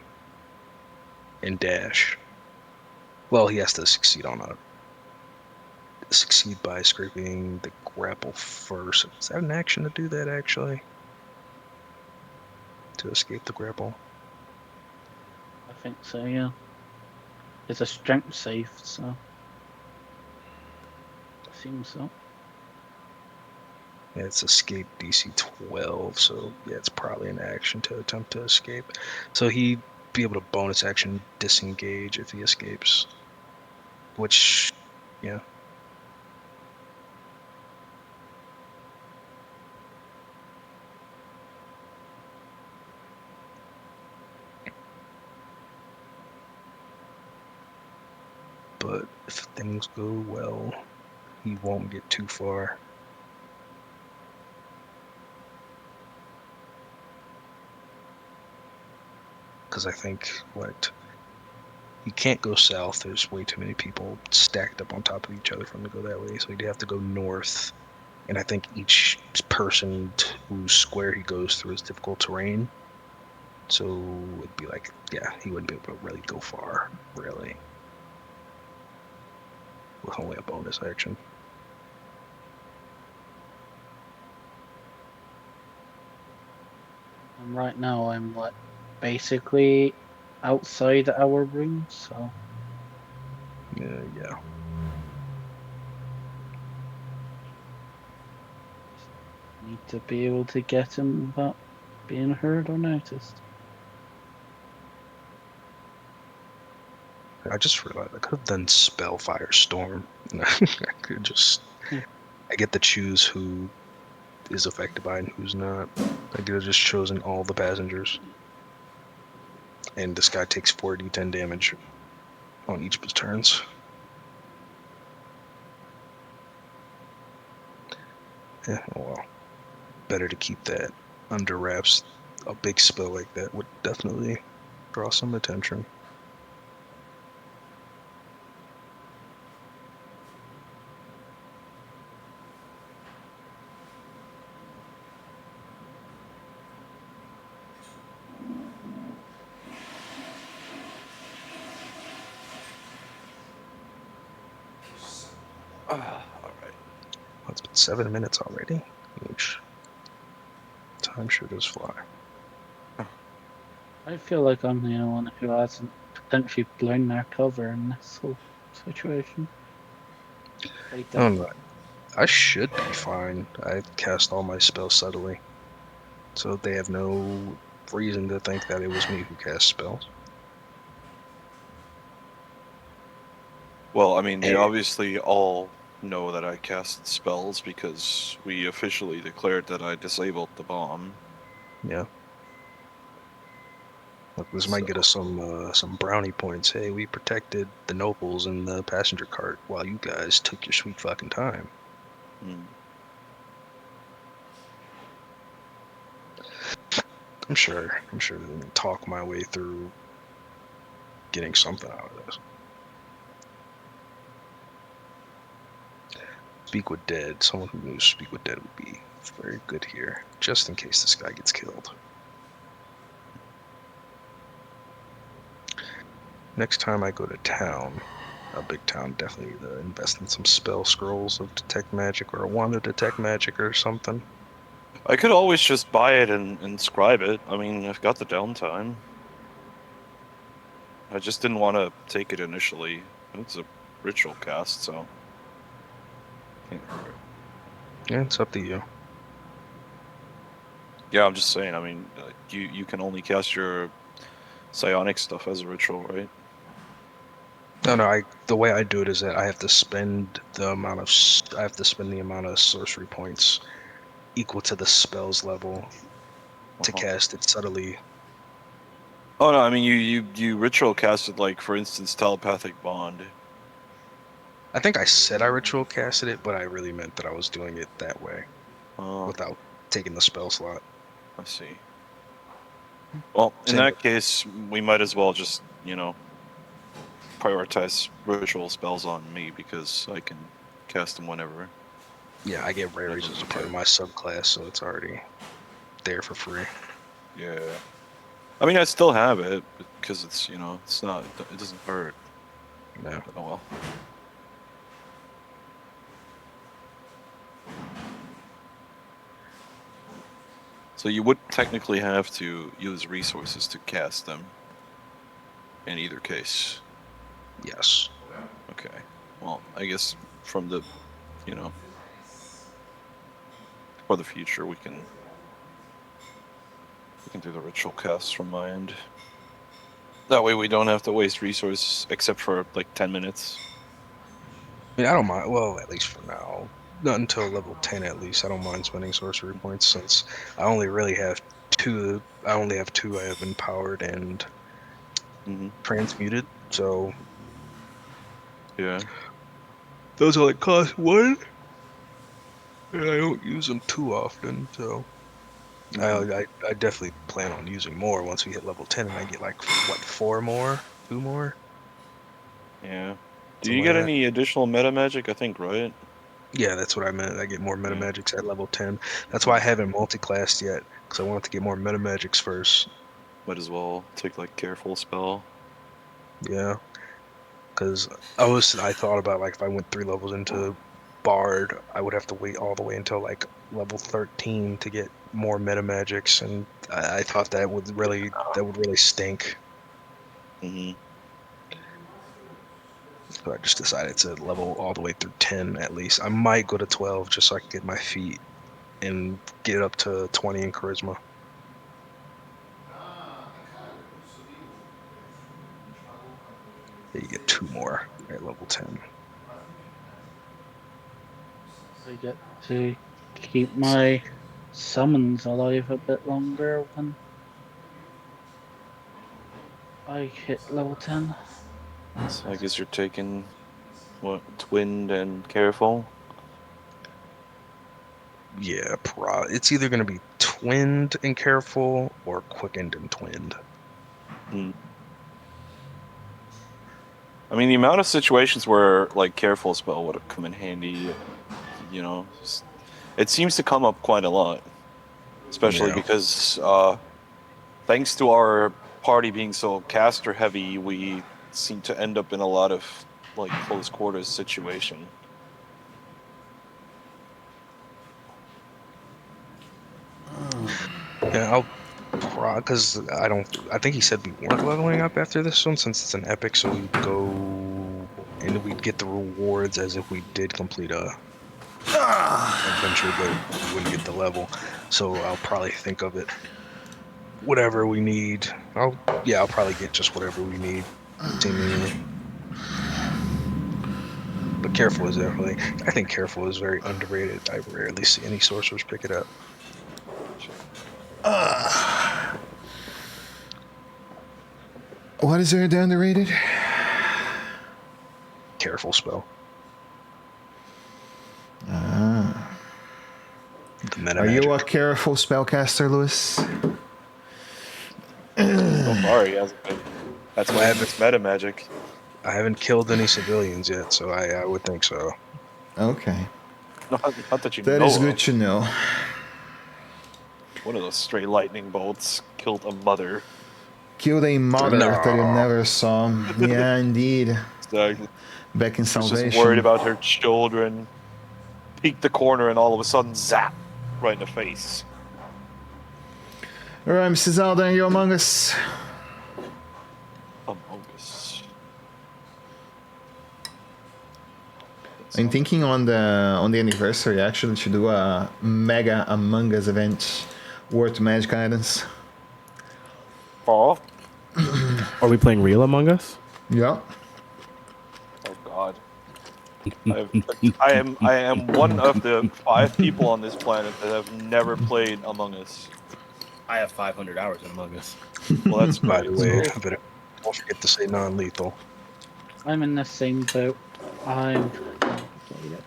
and dash. Well, he has to succeed by scraping the grapple first. Is that an action to do that, actually? To escape the grapple? I think so, yeah. It's a strength save, so. Seems so. Yeah, it's escape DC 12, so yeah, it's probably an action to attempt to escape. So he'd be able to bonus action disengage if he escapes. Which, yeah. But if things go well, he won't get too far. Because I think, he can't go south. There's way too many people stacked up on top of each other for him to go that way. So he'd have to go north. And I think each person whose square he goes through is difficult terrain. So it'd be like, yeah, he wouldn't be able to really go far, really. With only a bonus action. And right now I'm basically outside our room, so. Yeah. Need to be able to get him without being heard or noticed. I just realized I could have done Spellfire Storm. I could just. I get to choose who is affected by it and who's not. I could have just chosen all the passengers. And this guy takes 4d10 damage on each of his turns. Yeah, well. Better to keep that under wraps. A big spell like that would definitely draw some attention. All right. It's been 7 minutes already. Which time sure does fly. I feel like I'm the only one who hasn't potentially blown their cover in this whole situation. I should be fine. I cast all my spells subtly. So they have no reason to think that it was me who cast spells. Well, I mean, they obviously all know that I cast spells because we officially declared that I disabled the bomb. Yeah. Look, this might get us some brownie points. Hey, we protected the nobles in the passenger cart while you guys took your sweet fucking time. I'm sure I can talk my way through getting something out of this. Speak with Dead. Someone who knows Speak with Dead would be very good here, just in case this guy gets killed. Next time I go to town, a big town, definitely invest in some spell scrolls of detect magic or a wand of detect magic or something. I could always just buy it and inscribe it. I mean, I've got the downtime. I just didn't want to take it initially. It's a ritual cast, so. Can't hurt. Yeah, it's up to you. Yeah, I'm just saying. I mean, you can only cast your psionic stuff as a ritual, right? No. The way I do it is that I have to spend the amount of sorcery points equal to the spell's level to Uh-huh. cast it subtly. Oh no, I mean you ritual casted, like, for instance, telepathic bond. I think I said I ritual casted it, but I really meant that I was doing it that way without taking the spell slot. I see. Well, in Same that with, case, we might as well just, prioritize ritual spells on me because I can cast them whenever. yeah, I get rarities as a part of my subclass, so it's already there for free. Yeah. I mean, I still have it because it's, it's not, it doesn't hurt. Yeah. But oh well. So you would technically have to use resources to cast them in either case. Yes. Okay. Well, I guess from the, for the future, we can do the ritual casts from my end. That way we don't have to waste resources except for like 10 minutes. I mean, I don't mind. Well, at least for now. Not until level 10 at least. I don't mind spending sorcery points since I only really have two. I only have two I have empowered and transmuted. So Yeah. those only cost one. And I don't use them too often. So I definitely plan on using more once we hit level 10 and I get like, what, 4 more? 2 more? Yeah. Do you Something get like that. any additional meta magic? I think, right? Yeah, that's what I meant. I get more meta Yeah. magics at level 10. That's why I haven't multi-classed yet, because I wanted to get more meta magics first. Might as well take like careful spell. Yeah, because I thought about like if I went 3 levels into Bard, I would have to wait all the way until like level 13 to get more meta magics, and I thought that would really stink. Mm-hmm. So I just decided to level all the way through 10 at least. I might go to 12 just so I can get my feet and get up to 20 in charisma. You get 2 more at level 10. I get to keep my summons alive a bit longer when I hit level 10. So I guess you're taking what, twinned and careful? Yeah, it's either going to be twinned and careful or quickened and twinned. Hmm. I mean, the amount of situations where like careful spell would have come in handy, it seems to come up quite a lot, especially Yeah. because thanks to our party being so caster heavy, we seem to end up in a lot of like close quarters situation. Yeah, because I think he said we weren't leveling up after this one since it's an epic, so we'd go and we'd get the rewards as if we did complete a adventure, but we wouldn't get the level. So I'll probably think of it. Whatever we need. I'll probably get just whatever we need, seemingly. But careful is definitely. I think careful is very underrated. I rarely see any sorcerers pick it up. What is there underrated? Careful spell. Ah. The meta Are you a magic. careful spellcaster, Lewis? So far, he hasn't been. That's why it's meta magic. I haven't killed any civilians yet, so I would think so. Okay. Not that you That know is of. good to know. One of those stray lightning bolts killed a mother. Killed a mother No. that you never saw. Yeah, indeed. So Back in she was Salvation. just worried about her children. Peeked the corner and all of a sudden, zap! Right in the face. Alright, Mrs. Zelda, are you among us? Among Us. I'm thinking on the anniversary actually to do a mega Among Us event worth magic items. Oh, Are we playing real Among Us? Yeah. oh God. I am one of the 5 people on this planet that have never played Among Us. I have 500 hours in Among Us. Well, that's By great. the way, I better don't forget to say non-lethal. I'm in the same boat. I've played it.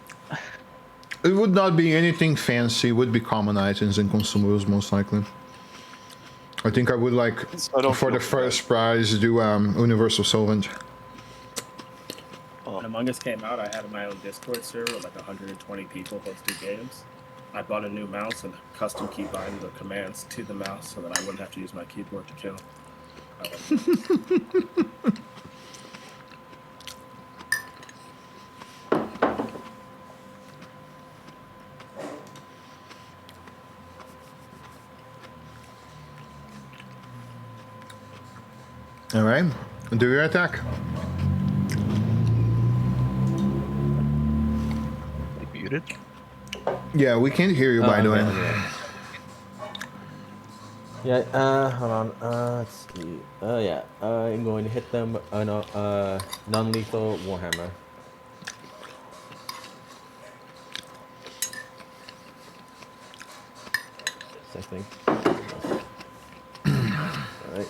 It would not be anything fancy, it would be common items and consumables most likely. I think I would like, I don't for the feel first prize, do Universal Solvent. When Among Us came out, I had my own Discord server with like 120 people hosting games. I bought a new mouse and custom key bind the commands to the mouse so that I wouldn't have to use my keyboard to kill. I like that. Alright, do your attack. You muted? Yeah, we can't hear you by the way. Yeah, hold on. Let's see. Yeah, I'm going to hit them on a non-lethal Warhammer. I think. Alright.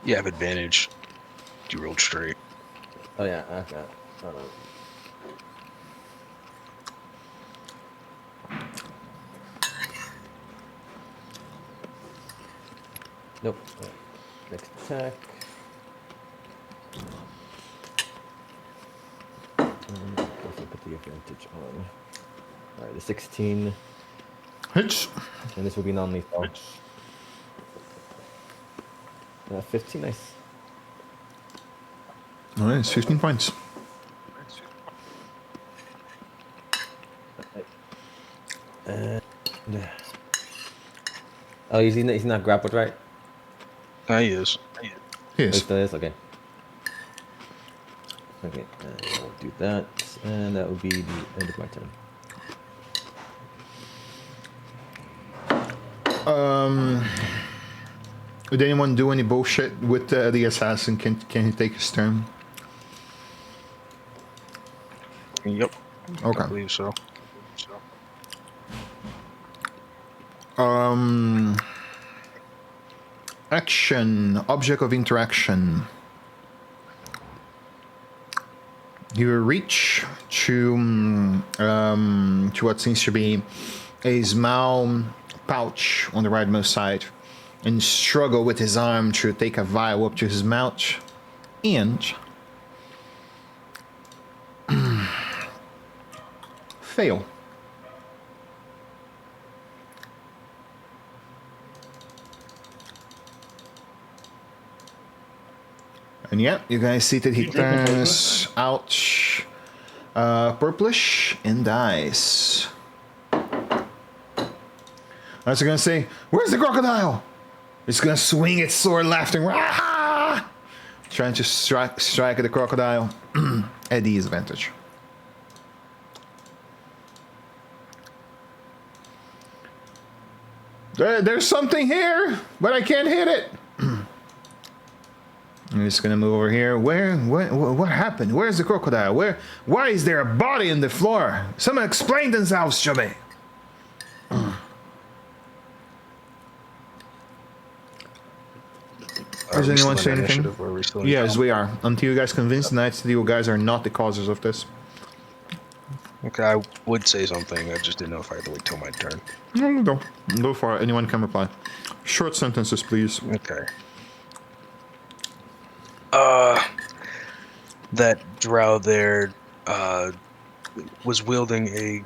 You have advantage. You rolled straight. Oh yeah, okay. Hold on. Nope. Next attack. Also put the advantage on. Alright, the 16. Hits. And this will be non-lethal. 15, nice. Alright, it's 15 points. And oh, he's not grappled, right? He is. Oh, he Yes. still is? Okay. Okay, I'll do that. And that will be the end of my turn. Would anyone do any bullshit with the assassin? Can he take his turn? Yep. I Okay. believe so. Action. Object of interaction. You reach to what seems to be a small pouch on the rightmost side and struggle with his arm to take a vial up to his mouth and fail. And yeah, you guys see that he turns out purplish and dies. I was gonna say, where's the crocodile? It's gonna swing its sword, laughing, Rah! Trying to strike at the crocodile at the disadvantage. There's something here, but I can't hit it. I'm just gonna move over here. What happened? Where's the crocodile? Why is there a body in the floor? Someone explain themselves to me. Does anyone say anything? Yes, we are. Until you guys convince the Knights that you guys are not the causes of this. Okay, I would say something. I just didn't know if I had to wait till my turn. No. Go for it. Anyone can reply. Short sentences, please. Okay. That drow there was wielding a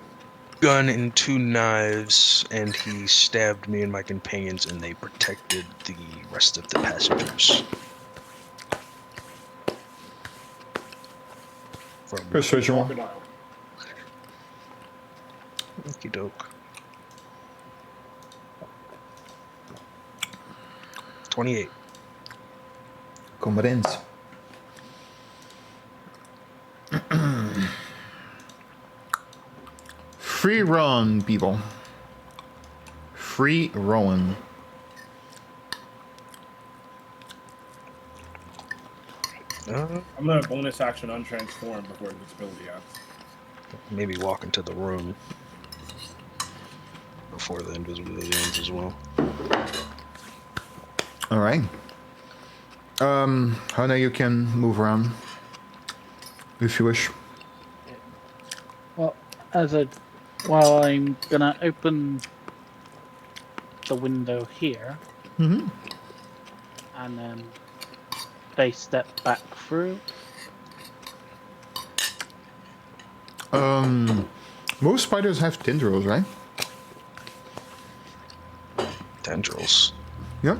gun and 2 knives, and he stabbed me and my companions, and they protected the rest of the passengers. From Persuasion roll. Crocodile. Okie doke. 28. Combat ends. Free run, people. Free run. Uh, I'm gonna bonus action untransform before this ability acts. maybe walk into the room before the invisibility ends as well. All right. Hana, you can move around if you wish. Well, while I'm gonna open the window here, Mm-hmm. and then they step back through. Most spiders have tendrils, right? Tendrils. Yep.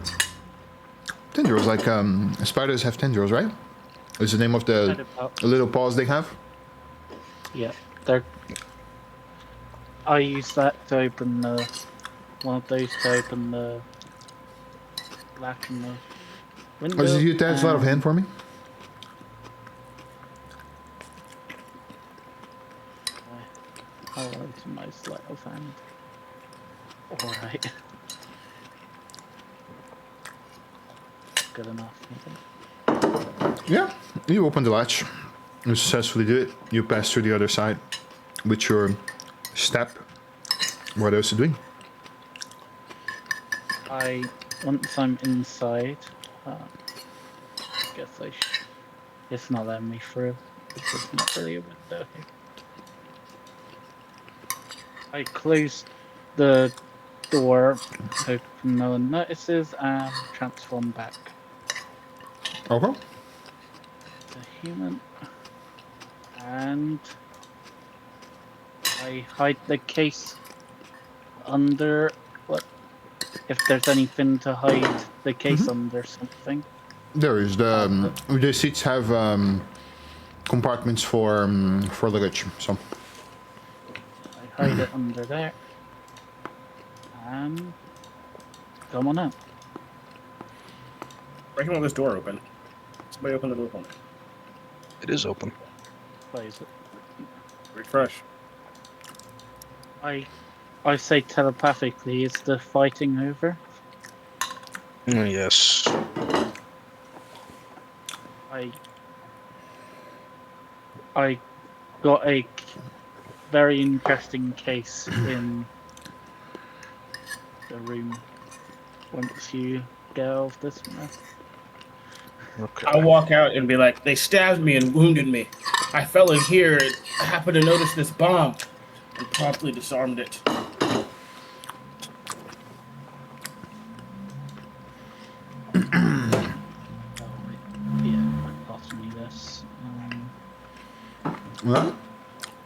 Tendrils, like spiders have tendrils, right? Is the name of the little paws they have? Yeah, they're. I use that to open one of those to open the latch in the window. Oh, did you attach that of hand for me? I'll write my sleight of hand. Alright. Good enough, I think. Yeah. You open the latch. You successfully do it. You pass through the other side with your step. What else are you doing? Once I'm inside, guess it's not letting me through. It's not really a window here. I close the door, hope no one notices, and transform back Okay. to human. And I hide the case under if there's anything to hide the case under something. There is the seats have compartments for luggage. So I hide it under there. And come on out. Why can't this door open? Somebody open the door for me. It is open. Close it. Refresh. I say telepathically, is the fighting over? Yes. I got a very interesting case in the room once you get off this mess. Okay. I'll walk out and be like, they stabbed me and wounded me. I fell in here and happened to notice this bomb and promptly disarmed it. Yeah, pass me this. well,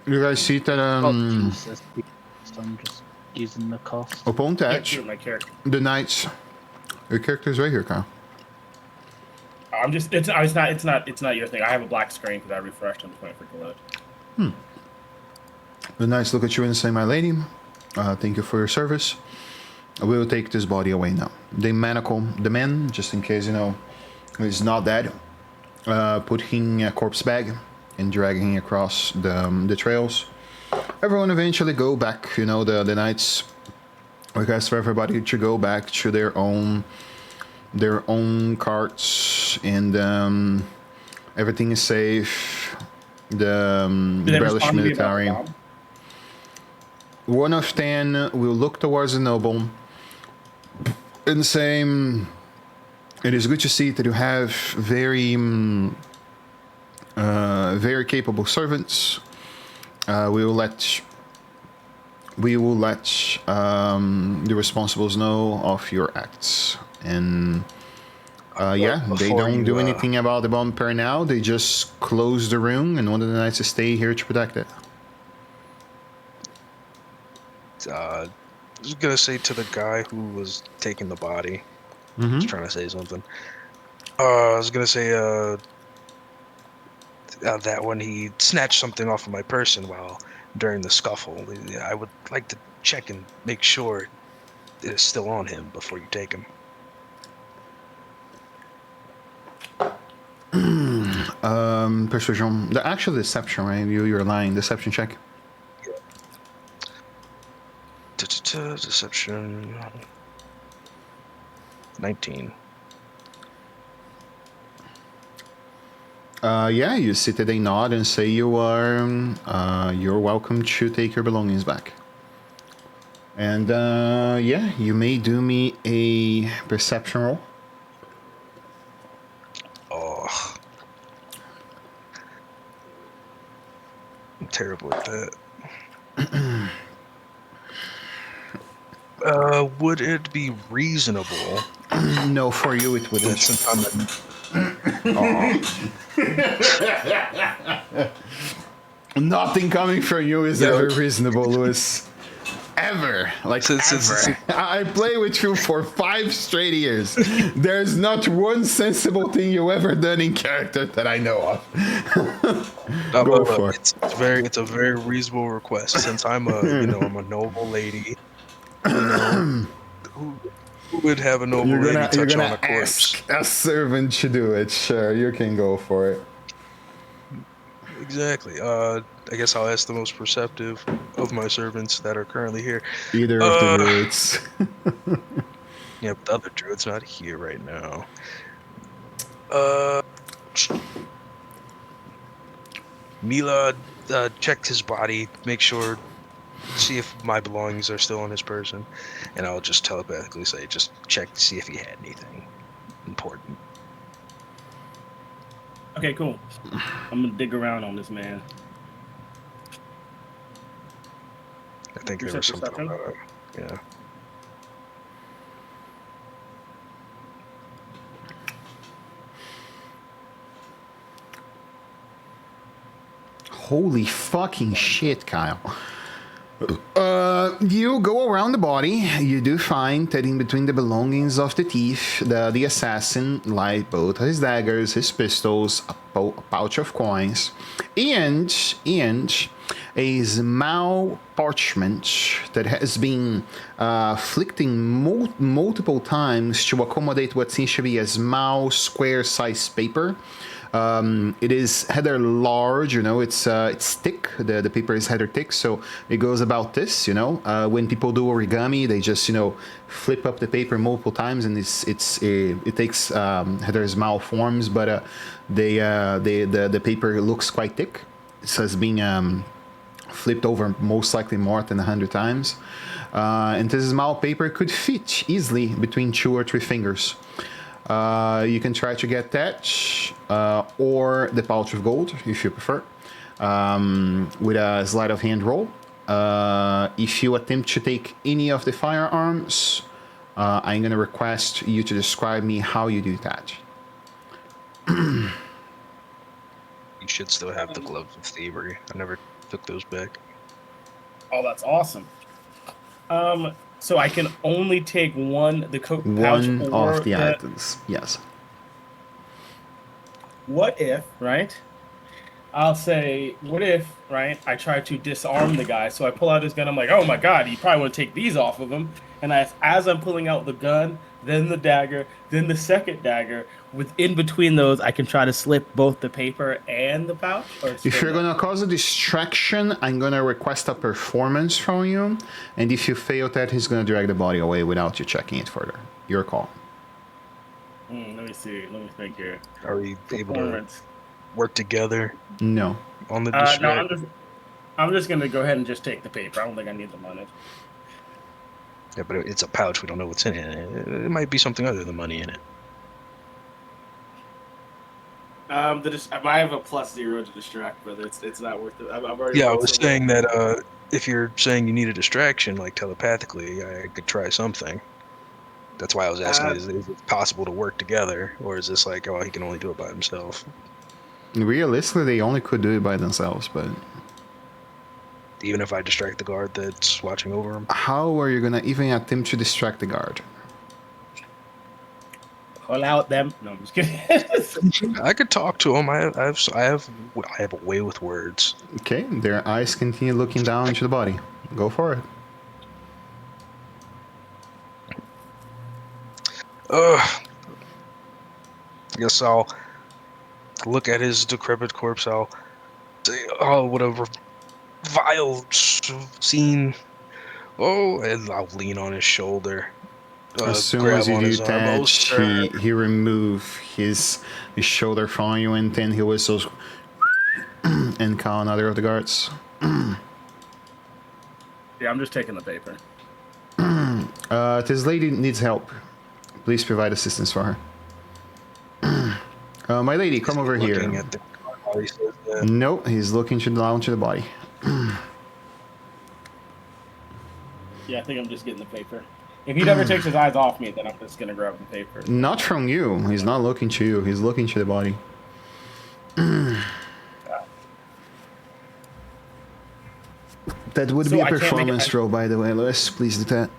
you guys see that Jesus. I'm just using the cost. upon Can't touch, shoot my character. the knights. Your character's right here, Kyle. I'm just it's not your thing. I have a black screen because I refreshed and went for load. The knights look at you and say, "My lady, thank you for your service. We will take this body away now." They manacle the man, just in case he's not dead. Put him in a corpse bag and drag him across the trails. Everyone eventually go back. The knights request for everybody to go back to their own carts, and everything is safe. The Relish military. One of 10 will look towards the noble and say, "It is good to see that you have very capable servants. We will let we will let the responsibles know of your acts. And yeah, they Before don't you, do anything about the bomb per now. They just close the room, and one of the knights to stay here to protect it. I was gonna say to the guy who was taking the body. I was trying to say something. I was gonna say that when he snatched something off of my person while during the scuffle, I would like to check and make sure it is still on him before you take him. Persuasion. The actual deception, right? You're lying. Deception check. Deception. 19. Yeah, you sit at a nod and say you're welcome to take your belongings back. And yeah, you may do me a perception roll. Oh, I'm terrible at that. Would it be reasonable? No, for you it That wouldn't. since I'm Nothing coming from you is ever reasonable, Louis. Ever. Like, ever. I play with you for 5 straight years. There's not one sensible thing you ever done in character that I know of. Go for it. It's a very reasonable request since I'm a I'm a noble lady. Who would have a noble lady touch on a corpse? Ask a servant to do it. Sure, you can go for it. Exactly. I guess I'll ask the most perceptive of my servants that are currently here. Either of the druids. Yeah, but the other druid's not here right now. Mila checked his body, make sure, see if my belongings are still on his person, and I'll just telepathically say, just check to see if he had anything important. Okay, cool. I'm gonna dig around on this man. I think there was something Perception? about it. Yeah. Holy fucking shit, Kyle. You go around the body. You do find that in between the belongings of the thief, the assassin, like both his daggers, his pistols, a pouch of coins, and a small parchment that has been flicked multiple times to accommodate what seems to be a small square-sized paper. It is rather large, it's thick. The paper is rather thick, so it goes about this, when people do origami, they just, flip up the paper multiple times, and it takes rather small forms, but the paper looks quite thick. It has been flipped over most likely more than 100 times. And this small paper could fit easily between 2 or 3 fingers. You can try to get that, or the pouch of gold, if you prefer, with a sleight of hand roll. If you attempt to take any of the firearms, I'm going to request you to describe me how you do that. You should still have the gloves of thievery. I never took those back. Oh, that's awesome. So I can only take the coat pouch One or of the items, yes. What if, right? I'll say, what if, right? I try to disarm the guy, so I pull out his gun. I'm like, oh my god, you probably want to take these off of him. And as I'm pulling out the gun, then the dagger, then the second dagger, in between those, I can try to slip both the paper and the pouch. If you're going to cause a distraction, I'm going to request a performance from you. And if you fail that, he's going to drag the body away without you checking it further. Your call. Let me see. Let me think here. Are we able to work together? No. On the no, I'm just going to go ahead and just take the paper. I don't think I need the money. Yeah, but it's a pouch. We don't know what's in it. It might be something other than money in it. I have a +0 to distract, but it's not worth it. I've already. Yeah, I was saying that if you're saying you need a distraction, like telepathically, I could try something. That's why I was asking, is it possible to work together? Or is this like, oh, he can only do it by himself? Realistically, they only could do it by themselves, but Even if I distract the guard that's watching over him? how are you gonna even attempt to distract the guard? Call out them. No, I'm just kidding. I could talk to him. I have a way with words. Okay, their eyes continue looking down into the body. Go for it. I guess I'll look at his decrepit corpse. I'll say, oh, whatever vile scene. Oh, and I'll lean on his shoulder. As soon grab as you on do his arm. Oh, that, sir. he remove his shoulder from you, and then he whistles and call another of the guards. Yeah, I'm just taking the paper. This lady needs help. Please provide assistance for her. My lady, come over Looking here. at the guard while he says that. Nope, he's looking down to the body. Yeah, I think I'm just getting the paper. If he never takes his eyes off me, then I'm just gonna grab the paper. Not from you. He's not looking to you. He's looking to the body. That would So be a I can't make it- performance roll, by the way, Lewis. Please do that.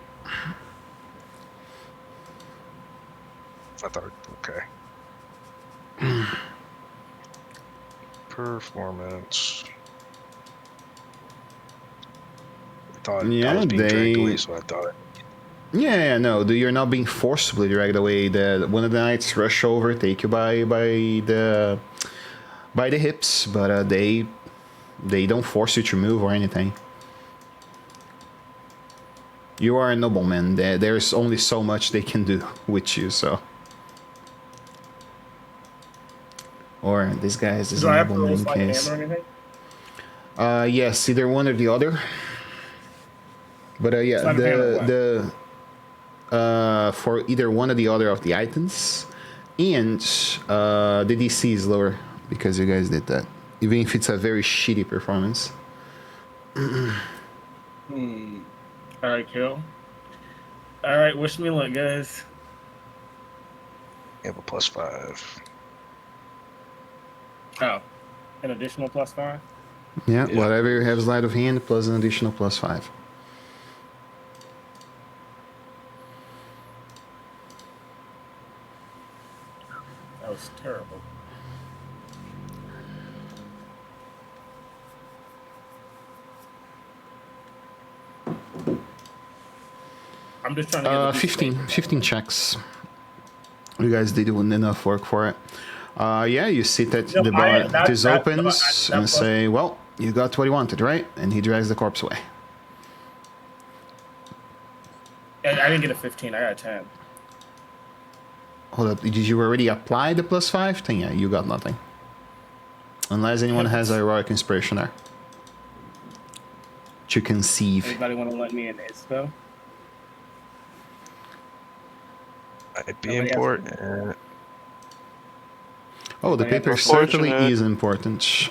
I thought, okay. Performance. I thought I Yeah, was being dragged they- away, so I thought. Yeah, no, you're not being forcibly dragged away. One of the knights rush over, take you by the hips, but they don't force you to move or anything. You are a nobleman. There's only so much they can do with you, so. Or this guy is Do I a have to roll nobleman sleight of case. hand or anything? Yes, either one or the other. But yeah, Sleight of hand or what? the for either one or the other of the items, and the DC is lower because you guys did that. Even if it's a very shitty performance. Alright, cool. Alright, wish me luck, guys. You have a +5. Oh, an additional +5? Yeah, Yeah. whatever you have sleight of hand plus an additional +5. That was terrible. I'm just trying to get the piece of 15, paper. 15 checks. You guys did enough work for it. Yeah, you sit at No, the bar, that- this that- opens, that and was- say, well, you got what you wanted, right? And he drags the corpse away. I didn't get a 15, I got a 10. Hold up, did you already apply the +5? Then yeah, you got nothing. Unless anyone has a heroic inspiration there. To conceive. Anybody want to let me in ISPO? Might be Nobody has- important. Oh, the I am paper certainly unfortunate. is important.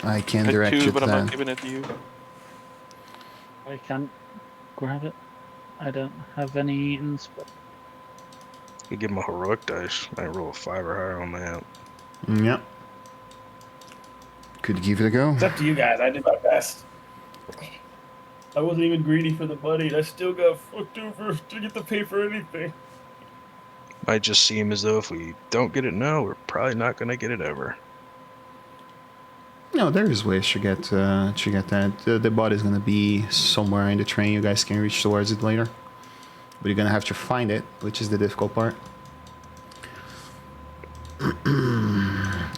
I can Had direct two, you but to I'm not that. giving it to you. I can't grab it. I don't have any inspo. You give him a heroic dice. I roll a 5 or higher on that. Yep. Could give it a go. It's up to you guys, I did my best. I wasn't even greedy for the buddy, and I still got fucked over to get the pay for anything. Might just seem as though if we don't get it now, we're probably not going to get it ever. No, there is ways to get that. The body's gonna be somewhere in the train. You guys can reach towards it later, but you're gonna have to find it, which is the difficult part.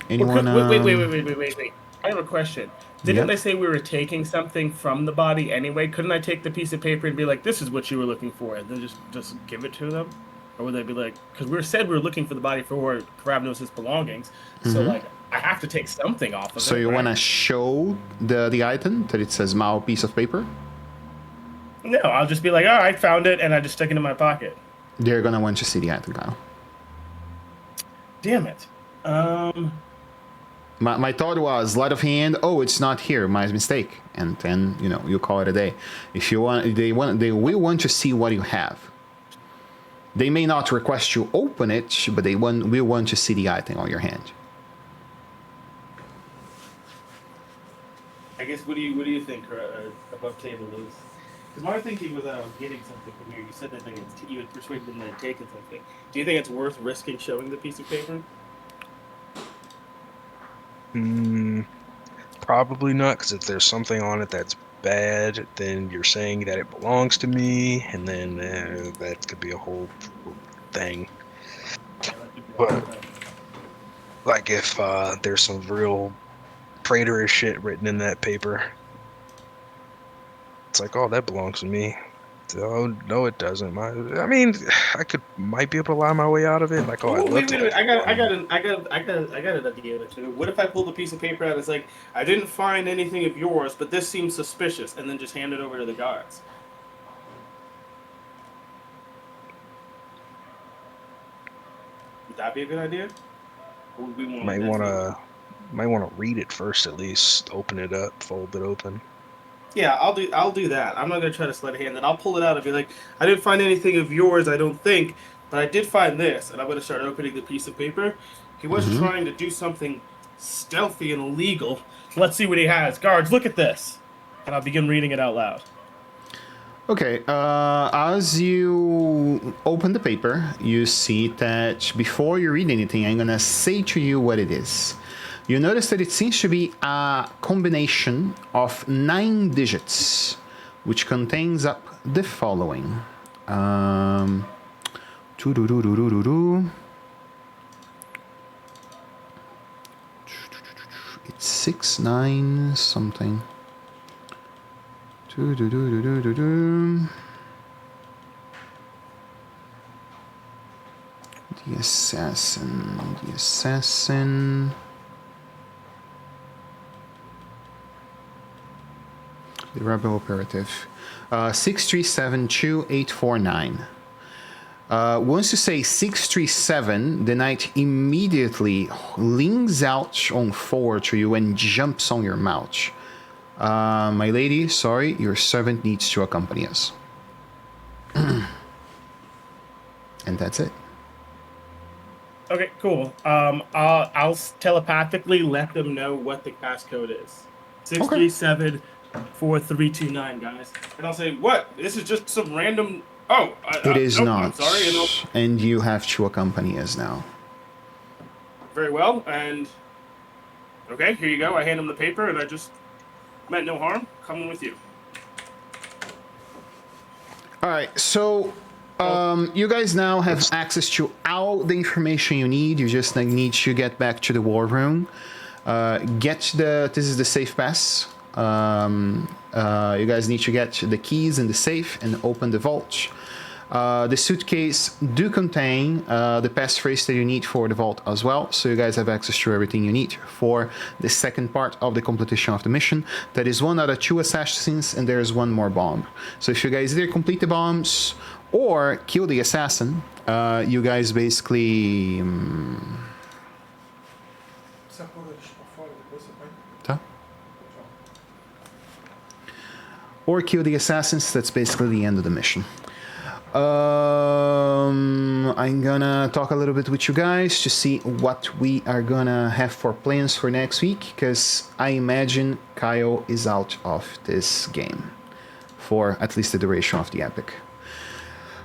Anyone? Wait. I have a question. Didn't Yeah. they say we were taking something from the body anyway? Couldn't I take the piece of paper and be like, "This is what you were looking for," and then just give it to them? Or would they be like, because we said we were looking for the body for Kravnos' belongings, so like I have to take something off of it. So you right? wanna show the item that it says Mao piece of paper? No, I'll just be like, "Oh, I found it," and I just stick it in my pocket. They're gonna want to see the item, Kyle. Damn it. My thought was sleight of hand. Oh, it's not here. My mistake. And then you call it a day. If you want, they will want to see what you have. They may not request you open it, but they will want to see the item on your hand. I guess what do you think above table is? Because my thinking was that I was getting something from here. You said that you had persuaded them into taking something. Do you think it's worth risking showing the piece of paper? Probably not, because if there's something on it that's bad, then you're saying that it belongs to me, and then that could be a whole thing. But like if there's some real traitorous shit written in that paper, it's like, oh, that belongs to me. Oh, no, it doesn't. I mean, might be able to lie my way out of it. Like, oh, I'd love wait a to. minute. I got an idea too. What if I pull the piece of paper out? It's like, I didn't find anything of yours, but this seems suspicious, and then just hand it over to the guards. Would that be a good idea? Or would we Might want to read it first, at least. Open it up, fold it open. Yeah, I'll do that. I'm not gonna try to sleight of hand it. I'll pull it out and be like, I didn't find anything of yours, I don't think, but I did find this, and I'm gonna start opening the piece of paper. He was trying to do something stealthy and illegal. Let's see what he has. Guards, look at this, and I'll begin reading it out loud. Okay, as you open the paper, you see that before you read anything, I'm gonna say to you what it is. You notice that it seems to be a combination of 9 digits, which contains up the following. It's 6, 9, something. The assassin. The rebel operative. 6372-849. Once you say 637, the knight immediately leans out on forward to you and jumps on your mouth. My lady, sorry, your servant needs to accompany us. And that's it. Okay, cool. I'll telepathically let them know what the passcode is. 637-4329, guys. And I'll say, what? This is just some random... Oh, it is nope, not. I'm sorry. And you have to accompany us now. Very well, and... Okay, here you go. I hand him the paper, and I just... meant no harm. Coming with you. Alright, so... you guys now have access to all the information you need. You just need to get back to the war room. This is the safe pass. You guys need to get the keys in the safe and open the vault. The suitcase do contain the passphrase that you need for the vault as well, so you guys have access to everything you need for the second part of the completion of the mission. That is 1 out of 2 assassins, and there's 1 more bomb. So if you guys either complete the bombs or kill the assassin, you guys basically... Or kill the assassins, that's basically the end of the mission. I'm gonna talk a little bit with you guys to see what we are gonna have for plans for next week, because I imagine Kyle is out of this game for at least the duration of the epic.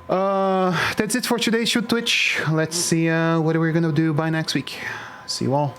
That's it for today, Shoot Twitch. Let's see what we're gonna do by next week. See you all.